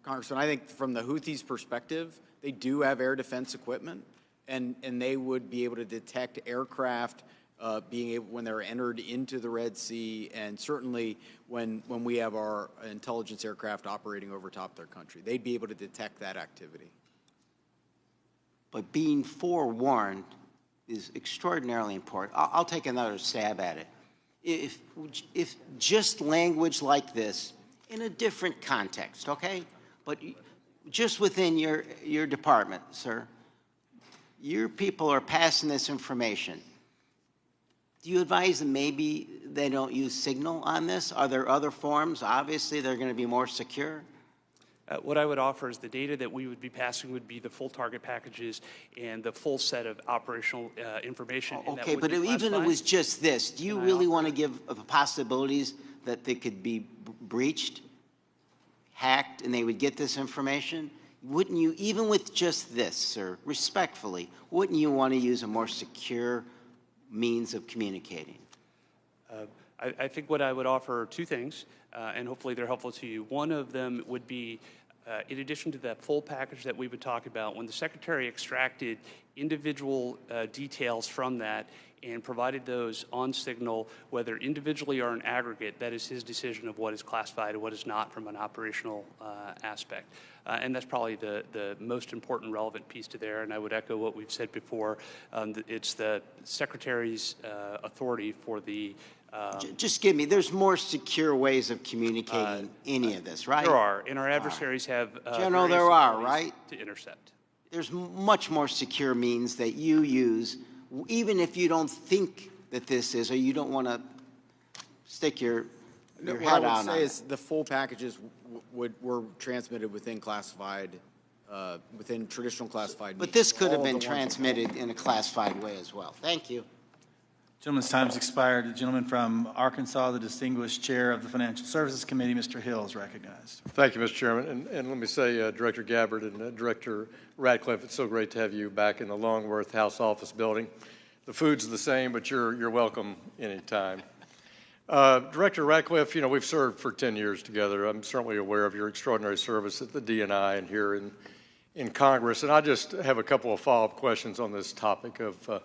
Congressman, I think from the Houthis' perspective, they do have air defense equipment, and they would be able to detect aircraft when they're entered into the Red Sea, and certainly when we have our intelligence aircraft operating over top their country. They'd be able to detect that activity. But being forewarned is extraordinarily important. I'll take another stab at it. If just language like this, in a different context, okay? But just within your department, sir, your people are passing this information. Do you advise them maybe they don't use Signal on this? Are there other forms? Obviously, they're going to be more secure. What I would offer is the data that we would be passing would be the full target packages and the full set of operational information. Okay, but even if it was just this, do you really want to give the possibilities that they could be breached, hacked, and they would get this information, wouldn't you, even with just this, sir, respectfully, wouldn't you want to use a more secure means of communicating? I think what I would offer two things, and hopefully they're helpful to you. One of them would be, in addition to that full package that we would talk about, when the Secretary extracted individual details from that and provided those on Signal, whether individually or in aggregate, that is his decision of what is classified and what is not from an operational aspect. And that's probably the most important relevant piece to there. And I would echo what we've said before. It's the Secretary's authority for the just give me, there's more secure ways of communicating any of this, right? There are, and our adversaries have General, there are, right? To intercept. There's much more secure means that you use, even if you don't think that this is, or you don't want to stick your head What I out would on say it. is the full packages were transmitted within classified, within traditional classified. But means. this could All have of been the ones- transmitted in a classified way as well. Thank you. Gentleman's time's expired. The gentleman from Arkansas, the distinguished chair of the Financial Services Committee, Mr. Hill, is recognized. Thank you, Mr. Chairman. And let me say, Director Gabbard and Director Ratcliffe, it's so great to have you back in the Longworth House Office building. The food's the same, but you're welcome anytime. Director Ratcliffe, you know, we've served for 10 years together. I'm certainly aware of your extraordinary service at the DNI and here in Congress. And I just have a couple of follow-up questions on this topic of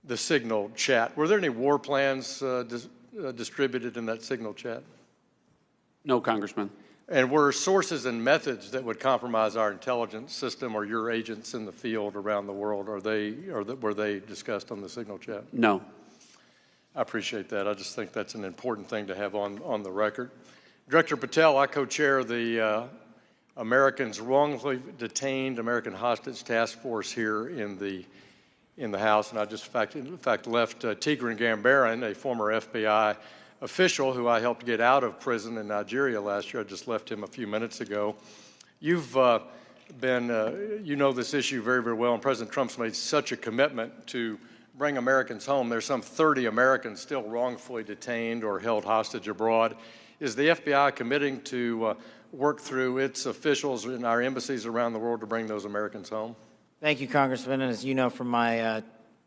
the Signal chat. Were there any war plans distributed in that Signal chat? No, Congressman. And were sources and methods that would compromise our intelligence system or your agents in the field around the world, were they discussed on the Signal chat? No. I appreciate that. I just think that's an important thing to have on the record. Director Patel, I co-chair the Americans Wrongfully Detained American Hostage Task Force here in the House, and I just in fact left Tigran Gambaryan, a former FBI official who I helped get out of prison in Nigeria last year. I just left him a few minutes ago. You've you know this issue very, very well, and President Trump's made such a commitment to bring Americans home. There's some 30 Americans still wrongfully detained or held hostage abroad. Is the FBI committing to work through its officials in our embassies around the world to bring those Americans home? Thank you, Congressman. And as you know from my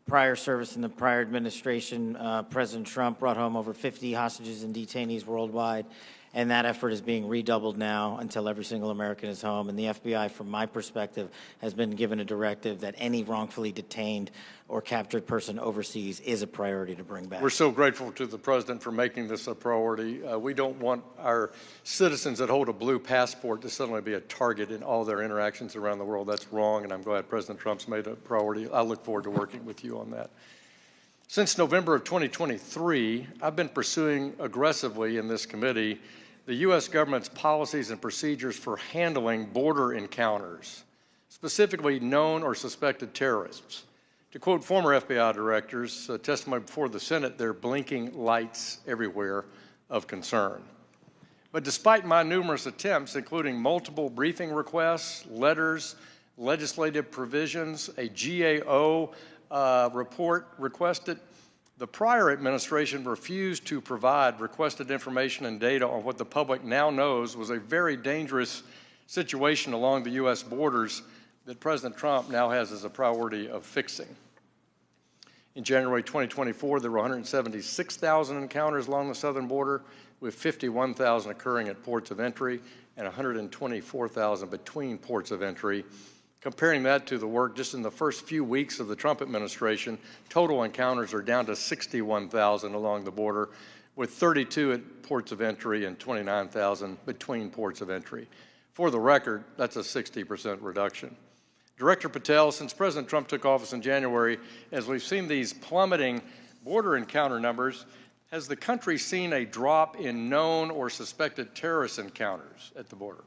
prior service in the prior administration, President Trump brought home over 50 hostages and detainees worldwide, and that effort is being redoubled now until every single American is home. And the FBI, from my perspective, has been given a directive that any wrongfully detained or captured person overseas is a priority to bring back. We're so grateful to the President for making this a priority. We don't want our citizens that hold a blue passport to suddenly be a target in all their interactions around the world. That's wrong, and I'm glad President Trump's made it a priority. I look forward to working with you on that. Since November of 2023, I've been pursuing aggressively in this committee the U.S. government's policies and procedures for handling border encounters, specifically known or suspected terrorists. To quote former FBI directors, testimony before the Senate, they're blinking lights everywhere of concern. But despite my numerous attempts, including multiple briefing requests, letters, legislative provisions, a GAO report requested, the prior administration refused to provide requested information and data on what the public now knows was a very dangerous situation along the U.S. borders that President Trump now has as a priority of fixing. In January 2024, there were 176,000 encounters along the southern border, with 51,000 occurring at ports of entry and 124,000 between ports of entry. Comparing that to the work just in the first few weeks of the Trump administration, total encounters are down to 61,000 along the border, with 32 at ports of entry and 29,000 between ports of entry. For the record, that's a 60% reduction. Director Patel, since President Trump took office in January, as we've seen these plummeting border encounter numbers, has the country seen a drop in known or suspected terrorist encounters at the border?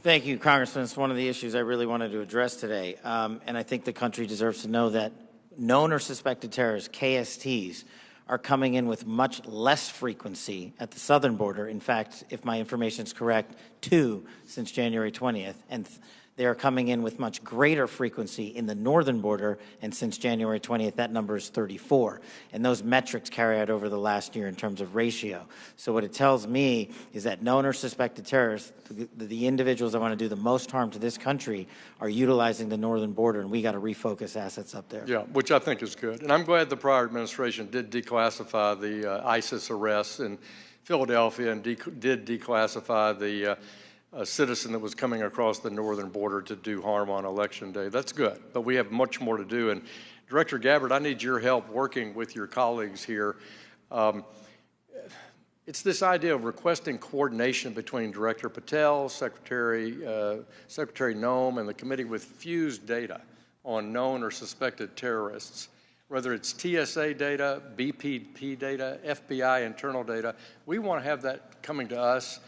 Thank you, Congressman. It's one of the issues I really wanted to address today. And I think the country deserves to know that known or suspected terrorists, KSTs, are coming in with much less frequency at the southern border. In fact, if my information is correct, 2 since January 20th, and They are coming in with much greater frequency in the northern border, and since January 20th, that number is 34. And those metrics carry out over the last year in terms of ratio. So what it tells me is that known or suspected terrorists, the individuals that want to do the most harm to this country, are utilizing the northern border, and we got to refocus assets up there. Yeah, which I think is good. And I'm glad the prior administration did declassify the ISIS arrests in Philadelphia and did declassify the citizen that was coming across the northern border to do harm on Election Day. That's good, but we have much more to do. And Director Gabbard, I need your help working with your colleagues here. It's this idea of requesting coordination between Director Patel, Secretary Noem, and the committee with fused data on known or suspected terrorists. Whether it's TSA data, BPP data, FBI internal data, we want to have that coming to us.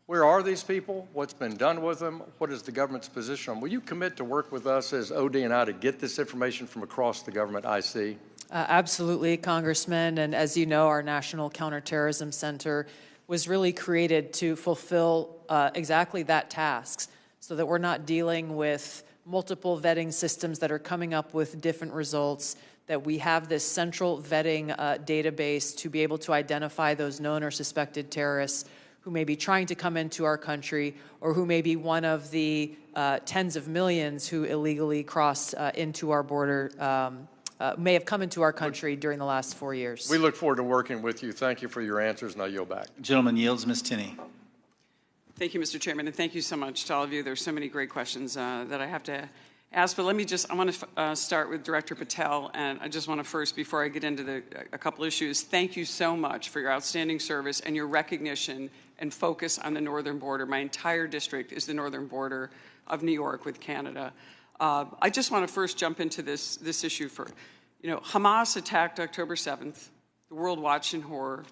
Where are these people? What's been done with them? What is the government's position on? Will you commit to work with us as ODNI to get this information from across the government IC? Absolutely, Congressman. And as you know, our National Counterterrorism Center was really created to fulfill exactly that task, so that we're not dealing with multiple vetting systems that are coming up with different results, that we have this central vetting database to be able to identify those known or suspected terrorists who may be trying to come into our country, or who may be one of the tens of millions who illegally crossed into our border, may have come into our country during the last 4 years. We look forward to working with you. Thank you for your answers, and I yield back. Gentleman yields. Ms. Tinney. Thank you, Mr. Chairman, and thank you so much to all of you. There's so many great questions that I have to ask, but I want to start with Director Patel, and I just want to first, before I get into a couple issues, thank you so much for your outstanding service and your recognition and focus on the northern border. My entire district is the northern border of New York with Canada. I just want to first jump into this issue for, Hamas attacked October 7th. The world watched in horror.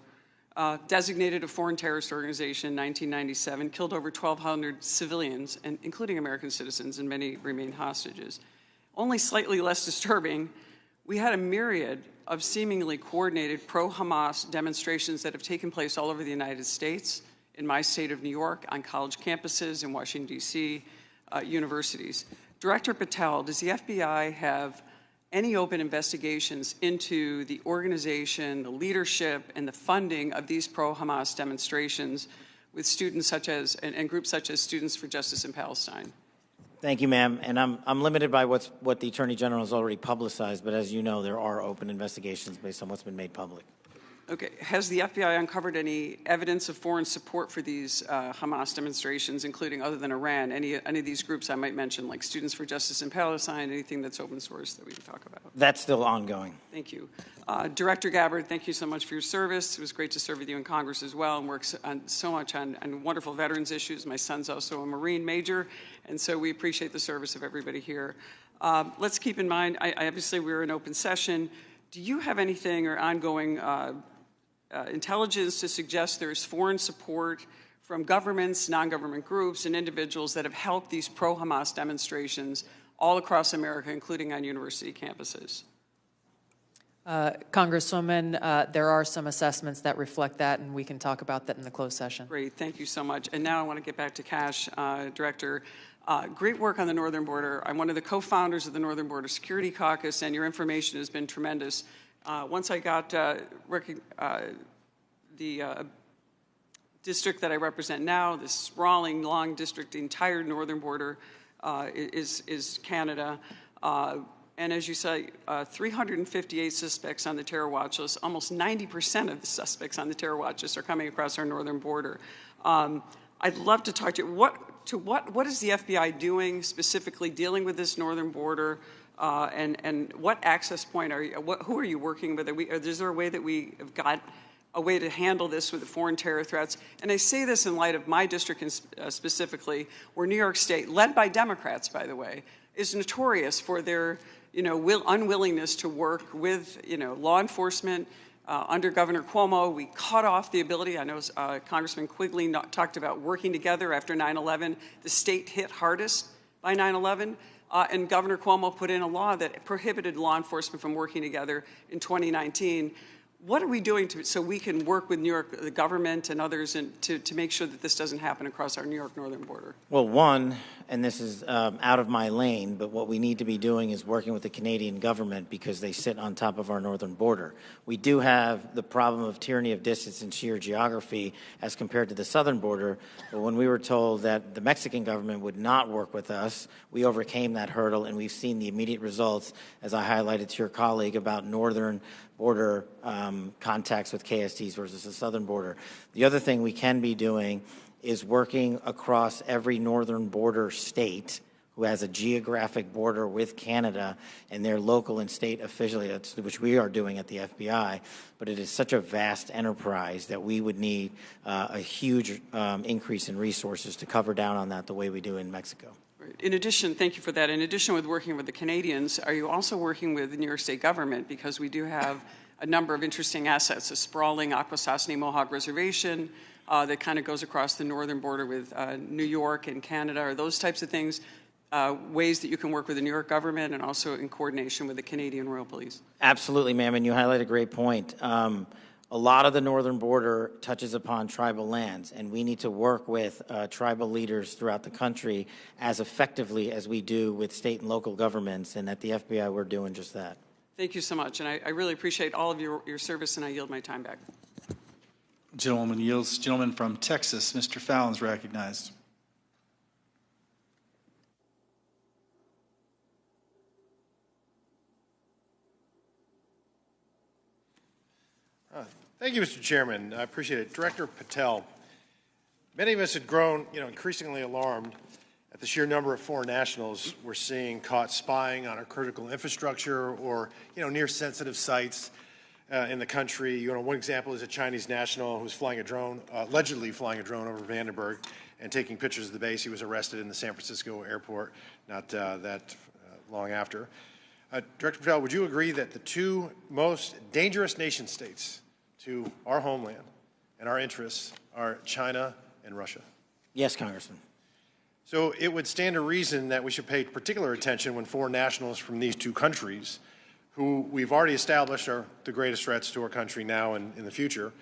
Designated a foreign terrorist organization in 1997, killed over 1,200 civilians, and including American citizens, and many remain hostages. Only slightly less disturbing, we had a myriad of seemingly coordinated pro-Hamas demonstrations that have taken place all over the United States, in my state of New York, on college campuses, in Washington, D.C., universities. Director Patel, does the FBI have any open investigations into the organization, the leadership, and the funding of these pro-Hamas demonstrations with students such as, and groups such as Students for Justice in Palestine? Thank you, ma'am. And I'm limited by what the Attorney General has already publicized, but as you know, there are open investigations based on what's been made public. Okay. Has the FBI uncovered any evidence of foreign support for these Hamas demonstrations, including, other than Iran, any of these groups I might mention, like Students for Justice in Palestine, anything that's open source that we can talk about? That's still ongoing. Thank you. Director Gabbard, thank you so much for your service. It was great to serve with you in Congress as well, and work so much on wonderful veterans issues. My son's also a Marine major, and so we appreciate the service of everybody here. Let's keep in mind, obviously we're in open session. Do you have anything or ongoing intelligence to suggest there's foreign support from governments, non-government groups, and individuals that have helped these pro-Hamas demonstrations all across America, including on university campuses? Congresswoman, there are some assessments that reflect that, and we can talk about that in the closed session. Great, thank you so much. And now I want to get back to Kash, Director. Great work on the northern border. I'm one of the co-founders of the Northern Border Security Caucus, and your information has been tremendous. Once I got the district that I represent now, this sprawling, long district, the entire northern border is Canada. And as you say, 358 suspects on the terror watch list. Almost 90% of the suspects on the terror watch list are coming across our northern border. I'd love to talk to you. What is the FBI doing specifically dealing with this northern border? And what access point are you? Who are you working with? Is there a way that we have got a way to handle this with the foreign terror threats? And I say this in light of my district specifically, where New York State, led by Democrats, by the way, is notorious for their unwillingness to work with law enforcement. Under Governor Cuomo, we cut off the ability. I know Congressman Quigley talked about working together after 9/11. The state hit hardest by 9/11. And Governor Cuomo put in a law that prohibited law enforcement from working together in 2019. What are we doing so we can work with New York, the government and others, to make sure that this doesn't happen across our New York northern border? Well, one, and this is out of my lane, but what we need to be doing is working with the Canadian government because they sit on top of our northern border. We do have the problem of tyranny of distance and sheer geography as compared to the southern border, but when we were told that the Mexican government would not work with us, we overcame that hurdle, and we've seen the immediate results, as I highlighted to your colleague, about northern border contacts with KSTs versus the southern border. The other thing we can be doing is working across every northern border state who has a geographic border with Canada and their local and state affiliates, which we are doing at the FBI, but it is such a vast enterprise that we would need a huge increase in resources to cover down on that the way we do in Mexico. In addition, thank you for that. In addition with working with the Canadians, are you also working with the New York State government? Because we do have a number of interesting assets, a sprawling Akwesasne Mohawk Reservation that kind of goes across the northern border with New York and Canada. Are those types of things ways that you can work with the New York government and also in coordination with the Canadian Royal Police? Absolutely, ma'am, and you highlight a great point. A lot of the northern border touches upon tribal lands, and we need to work with tribal leaders throughout the country as effectively as we do with state and local governments, and at the FBI we're doing just that. Thank you so much, and I really appreciate all of your service, and I yield my time back. Gentleman yields. Gentleman from Texas, Mr. Fallon's recognized. Thank you, Mr. Chairman. I appreciate it. Director Patel, many of us had grown, increasingly alarmed at the sheer number of foreign nationals we're seeing caught spying on our critical infrastructure or, near sensitive sites in the country. One example is a Chinese national who was flying a drone, allegedly flying a drone over Vandenberg and taking pictures of the base. He was arrested in the San Francisco airport not that long after. Director Patel, would you agree that the two most dangerous nation states to our homeland and our interests are China and Russia? Yes, Congressman. So it would stand to reason that we should pay particular attention when foreign nationals from these two countries, who we've already established are the greatest threats to our country now and in the future,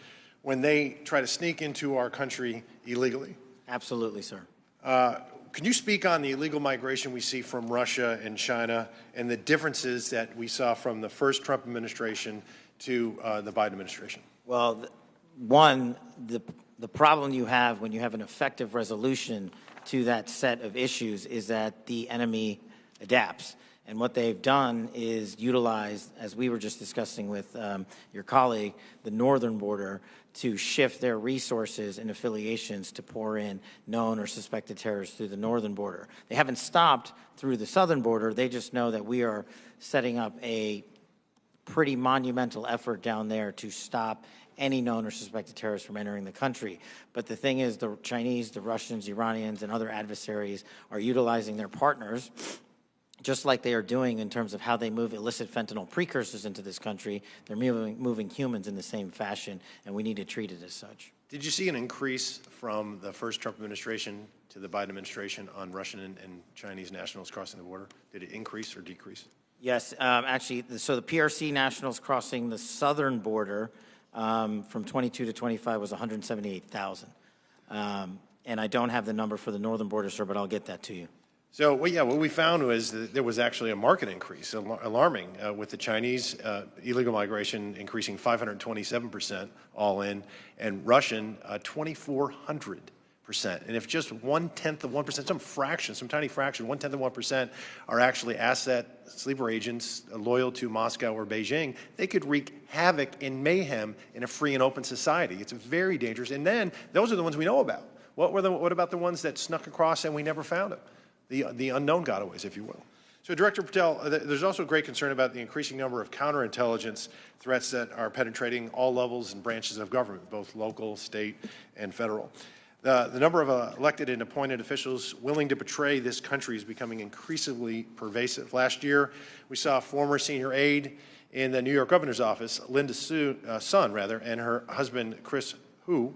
when they try to sneak into our country illegally. Absolutely, sir. Can you speak on the illegal migration we see from Russia and China and the differences that we saw from the first Trump administration to the Biden administration? Well, one, the problem you have when you have an effective resolution to that set of issues is that the enemy adapts. And what they've done is utilize, as we were just discussing with your colleague, the northern border to shift their resources and affiliations to pour in known or suspected terrorists through the northern border. They haven't stopped through the southern border. They just know that we are setting up a pretty monumental effort down there to stop any known or suspected terrorists from entering the country. But the thing is, the Chinese, the Russians, Iranians, and other adversaries are utilizing their partners, just like they are doing in terms of how they move illicit fentanyl precursors into this country. They're moving humans in the same fashion, and we need to treat it as such. Did you see an increase from the first Trump administration to the Biden administration on Russian and Chinese nationals crossing the border? Did it increase or decrease? Yes, actually, so the PRC nationals crossing the southern border from 22 to 25 was 178,000. And I don't have the number for the northern border, sir, but I'll get that to you. So, what we found was that there was actually a market increase, alarming, with the Chinese illegal migration increasing 527% all in, and Russian 2,400%. And if just 1/10 of 1%, some fraction, some tiny fraction, 1/10 of 1% are actually asset sleeper agents loyal to Moscow or Beijing, they could wreak havoc and mayhem in a free and open society. It's very dangerous. And then those are the ones we know about. What about the ones that snuck across and we never found them? The unknown gotaways, if you will. So, Director Patel, there's also great concern about the increasing number of counterintelligence threats that are penetrating all levels and branches of government, both local, state, and federal. The number of elected and appointed officials willing to betray this country is becoming increasingly pervasive. Last year, we saw a former senior aide in the New York governor's office, Linda Sun, and her husband, Chris Hu,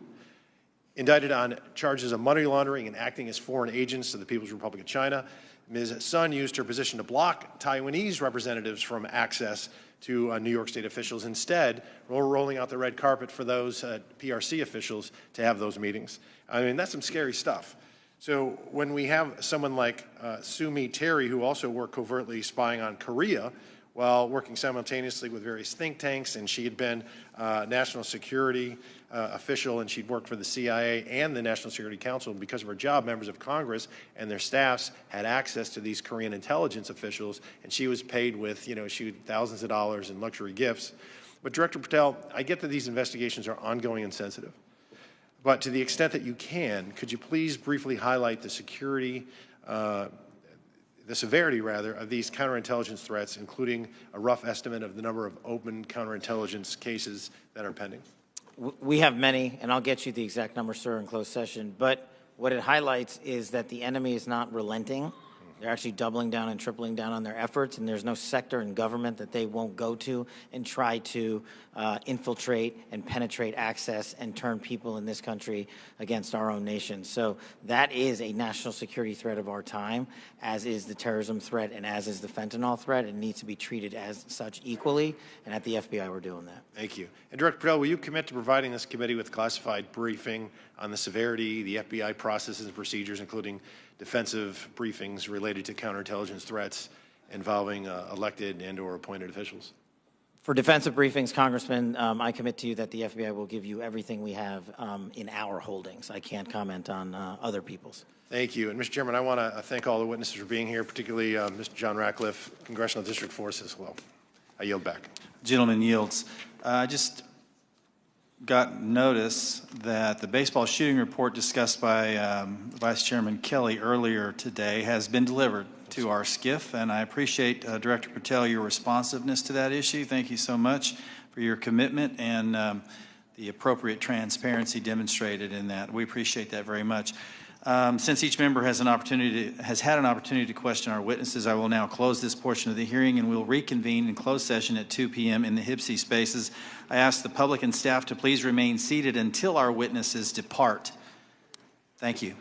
Indicted on charges of money laundering and acting as foreign agents to the People's Republic of China, Ms. Sun used her position to block Taiwanese representatives from access to New York State officials. Instead, we're rolling out the red carpet for those PRC officials to have those meetings. I mean, that's some scary stuff. So when we have someone like Sue Terry, who also worked covertly spying on Korea, while working simultaneously with various think tanks, and she had been national security official, and she'd worked for the CIA and the National Security Council. And because of her job, members of Congress and their staffs had access to these Korean intelligence officials, and she was paid with, thousands of dollars in luxury gifts. But Director Patel, I get that these investigations are ongoing and sensitive, but to the extent that you can, could you please briefly highlight the severity of these counterintelligence threats, including a rough estimate of the number of open counterintelligence cases that are pending? We have many, and I'll get you the exact number, sir, in closed session. But what it highlights is that the enemy is not relenting. They're actually doubling down and tripling down on their efforts, and there's no sector in government that they won't go to and try to infiltrate and penetrate access and turn people in this country against our own nation. So that is a national security threat of our time, as is the terrorism threat and as is the fentanyl threat. It needs to be treated as such equally, and at the FBI we're doing that. Thank you. And Director Patel, will you commit to providing this committee with classified briefing on the severity, the FBI processes and procedures, including defensive briefings related to counterintelligence threats involving elected and or appointed officials? For defensive briefings, Congressman, I commit to you that the FBI will give you everything we have in our holdings. I can't comment on other people's. Thank you. And Mr. Chairman, I want to thank all the witnesses for being here, particularly Mr. John Ratcliffe, Congressional District 4 as well. I yield back. Gentleman yields. I just got notice that the baseball shooting report discussed by Vice Chairman Kelly earlier today has been delivered to our SCIF, and I appreciate, Director Patel, your responsiveness to that issue. Thank you so much for your commitment and the appropriate transparency demonstrated in that. We appreciate that very much. Since each member has had an opportunity to question our witnesses, I will now close this portion of the hearing, and we'll reconvene in closed session at 2 p.m. in the HIPSI spaces. I ask the public and staff to please remain seated until our witnesses depart. Thank you.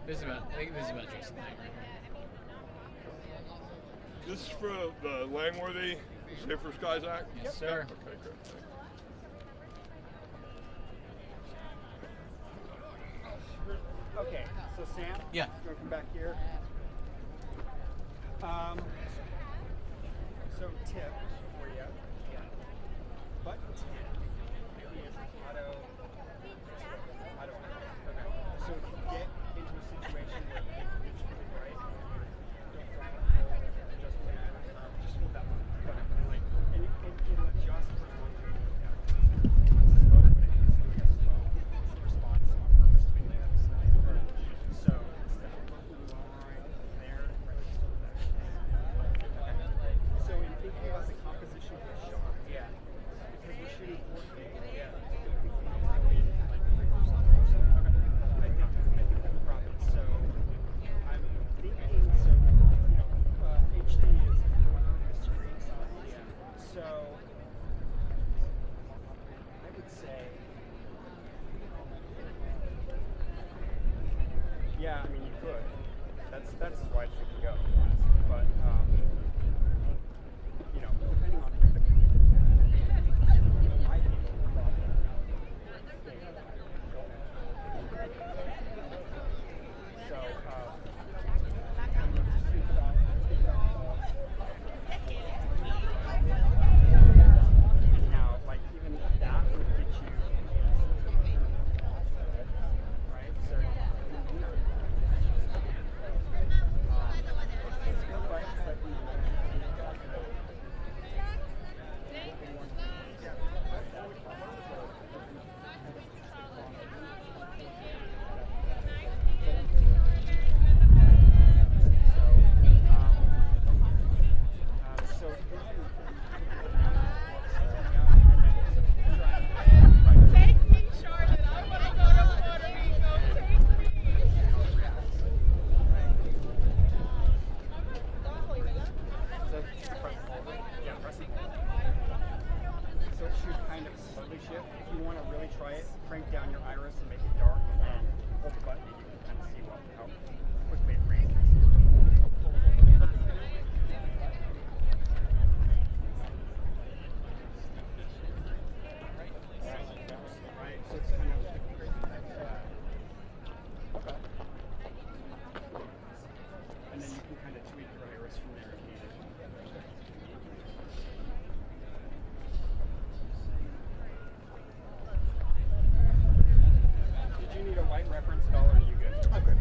This is about, I think this is about Jason Lang, right? This is for the Langworthy Safer Skies Act? Yes, sir. Okay, great. Okay, so Sam? Yeah. You want to come back here? So tip for you. Yeah. Button 10 is auto. Okay. So if you get into a situation where it's really bright, don't try to just hold that button. And it'll adjust for long period of time. Slow, but it is doing a slow response on purpose to make that slow. So instead of looking right there, so in thinking about the composition of the shot, yeah, because we're shooting 4K, yeah, I think that's probably so. I'm thinking so. You know, HD is on the screen side, yeah. So I would say, yeah. I mean, you could. That's as wide as you can go, honestly. But you know, depending on the so now, like even that would get you right. So So it should kind of slowly shift. If you want to really try it, crank down your iris and make it dark, and hold the button, and you can kind of see how quickly it raises. Right, so it's kind of okay. And then you can kind of tweak your iris from there if needed. Did you need a white reference at all, or are you good? I'm good.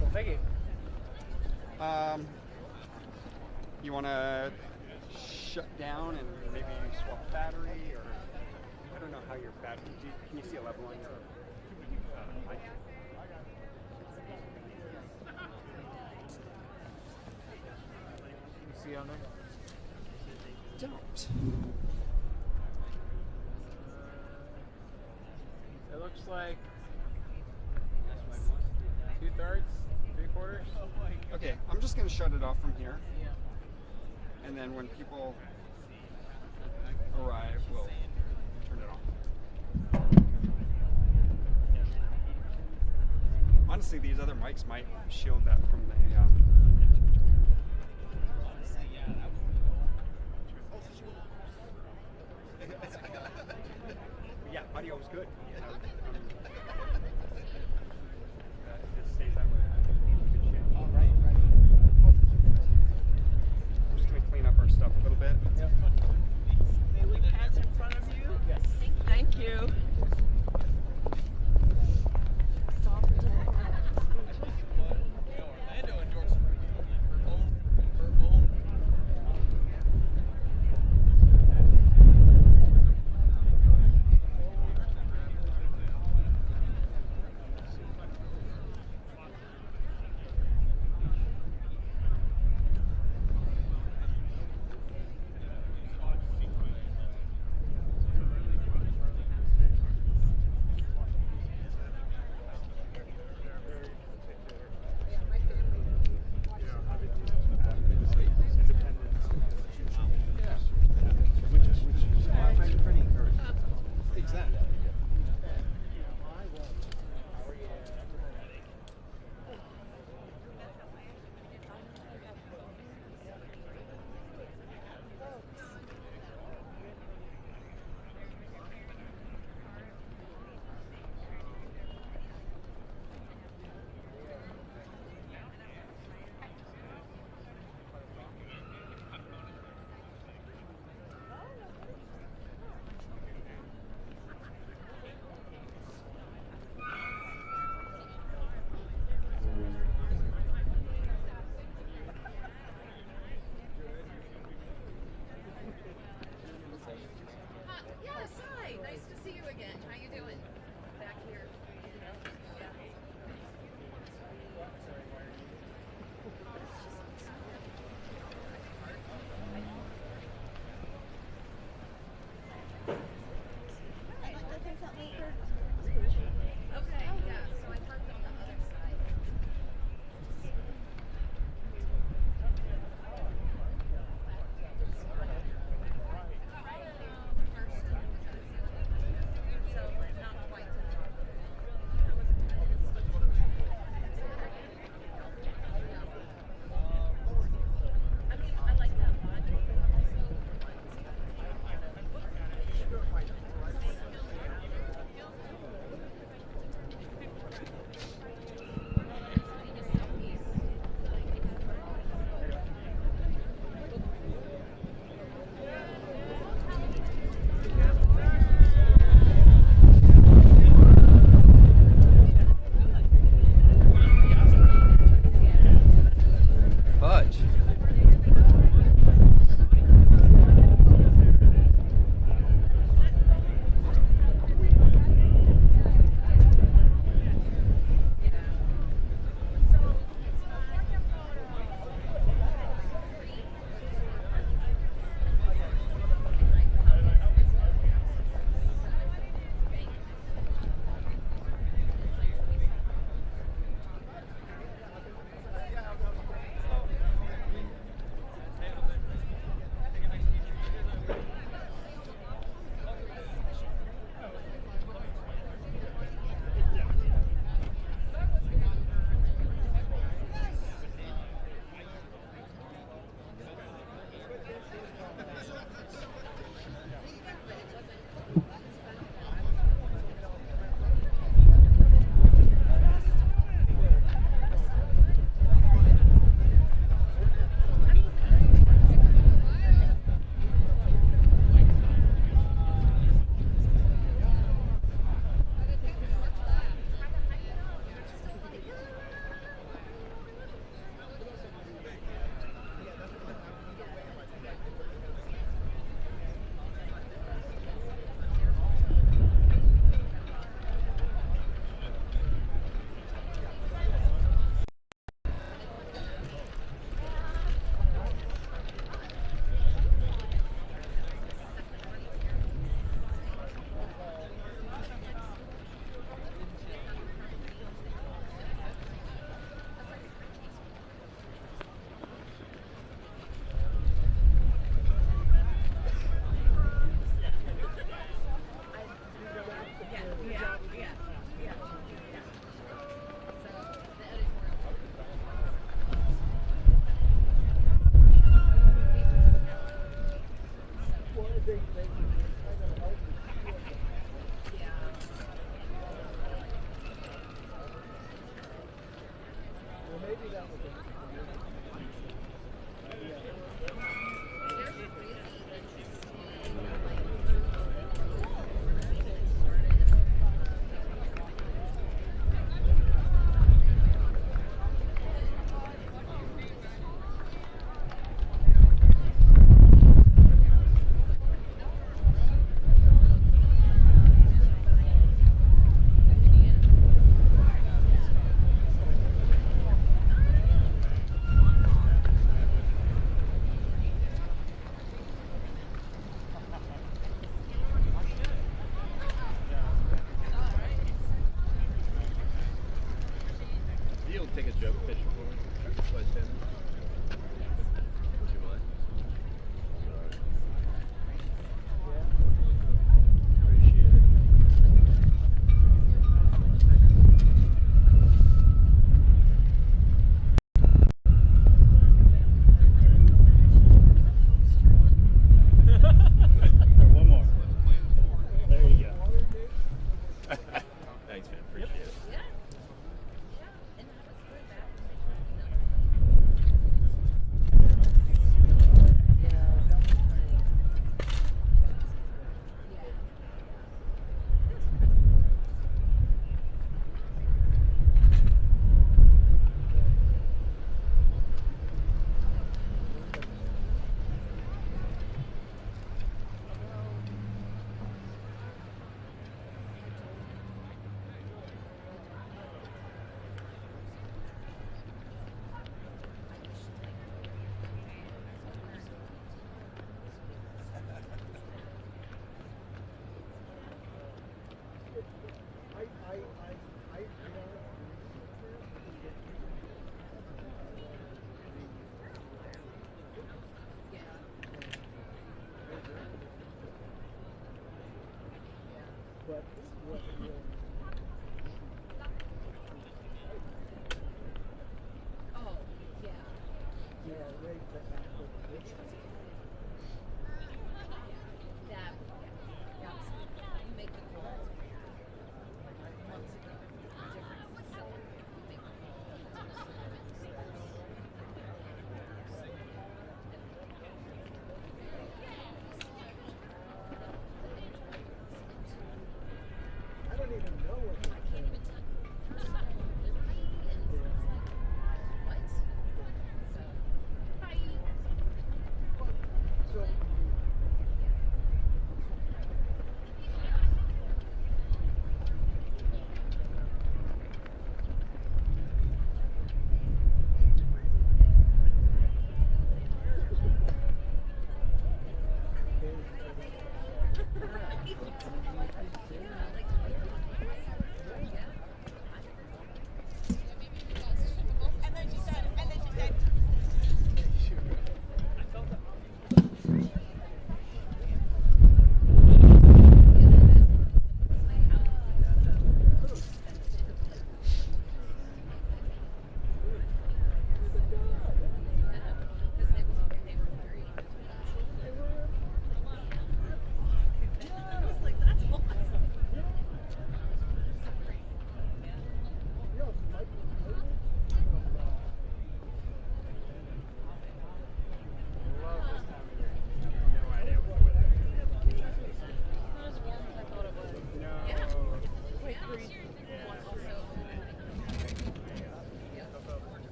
Well, thank you. You want to shut down and maybe swap battery, or I don't know how your battery. Can you see a level on your mic? Can you see on there? Don't. It looks like 2/3, 3/4. Okay, I'm just going to shut it off from here. And then when people arrive, we'll turn it on. Honestly, these other mics might shield that from the yeah, audio was good. If it stays that way, I think we should share. Oh, right. I'm just going to clean up our stuff a little bit. Yep. May we pass in front of you? Yes. Thank you.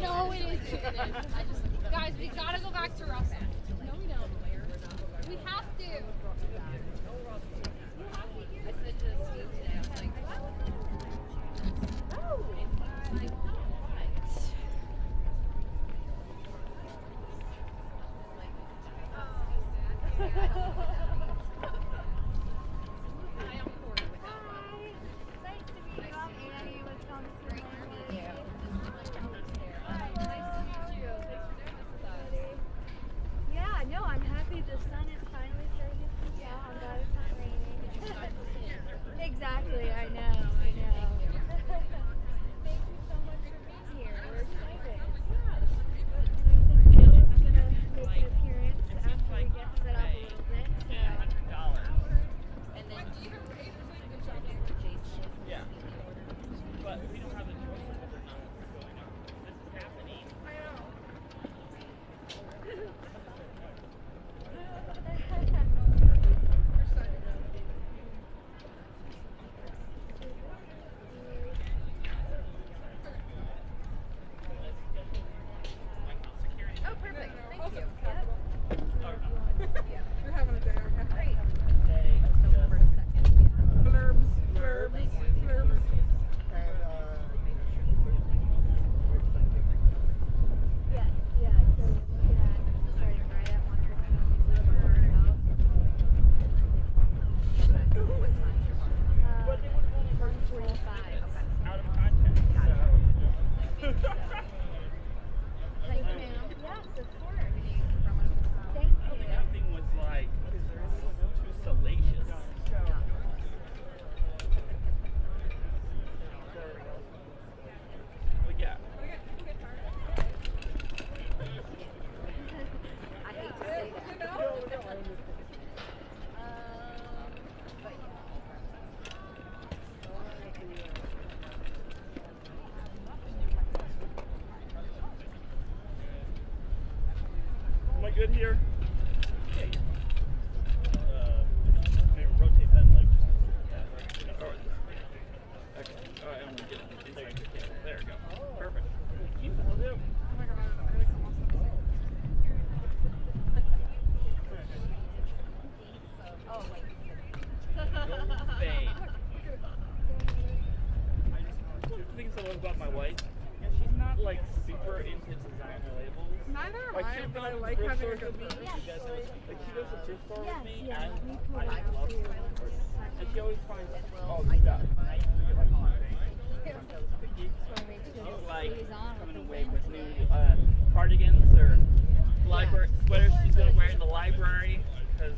No, it isn't. Guys, we gotta go back to Ross. No, we don't. We have to. I said to Steve today, I was like, oh. Exactly, I know. Thank you so much for being here. We're excited. And I think Bill's going to make an appearance after we get set up a little bit. So. And then do you have a Jason? Yeah. But we don't have a choice of whether or not it's going on. This is happening. I know. Oh, perfect. Thank you. You're having a day, okay? Great. Blurbs. Yeah, so starting right at 1:15, we're out. What time? 1:45. Out of context. Thank you, ma'am. Yes, of course. Thank you. Nothing was like too salacious. But yeah. I hate to say that. Am I good here? Yeah. Maybe rotate that leg just a little bit. Okay. All right, I'm gonna get it inside the cable. There we go. Perfect. Will do. Oh my God, I gotta come off something. Oh, wait. Fade. One of the things I love about my wife, she's not like super into designer labels. Not Neither am I, but I like having a good meeting. Like, she goes to thrift store with me, yeah, and we pull I it out love for you. her. And she always finds all the stuff. And I used to get like sticky. She's like coming away with new cardigans or library sweaters she's gonna wear in the library because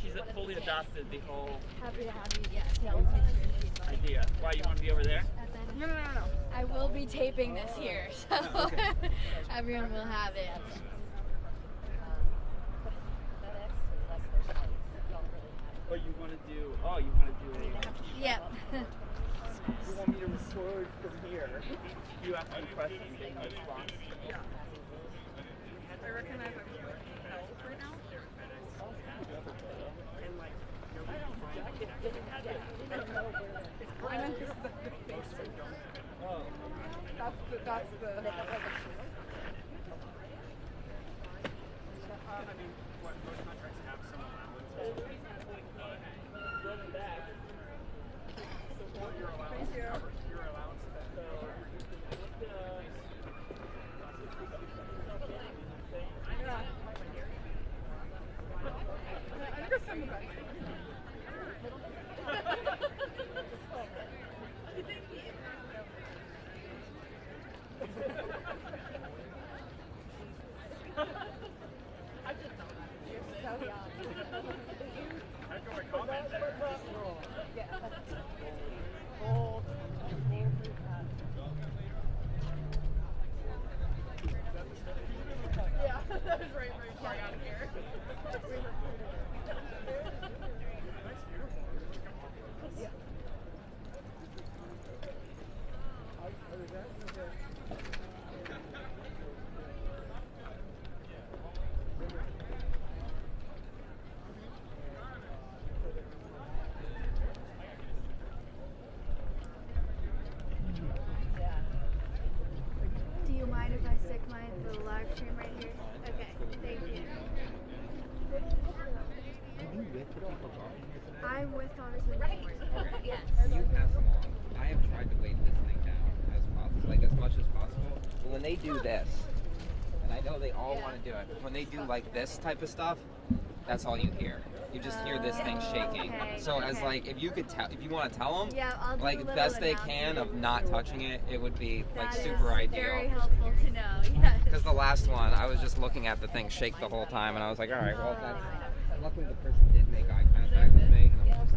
she's fully adopted the whole Happy to have you. Yes. idea. Why you want to be over there? No. I will be taping this here, so everyone will have it. Oh, you want to do? Oh, you want to do a? Yep. You want me to record from here? You ask me questions and they respond. I recognize I'm held right now. And like, I meant just the face. Oh. That's the. I mean, what most contracts have some allowance. Going back. So what your allowance covers your allowance. I think it's some of that. Yeah, that was right before I got here. Do you mind if I stick the live stream right here? Okay, thank you. I'm with Congressman Moore. Yes. You pass them along. I have tried to weight this thing down as possible, like as much as possible. But when they do this, and I know they all want to do it, but when they do like this type of stuff, that's all you hear. You just hear this thing shaking. Okay, So as like, if you could tell, if you want to tell them, Yeah, I'll do a like little best they can of not touching it, it would be like That is super ideal. very helpful to know, yes. Because the last one, I was just looking at the thing shake the whole time, and I was like, all right, well, that's, luckily the person did make eye contact with me, and I'm just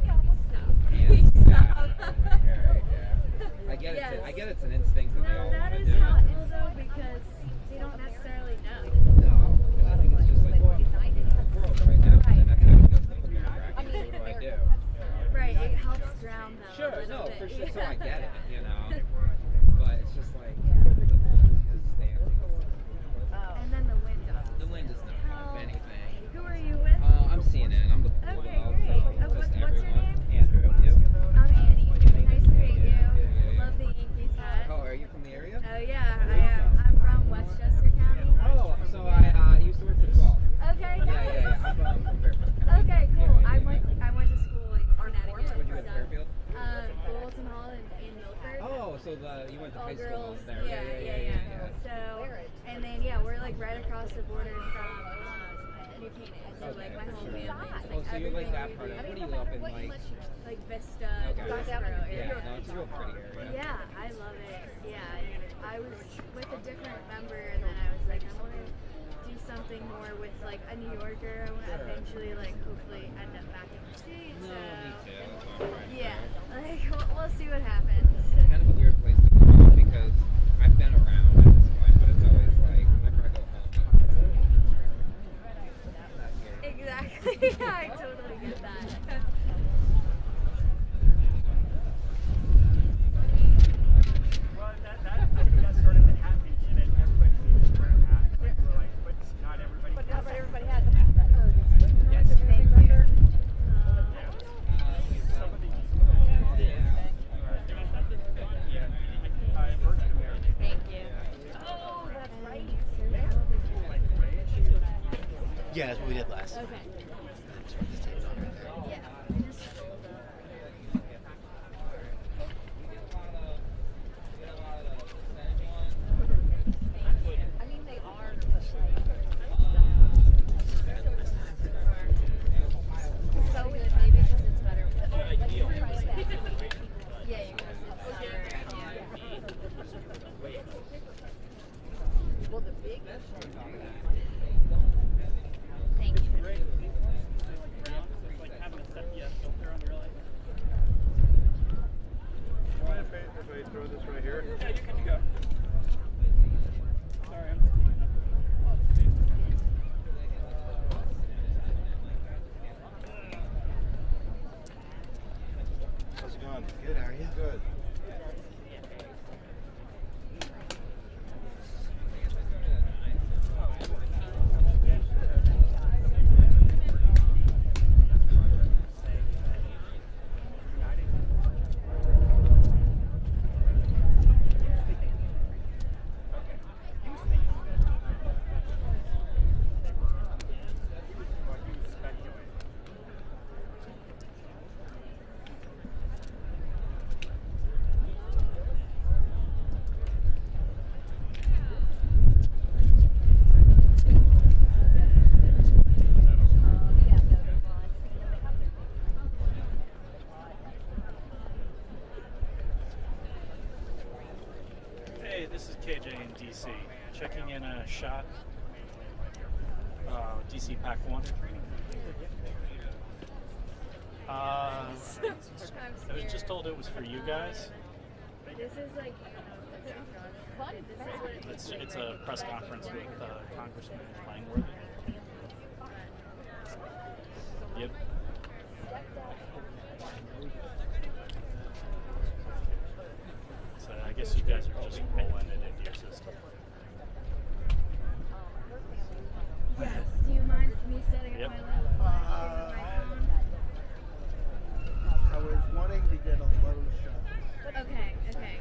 I get it. I get it's an instinct that they all want to do. That is helpful though because they don't necessarily know. No, and I think it's just like world right now. And that's how what do I do? Right, it helps drown them. Sure, a little no, bit. for sure. So I get it, you know. But it's just like the And then the wind does. The wind is not help anything. Who are you with? I'm CNN. I'm the Okay, political, great. so What's just your everyone. name? Andrew. You? I'm Annie. Nice to meet you. Love the Yankees hat. Oh, are you from the area? Oh yeah, I am. I'm from Westchester County. Oh, so I used to work for 12. Okay, Yeah, nice. yeah. I'm from Fairfield County. Okay, cool. I went to school in Connecticut. Where'd you go to Fairfield? Bolton Hall in Milford. Oh, so you went to All high school girls. there. Yeah. So, and then we're like right across the border from New Canaan. So like my whole family. Oh, so you're like that part of it. What do you up in Like Vista, Okay. Foxborough area. Yeah, no, it's a real pretty area. Yeah, I love it. Yeah, I was with a different member, and then I was like, I want to do something more with like a New Yorker. I want to eventually, like, hopefully end up back in the States. No, so, me too. That's why I'm right yeah, there. like we'll see what happens. Kind of a weird place to come because I've been around at this point, but it's always like whenever I go home. Exactly. Yeah, I totally get that. Well, I think that started the hat piece, and then everybody needs to wear a hat. But not everybody. But not everybody has a hat. Yes. Thank you. Some of these. Thank you. Oh, that's right. Yeah, that's what we did last. Okay. Yeah. I mean, they are, but like, Thank you. It's like having a sepia filter on your light. Mind if I throw this right here? Yeah, you can go. Sorry, I'm just taking up a lot of space. How's it going? Good, how are you? Good. Hey, this is KJ in DC, checking in a shot, DC Pack 1. I was just told it was for you guys. This is like fun. It's a press conference with Congressman Langworthy. Yep. So I guess you guys are just rolling it into your system. Yes. Do you mind me setting up Yep. my laptop? I was wanting to get a low shot. Okay. Okay.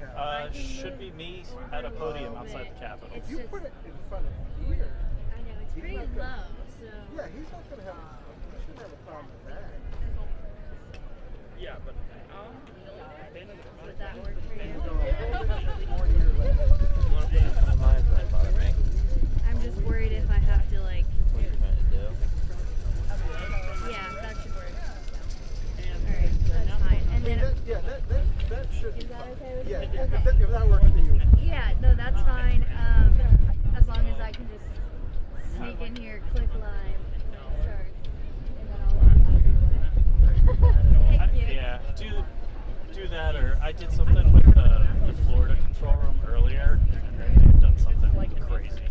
Should be me at a podium outside the Capitol. It's You just, put it in front of here. I know it's pretty low, so. Yeah, he's not going to have, he shouldn't have a problem with that. Yeah, but Would that work for you? I'm just worried if I have to like. What are you trying to do? Yeah, that should work. Alright, that's fine. And then. That should be Is that fine. okay with Yeah, you? yeah, Okay. if that works for you. Yeah, no, that's fine. As long as I can just sneak in here, click live, start, and then I'll walk out of the way. Thank you. Yeah, do that, or I did something with the Florida control room earlier, and then they've done something crazy.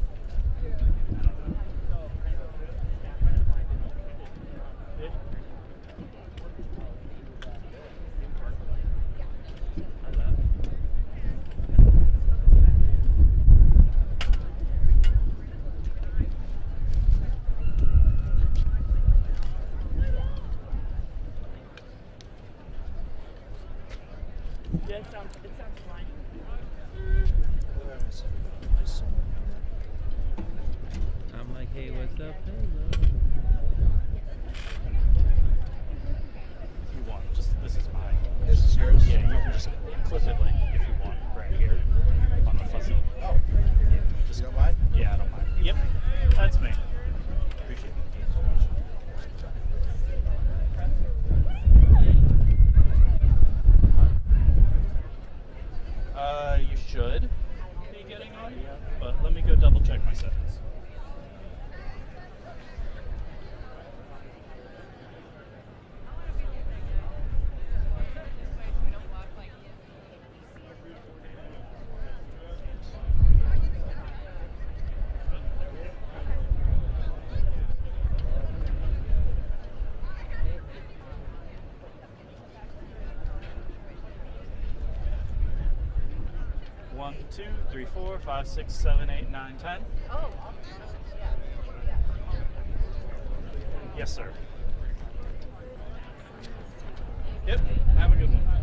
Yeah, it sounds fine. I'm like, hey, what's up? If you want, this is mine. This is yours? Yeah, you can just clip it like if you want right here on the fuzzy. Oh. Yeah, just, You don't mind? Yeah, I don't mind. Yep, that's me. Appreciate it. You should be getting audio, but let me go double check my settings. One, 2, 3, 4, 5, 6, 7, 8, 9, 10. Oh. Yes, sir. Yep. Have a good one.